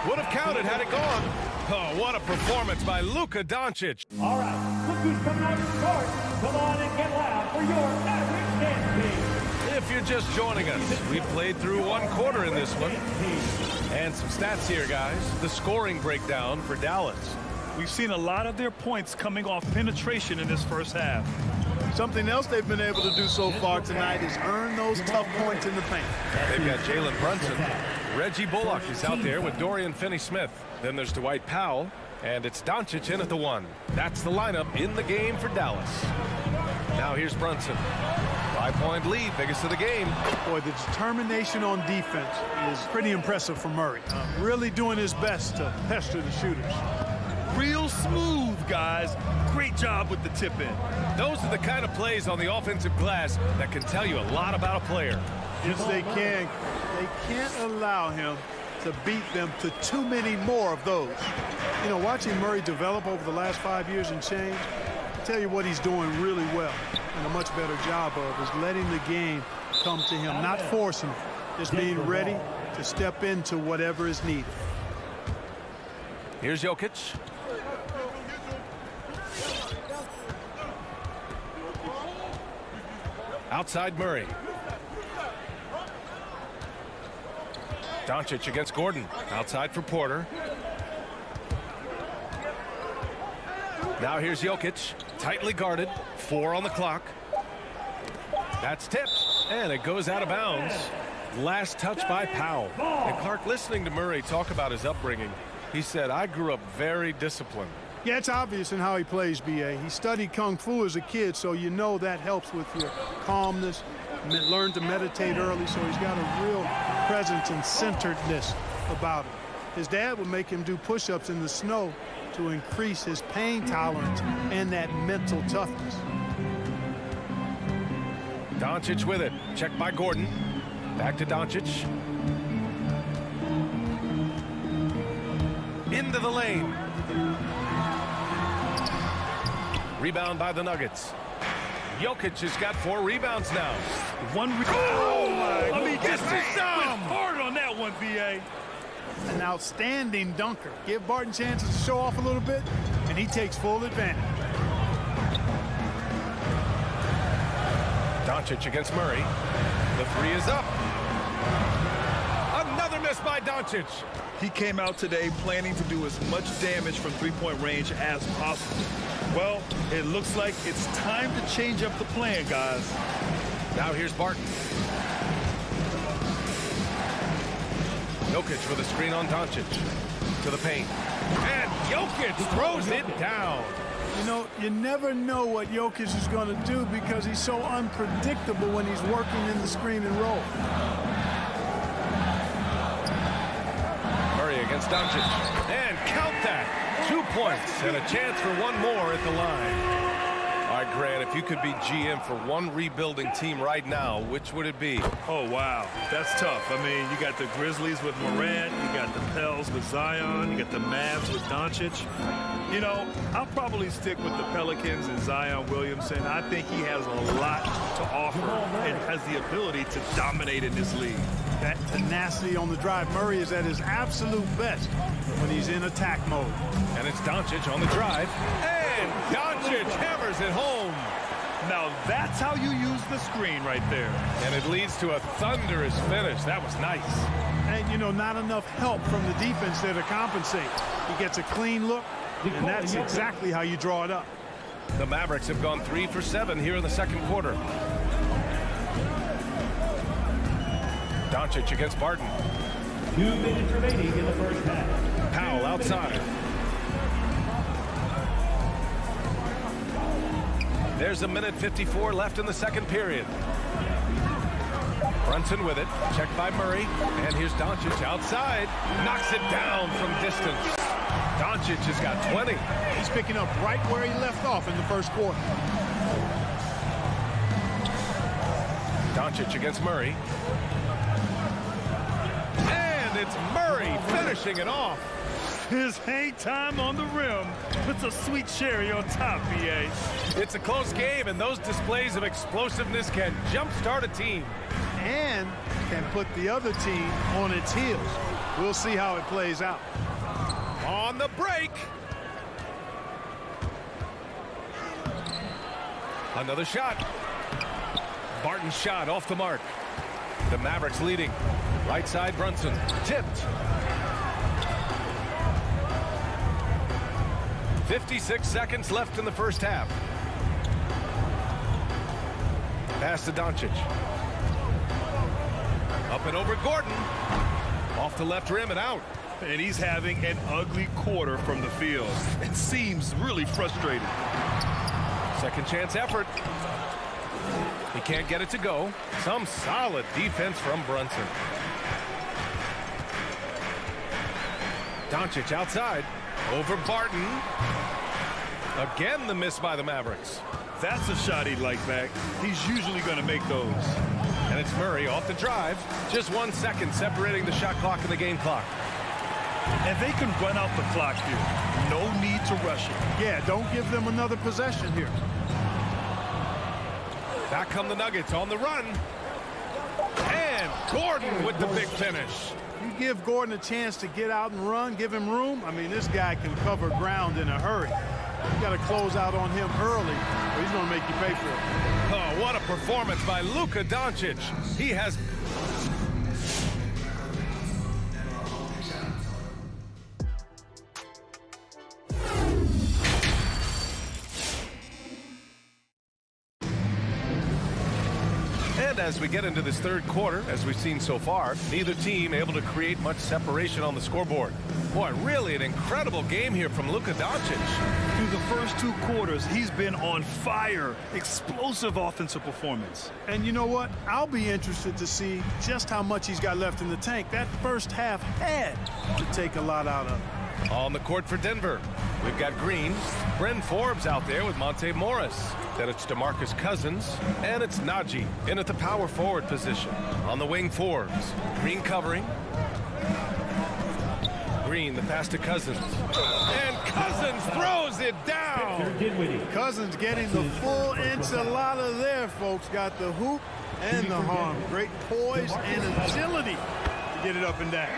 Would have counted had it gone. Oh, what a performance by Luka Doncic. All right, look who's coming out of the court. Come on and get loud for your Mavericks dance team. If you're just joining us, we played through one quarter in this one. And some stats here, guys. The scoring breakdown for Dallas. We've seen a lot of their points coming off penetration in this first half. Something else they've been able to do so far tonight is earn those tough points in the paint. They've got Jalen Brunson. Reggie Bullock is out there with Dorian Finney-Smith. Then there's Dwight Powell, and it's Doncic in at the one. That's the lineup in the game for Dallas. Now here's Brunson. 5-point lead, biggest of the game. Boy, the determination on defense is pretty impressive for Murray. Really doing his best to pester the shooters. Real smooth, guys. Great job with the tip in. Those are the kind of plays on the offensive glass that can tell you a lot about a player. Yes, they can. They can't allow him to beat them to too many more of those. You know, watching Murray develop over the last 5 years and change, I'll tell you what he's doing really well and a much better job of is letting the game come to him, not forcing it, just being ready to step into whatever is needed. Here's Jokic. Outside Murray. Doncic against Gordon. Outside for Porter. Now here's Jokic. Tightly guarded. 4 on the clock. That's tipped. And it goes out of bounds. Last touch by Powell. And Clark, listening to Murray talk about his upbringing, he said, I grew up very disciplined. Yeah, it's obvious in how he plays, B.A. He studied Kung Fu as a kid, so you know that helps with your calmness. Learned to meditate early, so he's got a real presence and centeredness about him. His dad would make him do push-ups in the snow to increase his pain tolerance and that mental toughness. Doncic with it. Checked by Gordon. Back to Doncic. Into the lane. Rebound by the Nuggets. Jokic has got 4 rebounds now. Oh my! I mean, goodness. just went hard on that one, B.A. An outstanding dunker. Give Barton chances to show off a little bit, and he takes full advantage. Doncic against Murray. The 3 is up. Another miss by Doncic. He came out today planning to do as much damage from three-point range as possible. Well, it looks like it's time to change up the plan, guys. Now here's Barton. Jokic with a screen on Doncic. To the paint. And Jokic throws it down. You know, you never know what Jokic is going to do because he's so unpredictable when he's working in the screen and roll. Murray against Doncic. And count that. 2 points and a chance for one more at the line. All right, Grant, if you could be GM for one rebuilding team right now, which would it be? Oh, wow. That's tough. I mean, you got the Grizzlies with Morant. You got the Pels with Zion. You got the Mavs with Doncic. You know, I'll probably stick with the Pelicans and Zion Williamson. I think he has a lot to offer and has the ability to dominate in this league. That tenacity on the drive. Murray is at his absolute best when he's in attack mode. And it's Doncic on the drive. And Doncic hammers it home. Now that's how you use the screen right there. And it leads to a thunderous finish. That was nice. And, you know, not enough help from the defense there to compensate. He gets a clean look, and that's exactly how you draw it up. The Mavericks have gone 3 for 7 here in the second quarter. Doncic against Barton. 2 minutes remaining in the first half. Powell outside. There's a minute 54 left in the second period. Brunson with it, checked by Murray, and here's Doncic outside, knocks it down from distance. Doncic has got 20. He's picking up right where he left off in the first quarter. Doncic against Murray. And it's Murray finishing it off. His hang time on the rim puts a sweet cherry on top, B.A. It's a close game, and those displays of explosiveness can jumpstart a team. And can put the other team on its heels. We'll see how it plays out. On the break. Another shot. Barton's shot off the mark. The Mavericks leading. Right side, Brunson. Tipped. 56 seconds left in the first half. Pass to Doncic. Up and over Gordon. Off the left rim and out. And he's having an ugly quarter from the field. It seems really frustrated. Second chance effort. He can't get it to go. Some solid defense from Brunson. Doncic outside. Over Barton. Again, the miss by the Mavericks. That's a shot he'd like back. He's usually going to make those. And it's Murray off the drive. Just 1 second separating the shot clock and the game clock. And they can run out the clock here. No need to rush it. Yeah, don't give them another possession here. Back come the Nuggets on the run. And Gordon with the big finish. You give Gordon a chance to get out and run, give him room. I mean, this guy can cover ground in a hurry. You got to close out on him early, or he's going to make you pay for it. Oh, what a performance by Luka Doncic. He has... And as we get into this third quarter, as we've seen so far, neither team able to create much separation on the scoreboard. Boy, really an incredible game here from Luka Doncic. Through the first 2 quarters, he's been on fire. Explosive offensive performance. And you know what? I'll be interested to see just how much he's got left in the tank. That first half had to take a lot out of it. On the court for Denver, we've got Green. Bryn Forbes out there with Monte Morris. Then it's DeMarcus Cousins, and it's Najee in at the power forward position. On the wing, Forbes. Green covering. Green, the pass to Cousins. And Cousins throws it down. Cousins getting the full enchilada there, folks. Got the hoop and the arm. Great poise and agility to get it up and down.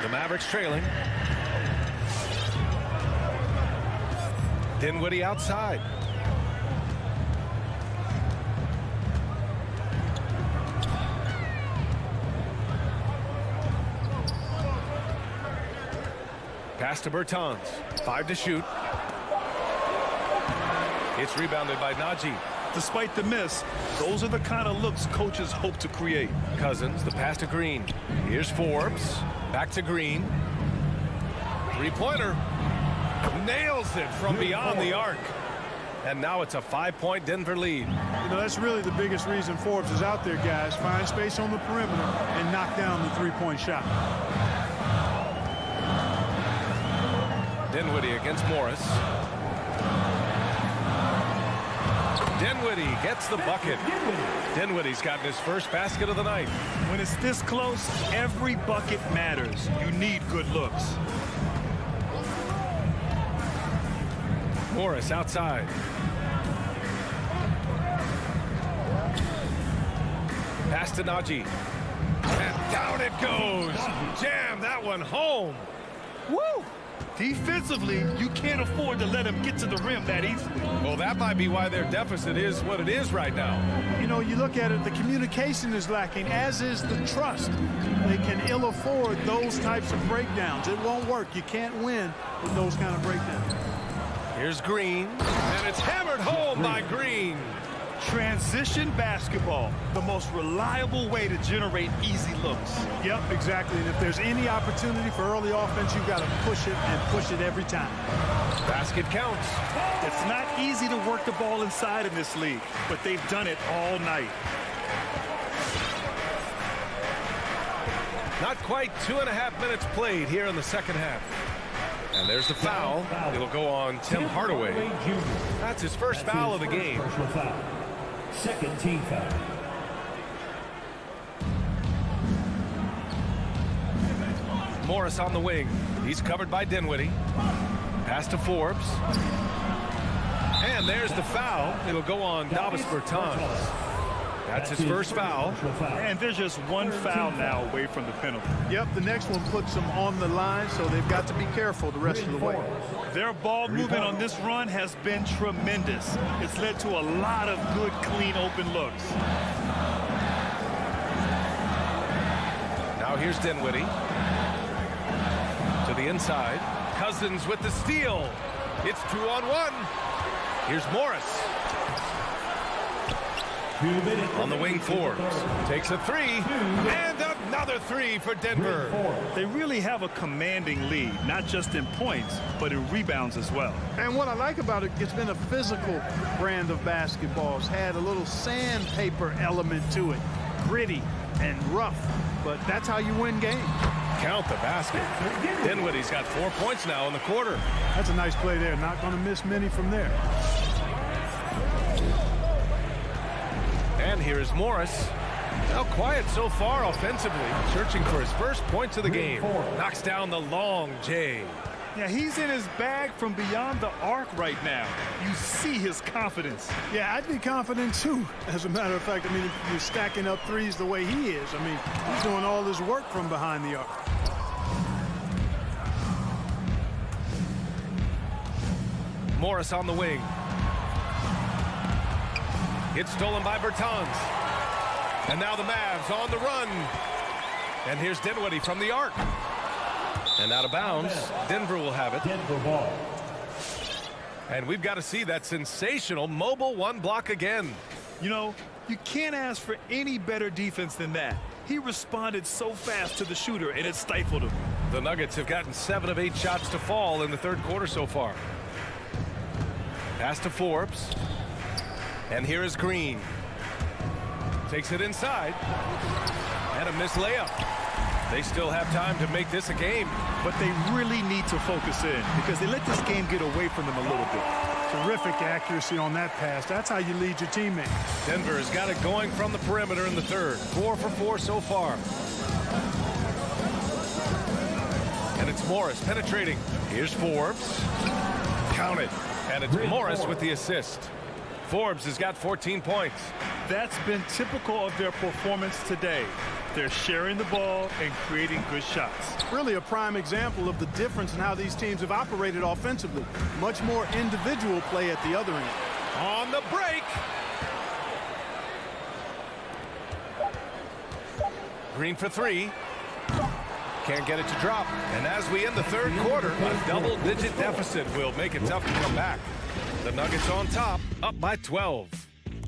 The Mavericks trailing. Dinwiddie outside. Pass to Bertans. 5 to shoot. It's rebounded by Najee. Despite the miss, those are the kind of looks coaches hope to create. Cousins, the pass to Green. Here's Forbes. Back to Green. Three-pointer. Nails it from beyond the arc. And now it's a 5-point Denver lead. You know, that's really the biggest reason Forbes is out there, guys. Find space on the perimeter and knock down the three-point shot. Dinwiddie against Morris. Dinwiddie gets the bucket. Dinwiddie's gotten his first basket of the night. When it's this close, every bucket matters. You need good looks. Morris outside. Pass to Najee. And down it goes. Jam that one home. Woo! Defensively, you can't afford to let him get to the rim that easily. Well, that might be why their deficit is what it is right now. You know, you look at it, the communication is lacking, as is the trust. They can ill afford those types of breakdowns. It won't work. You can't win with those kind of breakdowns. Here's Green, and it's hammered home by Green. Transition basketball, the most reliable way to generate easy looks. Yep, exactly. And if there's any opportunity for early offense, you've got to push it and push it every time. Basket counts. It's not easy to work the ball inside in this league, but they've done it all night. Not quite 2.5 minutes played here in the second half. And there's the foul. It'll go on Tim Hardaway. That's his first foul of the game. Personal foul. Second team foul. Morris on the wing. He's covered by Dinwiddie. Pass to Forbes. And there's the foul. It'll go on Davis Bertans. That's his first foul. And there's just one foul now away from the penalty. Yep, the next one puts them on the line, so they've got to be careful the rest of the way. Their ball movement on this run has been tremendous. It's led to a lot of good, clean, open looks. Now here's Dinwiddie. To the inside. Cousins with the steal. It's 2-on-1. Here's Morris. On the wing, Forbes takes a three, and another three for Denver. They really have a commanding lead, not just in points, but in rebounds as well. And what I like about it, it's been a physical brand of basketball. It's had a little sandpaper element to it, gritty and rough, but that's how you win games. Count the basket. Dinwiddie's got 4 points now in the quarter. That's a nice play there. Not going to miss many from there. And here is Morris. Now quiet so far offensively, searching for his first points of the game. Knocks down the long J. Yeah, he's in his bag from beyond the arc right now. You see his confidence. Yeah, I'd be confident too. As a matter of fact, I mean, if you're stacking up threes the way he is, I mean, he's doing all his work from behind the arc. Morris on the wing. It's stolen by Bertans. And now the Mavs on the run. And here's Dinwiddie from the arc. And out of bounds. Denver will have it. Denver ball. And we've got to see that sensational mobile one block again. You know, you can't ask for any better defense than that. He responded so fast to the shooter, and it stifled him. The Nuggets have gotten 7 of 8 shots to fall in the third quarter so far. Pass to Forbes. And here is Green. Takes it inside. And a missed layup. They still have time to make this a game. But they really need to focus in because they let this game get away from them a little bit. Terrific accuracy on that pass. That's how you lead your teammates. Denver has got it going from the perimeter in the third. 4 for 4 so far. And it's Morris penetrating. Here's Forbes. Count it. And it's Morris with the assist. Forbes has got 14 points. That's been typical of their performance today. They're sharing the ball and creating good shots. Really a prime example of the difference in how these teams have operated offensively. Much more individual play at the other end. On the break. Green for 3. Can't get it to drop. And as we end the third quarter, a double-digit deficit will make it tough to come back. The Nuggets on top, up by 12.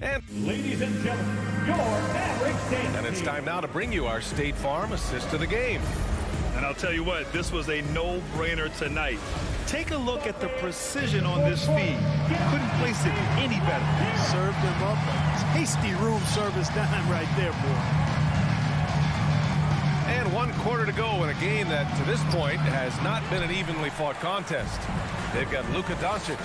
And ladies and gentlemen, your Maverick State. And it's time now to bring you our State Farm assist of the game. And I'll tell you what, this was a no-brainer tonight. Take a look at the precision on this feed. Couldn't place it any better. Served him up a tasty room service dime right there, boy. And 1 quarter to go in a game that, to this point, has not been an evenly fought contest. They've got Luka Doncic.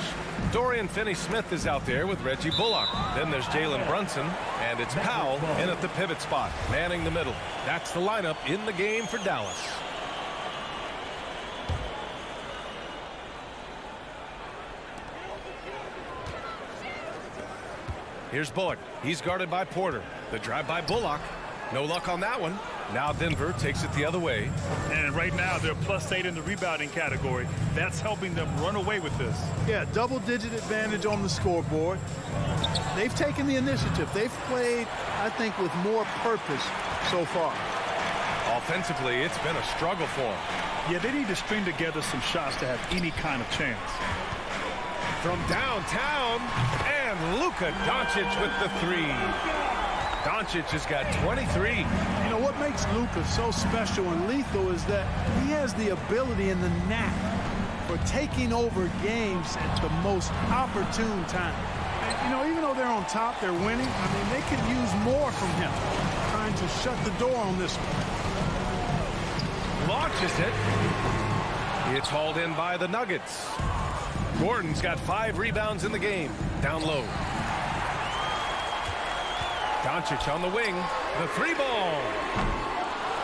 Dorian Finney-Smith is out there with Reggie Bullock. Then there's Jalen Brunson, and it's Powell in at the pivot spot, manning the middle. That's the lineup in the game for Dallas. Here's Bullock. He's guarded by Porter. The drive by Bullock. No luck on that one. Now Denver takes it the other way. And right now they're +8 in the rebounding category. That's helping them run away with this. Yeah, double-digit advantage on the scoreboard. They've taken the initiative. They've played, I think, with more purpose so far. Offensively, it's been a struggle for them. Yeah, they need to string together some shots to have any kind of chance. From downtown, and And Luka Doncic with the three. Doncic has got 23. You know, what makes Luka so special and lethal is that he has the ability and the knack for taking over games at the most opportune time. And, you know, even though they're on top, they're winning, I mean, they could use more from him, trying to shut the door on this one. Launches it. It's hauled in by the Nuggets. Gordon's got 5 rebounds in the game. Down low. Doncic on the wing. The 3 ball.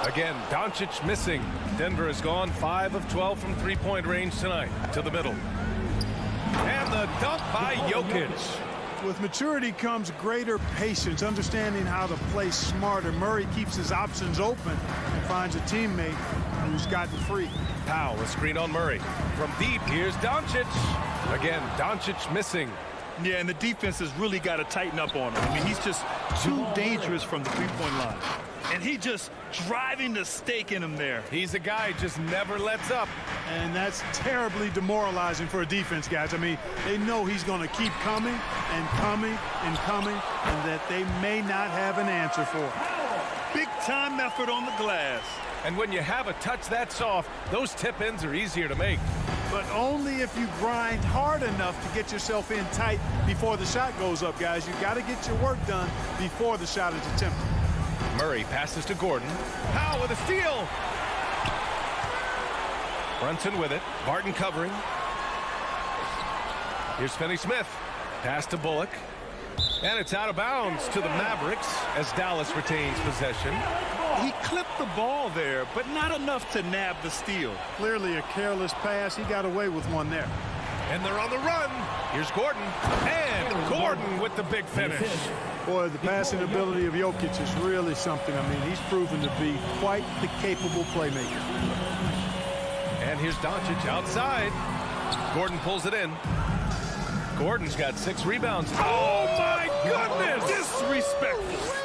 Again, Doncic missing. Denver has gone 5 of 12 from three-point range tonight. To the middle. And the dunk by Jokic. With maturity comes greater patience, understanding how to play smarter. Murray keeps his options open and finds a teammate who's gotten free. Powell, a screen on Murray. From deep, here's Doncic. Again, Doncic missing. Yeah, and the defense has really got to tighten up on him. I mean, he's just too dangerous from the three-point line. And he just driving the stake in him there. He's a guy who just never lets up. And that's terribly demoralizing for a defense, guys. I mean, they know he's going to keep coming and coming and coming, and that they may not have an answer for it. Big-time effort on the glass. And when you have a touch that soft, those tip-ins are easier to make. But only if you grind hard enough to get yourself in tight before the shot goes up, guys. You've got to get your work done before the shot is attempted. Murray passes to Gordon. Powell with a steal. Brunson with it. Barton covering. Here's Finney-Smith. Pass to Bullock. And it's out of bounds to the Mavericks as Dallas retains possession. He clipped the ball there, but not enough to nab the steal. Clearly a careless pass. He got away with one there. And they're on the run. Here's Gordon. And Gordon with the big finish. Boy, the passing ability of Jokic is really something. I mean, he's proven to be quite the capable playmaker. And here's Doncic outside. Gordon pulls it in. Gordon's got 6 rebounds. Oh, my goodness! Disrespectful.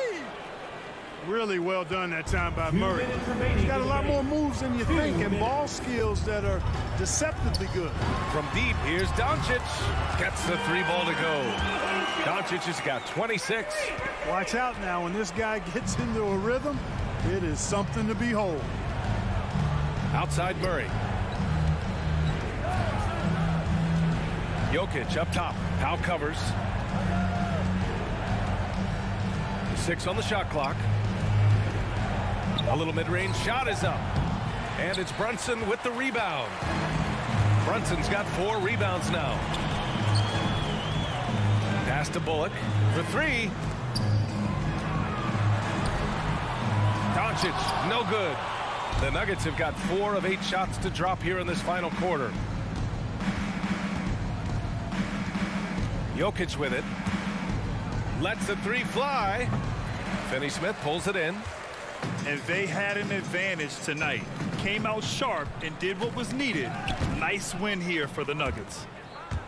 Really well done that time by Murray. He's got a lot more moves than you think and ball skills that are deceptively good. From deep, here's Doncic. Gets the 3 ball to go. Doncic has got 26. Watch out now. When this guy gets into a rhythm, it is something to behold. Outside Murray. Jokic up top. Powell covers. 6 on the shot clock. A little mid-range shot is up. And it's Brunson with the rebound. Brunson's got 4 rebounds now. Pass to Bullock for 3. Doncic, no good. The Nuggets have got 4 of 8 shots to drop here in this final quarter. Jokic with it. Lets the 3 fly. Finney-Smith pulls it in. And they had an advantage tonight. Came out sharp and did what was needed. Nice win here for the Nuggets.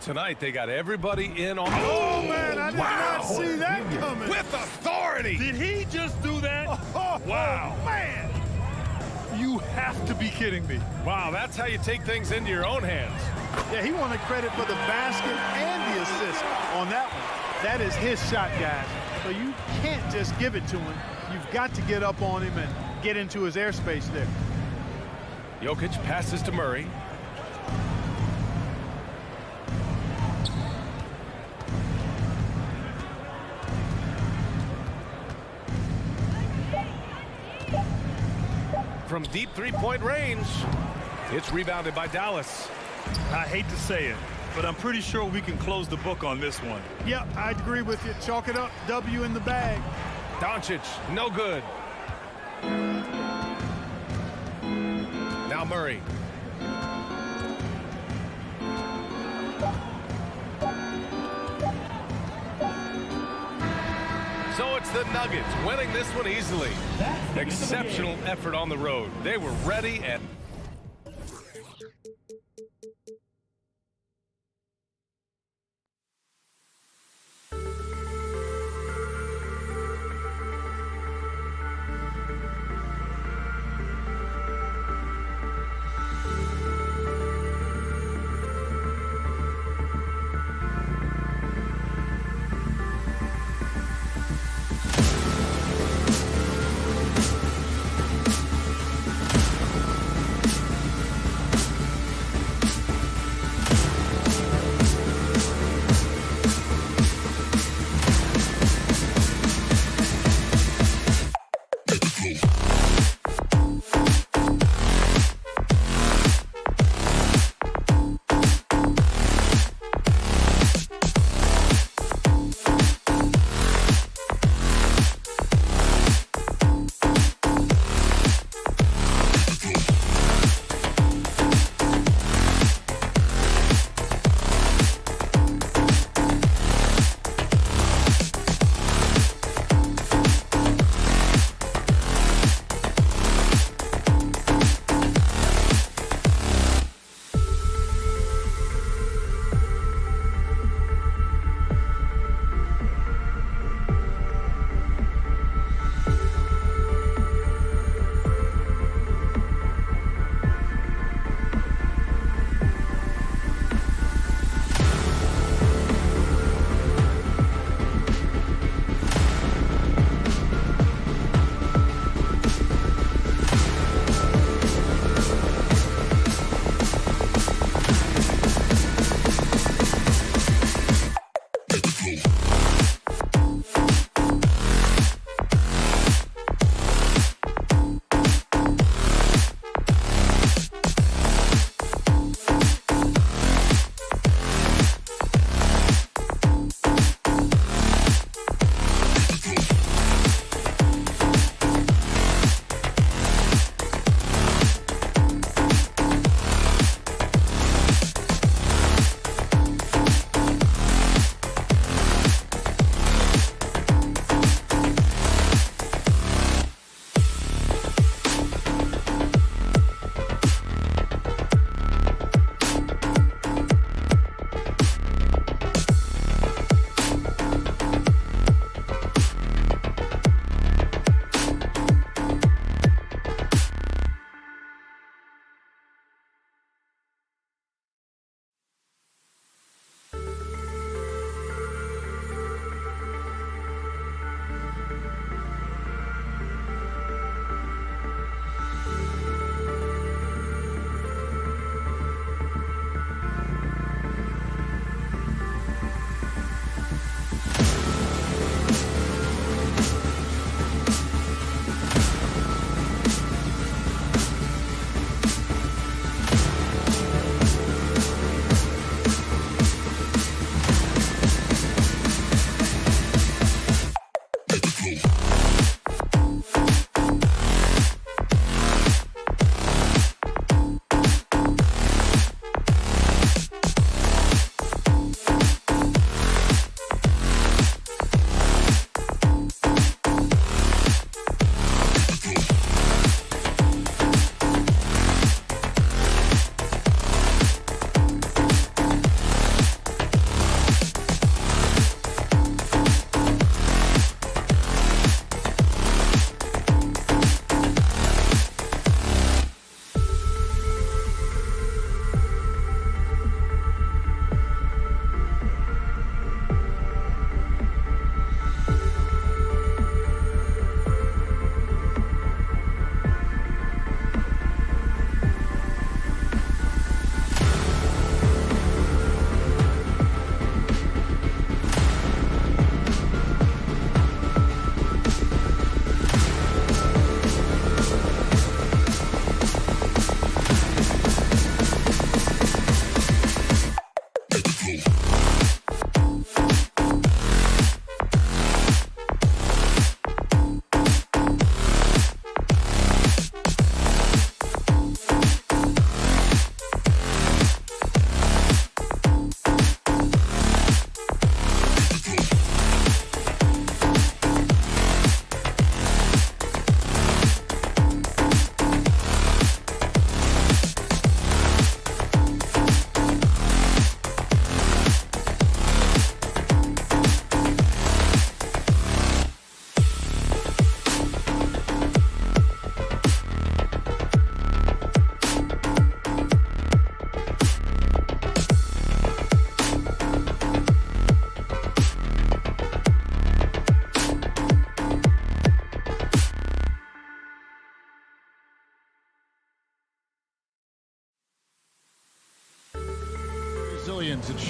Tonight they got everybody in on. Oh man, I did not see that coming. With authority. Did he just do that? Wow. Man. You have to be kidding me. Wow, that's how you take things into your own hands. Yeah, he wanted credit for the basket and the assist on that one. That is his shot, guys. So you can't just give it to him. You've got to get up on him and get into his airspace there. Jokic passes to Murray. From deep 3-point range, it's rebounded by Dallas. I hate to say it, but I'm pretty sure we can close the book on this one. Yep, I'd agree with you. Chalk it up. W in the bag. Doncic, no good. Now Murray. So it's the Nuggets winning this one easily. Exceptional effort on the road. They were ready and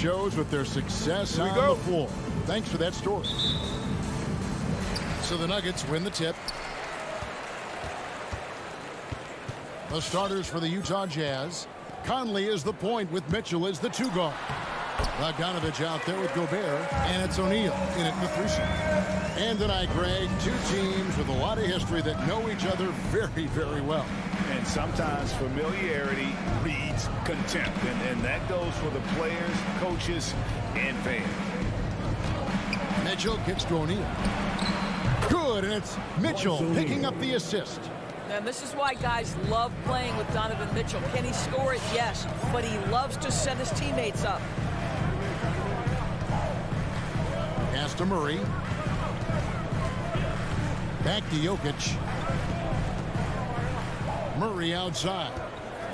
shows with their success on the floor. Thanks for that story. So the Nuggets win the tip. The starters for the Utah Jazz. Conley is the point with Mitchell as the 2 guard. Bogdanovich out there with Gobert, and it's O'Neal in at the 3 shot. And tonight, Greg, 2 teams with a lot of history that know each other very, very well. And sometimes familiarity breeds contempt, and that goes for the players, coaches, and fans. Mitchell gets to O'Neal. Good, and it's Mitchell picking up the assist. And this is why guys love playing with Donovan Mitchell. Can he score it? Yes, but he loves to set his teammates up. Pass to Murray. Back to Jokic. Murray outside.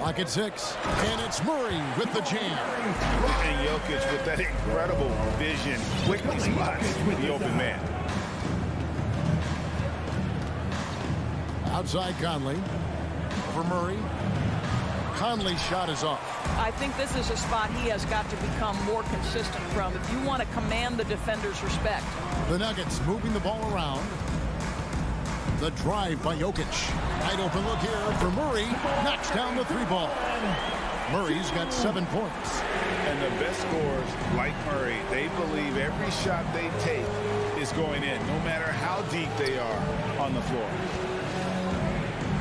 Lock at 6. And it's Murray with the jam. And Jokic with that incredible vision quickly spots the open man. Outside Conley. For Murray. Conley's shot is off. I think this is a spot he has got to become more consistent from if you want to command the defender's respect. The Nuggets moving the ball around. The drive by Jokic. Wide open look here for Murray. Knocks down the 3 ball. Murray's got 7 points. And the best scorers, like Murray, they believe every shot they take is going in, no matter how deep they are on the floor.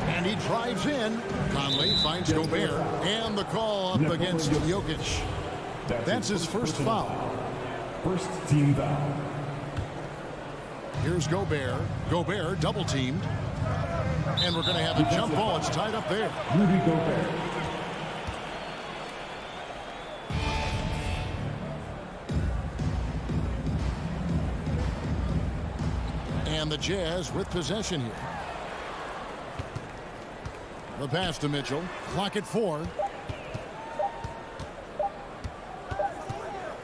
And he drives in. Conley finds Gobert. And the call up against Jokic. That's his first foul. First team foul. Here's Gobert. Gobert double teamed. And we're going to have a jump ball. It's tied up there. Rudy Gobert. And the Jazz with possession here. The pass to Mitchell. Clock at 4.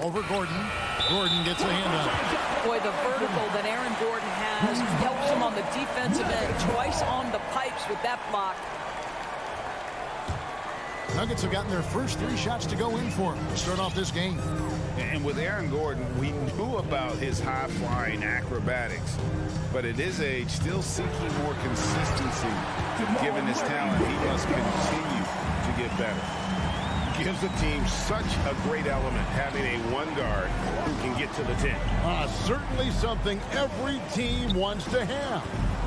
Over Gordon. Gordon gets a hand on. Boy, the vertical that Aaron Gordon has helps him on the defensive end. Twice on the pipes with that block. Nuggets have gotten their first 3 shots to go in for him to start off this game. And with Aaron Gordon, we knew about his high-flying acrobatics. But at his age, still seeking more consistency. Given his talent, he must continue to get better. Gives the team such a great element having a 1 guard who can get to the 10. Certainly something every team wants to have.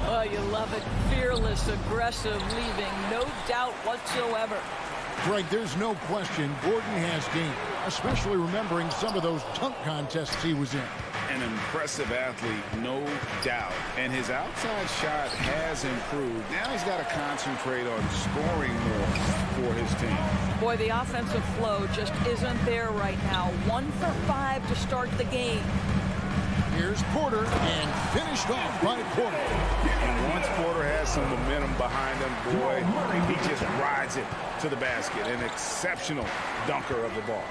Oh, you love it. Fearless, aggressive, leaving no doubt whatsoever. Greg, there's no question Gordon has game, especially remembering some of those dunk contests he was in. An impressive athlete, no doubt. And his outside shot has improved. Now he's got to concentrate on scoring more for his team. Boy, the offensive flow just isn't there right now. 1 for 5 to start the game. Here's Porter, and finished off by Porter. And once Porter has some momentum behind him, boy, he just rides it to the basket. An exceptional dunker of the ball.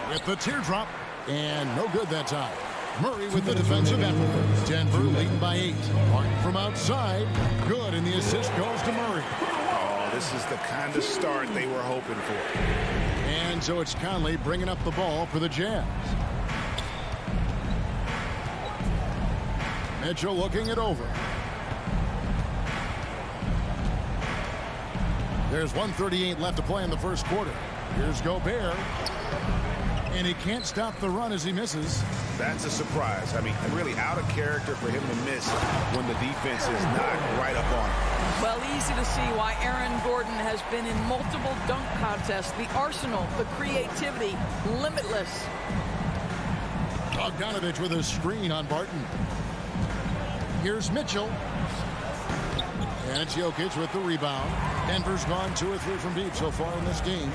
With the teardrop, and no good that time. Murray with the defensive effort. Denver leading by 8. Martin from outside. Good, and the assist goes to Murray. Oh, this is the kind of start they were hoping for. And so it's Conley bringing up the ball for the Jazz. Mitchell looking it over. There's 1:38 left to play in the first quarter. Here's Gobert. And he can't stop the run as he misses. That's a surprise. I mean, really out of character for him to miss when the defense is not right up on him. Well, easy to see why Aaron Gordon has been in multiple dunk contests. The arsenal, the creativity, limitless. Bogdanovich with a screen on Barton. Here's Mitchell. And it's Jokic with the rebound. Denver's gone 2 or 3 from deep so far in this game.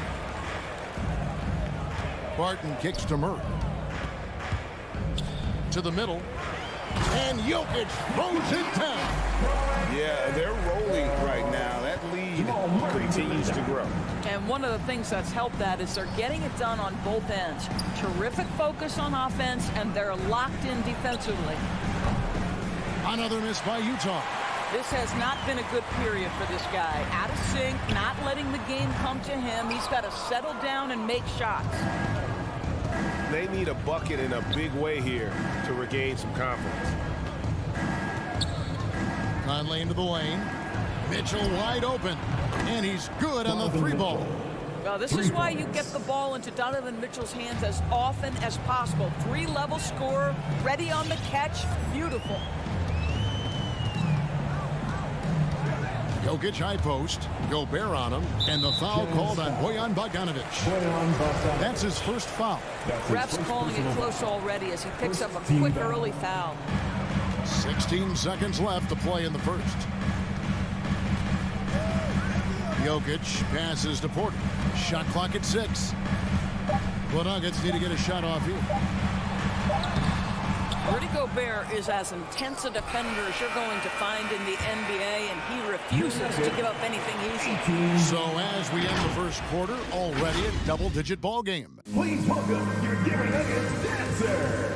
Barton kicks to Murray. To the middle. And Jokic throws it down. Yeah, they're rolling right now. That lead continues to grow. And one of the things that's helped that is they're getting it done on both ends. Terrific focus on offense, and they're locked in defensively. Another miss by Utah. This has not been a good period for this guy. Out of sync, not letting the game come to him. He's got to settle down and make shots. They need a bucket in a big way here to regain some confidence. Conley into the lane. Mitchell wide open. And he's good on the 3-ball. Well, this is why you get the ball into Donovan Mitchell's hands as often as possible. 3-level scorer, ready on the catch. Beautiful. Jokic high post. Gobert on him. And the foul called on Bojan Bogdanovic. That's his first foul. Refs calling it close already as he picks up a quick early foul. 16 seconds left to play in the first. Jokic passes to Porter. Shot clock at 6. The Nuggets need to get a shot off here. Rudy Gobert is as intense a defender as you're going to find in the NBA, and he refuses to give up anything easy. So as we end the first quarter, already a double-digit ball game. Please welcome your Denver Nuggets dancer.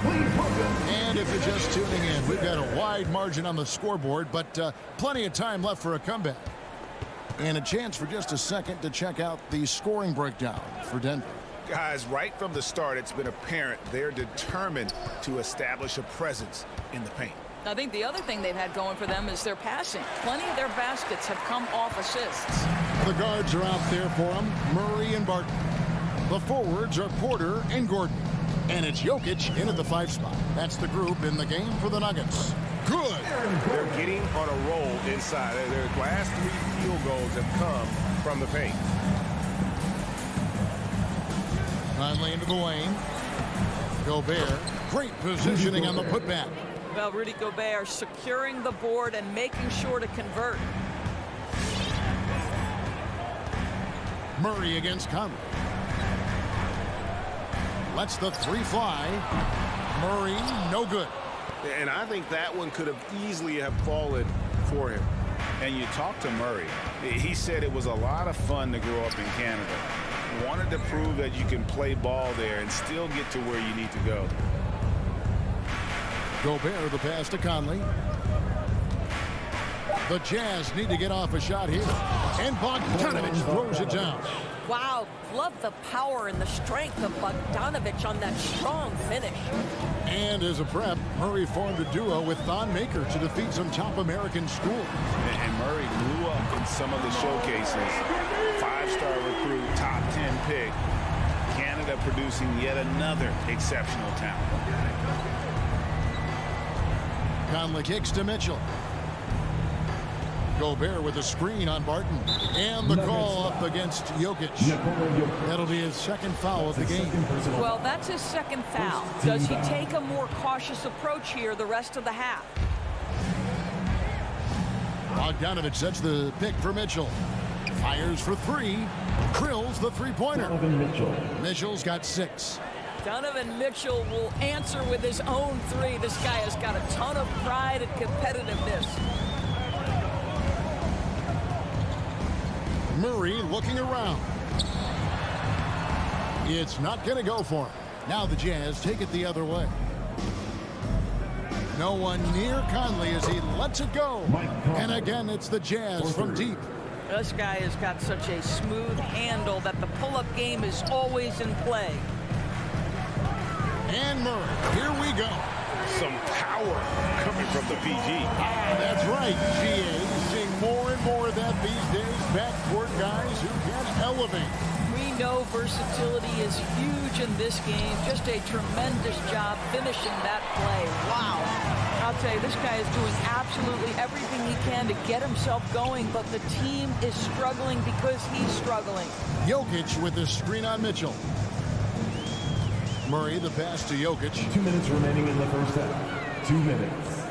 Please welcome. And if you're just tuning in, we've got a wide margin on the scoreboard, but plenty of time left for a comeback. And a chance for just a second to check out the scoring breakdown for Denver. Guys, right from the start, it's been apparent they're determined to establish a presence in the paint. I think the other thing they've had going for them is their passing. Plenty of their baskets have come off assists. The guards are out there for them, Murray and Barton. The forwards are Porter and Gordon. And it's Jokic in at the 5 spot. That's the group in the game for the Nuggets. Good. They're getting on a roll inside. Their last 3 field goals have come from the paint. Conley into the lane. Gobert. Great positioning on the putback. Well, Rudy Gobert securing the board and making sure to convert. Murray against Conley. Lets the 3 fly. Murray, no good. And I think that one could have easily have fallen for him. And you talk to Murray. He said it was a lot of fun to grow up in Canada. Wanted to prove that you can play ball there and still get to where you need to go. Gobert, the pass to Conley. The Jazz need to get off a shot here. And Bogdanovic throws it down. Wow, love the power and the strength of Bogdanovic on that strong finish. And as a prep, Murray formed a duo with Thon Maker to defeat some top American schools. And Murray grew up in some of the showcases. 5-star recruit, top 10 pick. Canada producing yet another exceptional talent. Conley kicks to Mitchell. Gobert with a screen on Barton. And the call up against Jokic. That'll be his second foul of the game. Well, that's his second foul. Does he take a more cautious approach here the rest of the half? Bogdanovic sets the pick for Mitchell. Fires for 3. Drills the 3-pointer. Mitchell's got 6. Donovan Mitchell will answer with his own 3. This guy has got a ton of pride and competitiveness. Murray looking around. It's not going to go for him. Now the Jazz take it the other way. No one near Conley as he lets it go. And again, it's the Jazz from deep. This guy has got such a smooth handle that the pull-up game is always in play. And Murray, here we go. Some power coming from the PG. That's right, GA. Seeing more and more of that these days. Backcourt guys who can elevate. We know versatility is huge in this game. Just a tremendous job finishing that play. Wow. I'll tell you, this guy is doing absolutely everything he can to get himself going, but the team is struggling because he's struggling. Jokic with the screen on Mitchell. Murray, the pass to Jokic. 2 minutes remaining in the first half. 2 minutes.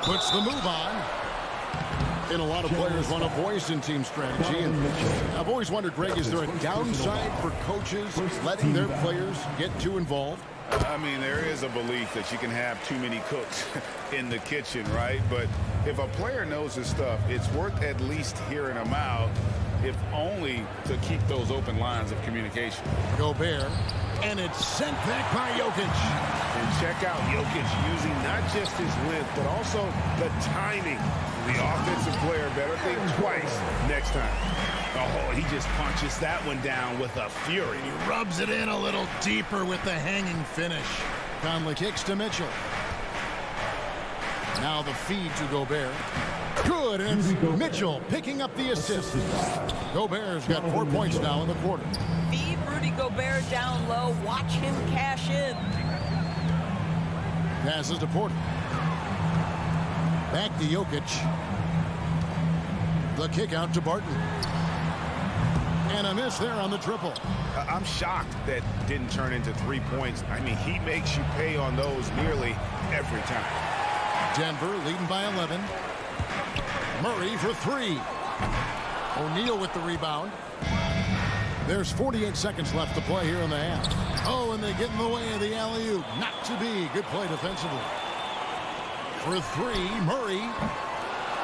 Puts the move on. And a lot of players want a voice in team strategy. And I've always wondered, Greg, is there a downside for coaches letting their players get too involved? I mean, there is a belief that you can have too many cooks in the kitchen, right? But if a player knows his stuff, it's worth at least hearing him out if only to keep those open lines of communication. Gobert, and it's sent back by Jokic. And check out Jokic using not just his length, but also the timing. The offensive player better think twice next time. Oh, he just punches that one down with a fury. He rubs it in a little deeper with the hanging finish. Conley kicks to Mitchell. Now the feed to Gobert. Good, and it's Mitchell picking up the assist. Gobert's got 4 points now in the quarter. Feed Rudy Gobert down low. Watch him cash in. Passes to Porter. Back to Jokic. The kick out to Barton. And a miss there on the triple. I'm shocked that didn't turn into 3 points. I mean, he makes you pay on those nearly every time. Denver leading by 11. Murray for 3. O'Neal with the rebound. There's 48 seconds left to play here in the half. Oh, and they get in the way of the alley-oop. Not to be. Good play defensively. For 3, Murray.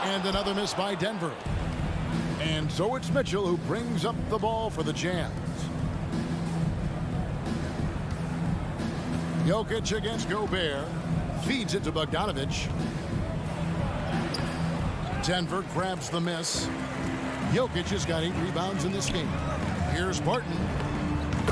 And another miss by Denver. And so it's Mitchell who brings up the ball for the Jazz. Jokic against Gobert. Feeds it to Bogdanovich. Denver grabs the miss. Jokic has got 8 rebounds in this game. Here's Barton.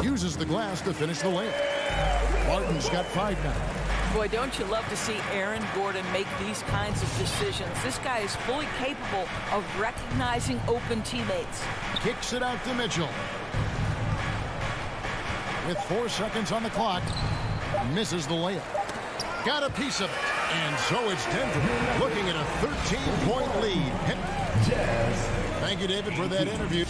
Uses the glass to finish the layup. Barton's got 5 now. Boy, don't you love to see Aaron Gordon make these kinds of decisions. This guy is fully capable of recognizing open teammates. Kicks it out to Mitchell. With 4 seconds on the clock, misses the layup. Got a piece of it. And so it's Denver looking at a 13-point lead. Thank you, David, for that interview.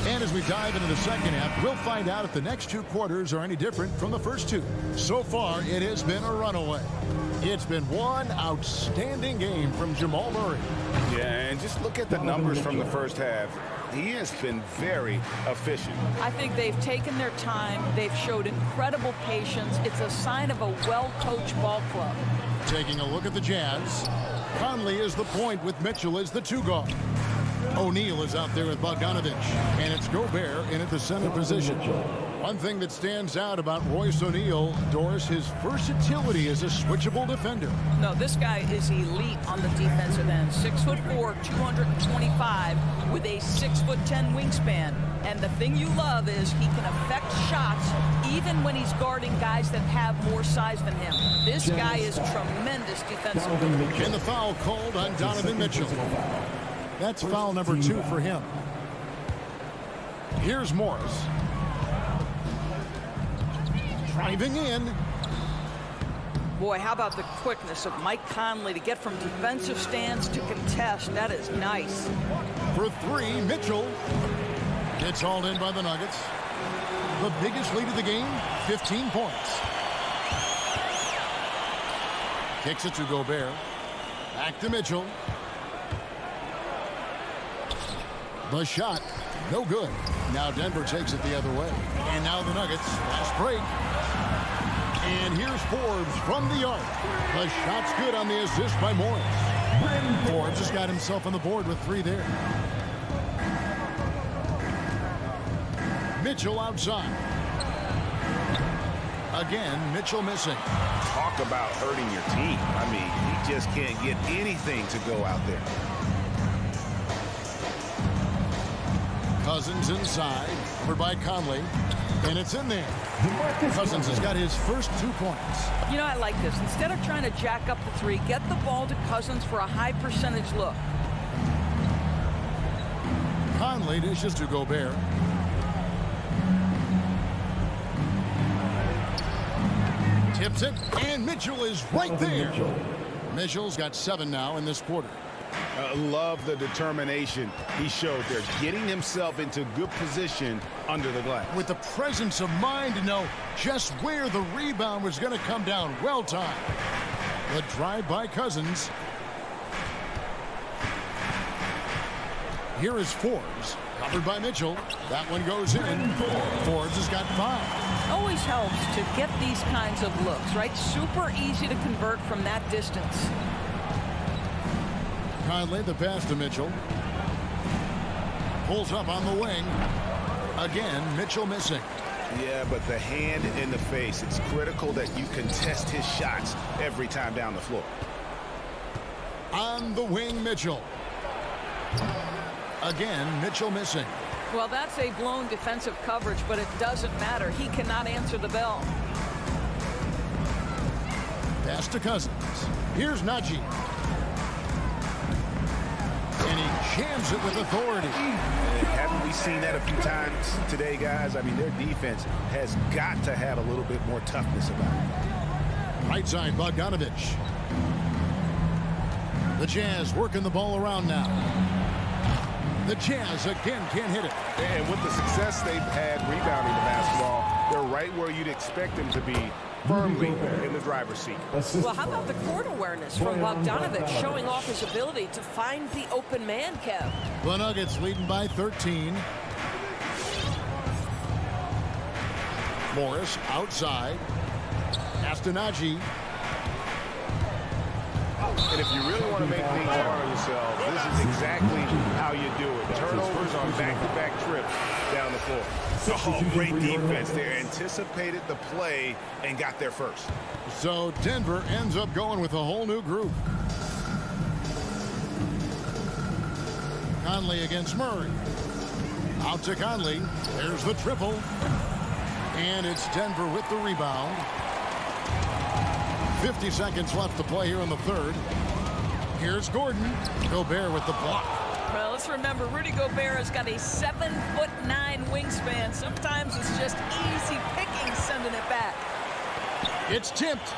And as we dive into the second half, we'll find out if the next 2 quarters are any different from the first 2. So far, it has been a runaway. It's been one outstanding game from Jamal Murray. Yeah, and just look at the numbers from the first half. He has been very efficient. I think they've taken their time. They've showed incredible patience. It's a sign of a well-coached ball club. Taking a look at the Jazz. Conley is the point with Mitchell as the 2 guard. O'Neal is out there with Bogdanovich. And it's Gobert in at the center position. One thing that stands out about Royce O'Neal, Doris, his versatility as a switchable defender. No, this guy is elite on the defensive end. 6'4", 225, with a 6'10" wingspan. And the thing you love is he can affect shots even when he's guarding guys that have more size than him. This guy is tremendous defensively. And the foul called on Donovan Mitchell. That's foul number 2 for him. Here's Morris. Driving in. Boy, how about the quickness of Mike Conley to get from defensive stance to contest. That is nice. For 3, Mitchell. It's hauled in by the Nuggets. The biggest lead of the game, 15 points. Kicks it to Gobert. Back to Mitchell. The shot, no good. Now Denver takes it the other way. And now the Nuggets, last break. And here's Forbes from the arc. The shot's good on the assist by Morris. Forbes has got himself on the board with 3 there. Mitchell outside. Again, Mitchell missing. Talk about hurting your team. I mean, he just can't get anything to go out there. Cousins inside, over by Conley, and it's in there. Cousins has got his first 2 points. You know, I like this. Instead of trying to jack up the 3, get the ball to Cousins for a high percentage look. Conley dishes to Gobert. Tips it, and Mitchell is right there. Mitchell's got 7 now in this quarter. Love the determination he showed there, getting himself into good position under the glass. With the presence of mind to know just where the rebound was going to come down. Well timed. The drive by Cousins. Here is Forbes. Covered by Mitchell. That one goes in. Forbes has got 5. Always helps to get these kinds of looks, right? Super easy to convert from that distance. Conley, the pass to Mitchell. Pulls up on the wing. Again, Mitchell missing. Yeah, but the hand in the face, it's critical that you contest his shots every time down the floor. On the wing, Mitchell. Again, Mitchell missing. Well, that's a blown defensive coverage, but it doesn't matter. He cannot answer the bell. Pass to Cousins. Here's Najee. And he jams it with authority. Haven't we seen that a few times today, guys? I mean, their defense has got to have a little bit more toughness about it. Right side, Bogdanovich. The Jazz working the ball around now. The Jazz again can't hit it. And with the success they've had rebounding the basketball, they're right where you'd expect them to be, firmly in the driver's seat. Well, how about the court awareness from Bogdanovich showing off his ability to find the open man, Kev? The Nuggets leading by 13. Morris outside. Pass to Najee. And if you really want to make things hard on yourself, this is exactly how you do it. Turnovers on back-to-back trips down the floor. Oh, great defense. They anticipated the play and got there first. So Denver ends up going with a whole new group. Conley against Murray. Out to Conley. There's the triple. And it's Denver with the rebound. 50 seconds left to play here in the third. Here's Gordon. Gobert with the block. Well, let's remember, Rudy Gobert has got a 7'9" wingspan. Sometimes it's just easy picking sending it back. It's tipped.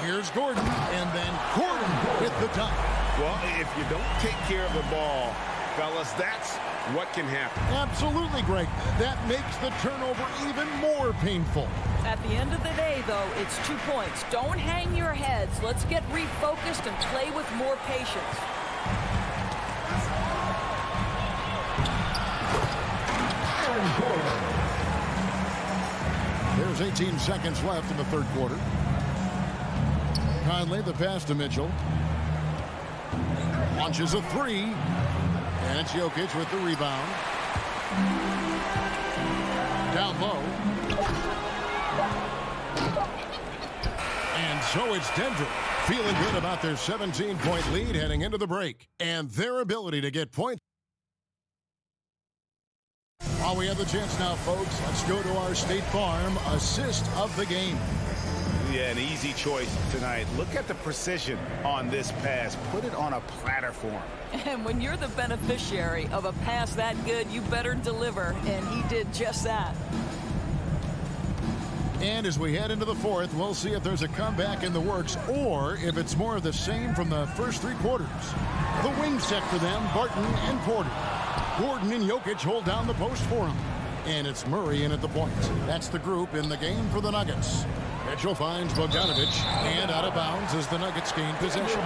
Here's Gordon, and then Gordon with the dunk. Well, if you don't take care of the ball, fellas, that's what can happen. Absolutely, Greg. That makes the turnover even more painful. At the end of the day, though, it's 2 points. Don't hang your heads. Let's get refocused and play with more patience. There's 18 seconds left in the third quarter. Conley, the pass to Mitchell. Launches a three. And it's Jokic with the rebound. Down low. And so it's Denver feeling good about their 17-point lead heading into the break and their ability to get points. While we have the chance now, folks, let's go to our State Farm assist of the game. Yeah, an easy choice tonight. Look at the precision on this pass. Put it on a platter for him. And when you're the beneficiary of a pass that good, you better deliver. And he did just that. And as we head into the fourth, we'll see if there's a comeback in the works or if it's more of the same from the first three quarters. The wing set for them, Barton and Porter. Gordon and Jokic hold down the post for him. And it's Murray in at the point. That's the group in the game for the Nuggets. Mitchell finds Bogdanovich, and out of bounds as the Nuggets gain possession.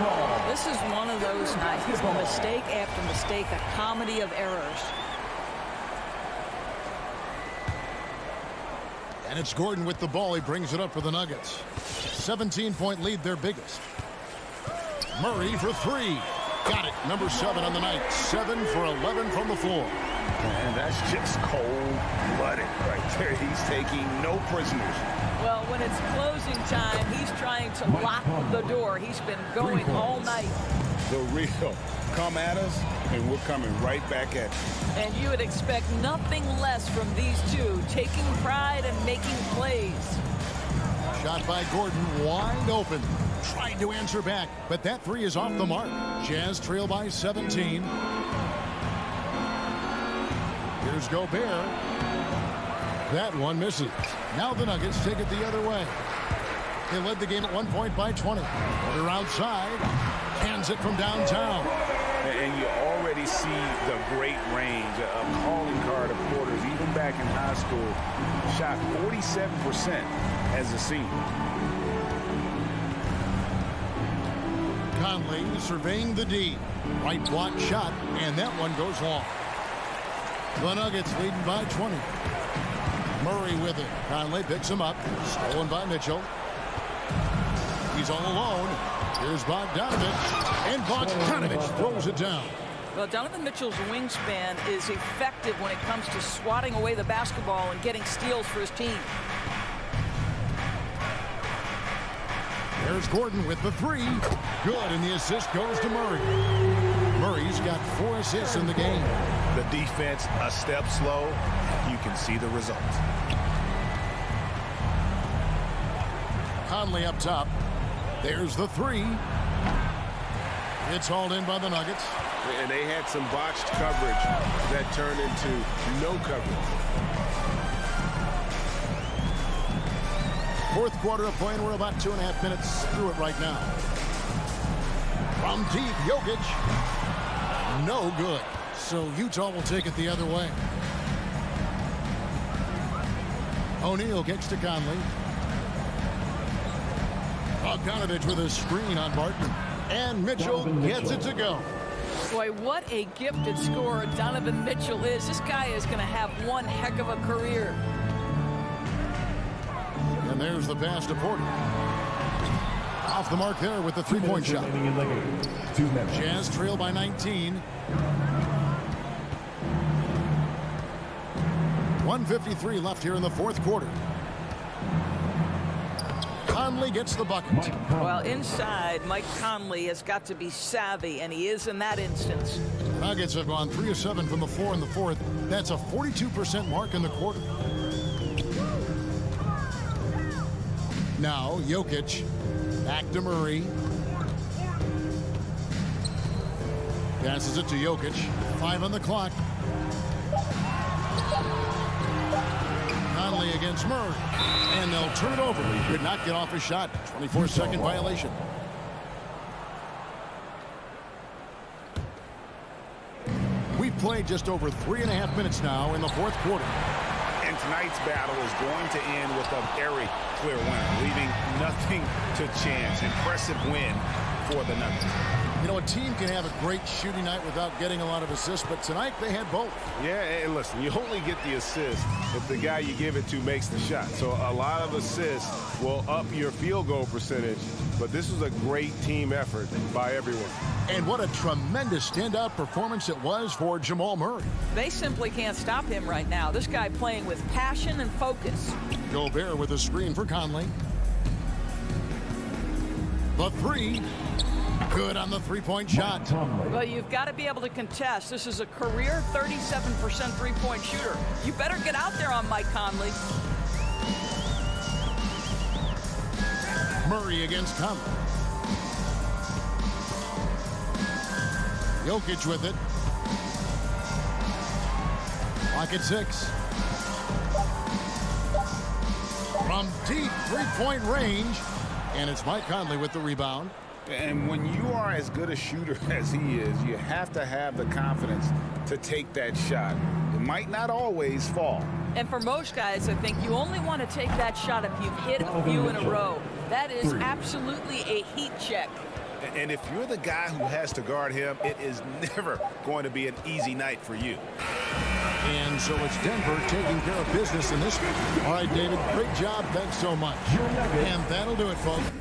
This is one of those nights. Mistake after mistake, a comedy of errors. And it's Gordon with the ball. He brings it up for the Nuggets. 17-point lead, their biggest. Murray for three. Got it. Number 7 on the night. 7 for 11 from the floor. And that's just cold-blooded right there. He's taking no prisoners. Well, when it's closing time, he's trying to lock the door. He's been going all night. The real. Come at us, and we're coming right back at you. And you would expect nothing less from these two, taking pride and making plays. Shot by Gordon, wide open. Tried to answer back, but that three is off the mark. Jazz trail by 17. Here's Gobert. That one misses. Now the Nuggets take it the other way. They led the game at 1 point by 20. They're outside. Hands it from downtown. And you already see the great range of calling card of quarters. Even back in high school, shot 47% as a senior. Conley surveying the D. Right block shot, and that one goes long. The Nuggets leading by 20. Murray with it. Conley picks him up. Stolen by Mitchell. He's all alone. Here's Bogdanovich. And Bogdanovich throws it down. Well, Donovan Mitchell's wingspan is effective when it comes to swatting away the basketball and getting steals for his team. There's Gordon with the three. Good, and the assist goes to Murray. Murray's got 4 assists in the game. The defense a step slow. You can see the result. Conley up top. There's the three. It's hauled in by the Nuggets. And they had some botched coverage that turned into no coverage. Fourth quarter of play, and we're about 2.5 minutes through it right now. From deep, Jokic. No good. So Utah will take it the other way. O'Neal kicks to Conley. Bogdanovich with a screen on Barton. And Mitchell gets it to go. Boy, what a gifted scorer Donovan Mitchell is. This guy is going to have one heck of a career. And there's the pass to Porter. Off the mark there with the three-point shot. Jazz trail by 19. 1:53 left here in the fourth quarter. Conley gets the bucket. Well, inside, Mike Conley has got to be savvy, and he is in that instance. Nuggets have gone 3 of 7 from the floor in the fourth. That's a 42% mark in the quarter. Now, Jokic. Back to Murray. Passes it to Jokic. 5 on the clock. Conley against Murray. And they'll turn it over. Could not get off a shot. 24-second violation. We've played just over 3.5 minutes now in the fourth quarter. And tonight's battle is going to end with a very clear winner, leaving nothing to chance. Impressive win for the Nuggets. You know, a team can have a great shooting night without getting a lot of assists, but tonight they had both. Yeah, and listen, you only get the assist if the guy you give it to makes the shot. So a lot of assists will up your field goal percentage, but this was a great team effort by everyone. And what a tremendous standout performance it was for Jamal Murray. They simply can't stop him right now. This guy playing with passion and focus. Gobert with a screen for Conley. The three. Good on the three-point shot. Well, you've got to be able to contest. This is a career 37% three-point shooter. You better get out there on Mike Conley. Murray against Conley. Jokic with it. Clock at 6. From deep three-point range. And it's Mike Conley with the rebound. And when you are as good a shooter as he is, you have to have the confidence to take that shot. It might not always fall. And for most guys, I think you only want to take that shot if you've hit a few in a row. That is absolutely a heat check. And if you're the guy who has to guard him, it is never going to be an easy night for you. And so it's Denver taking care of business in this one. All right, David, great job. Thanks so much. And that'll do it, folks.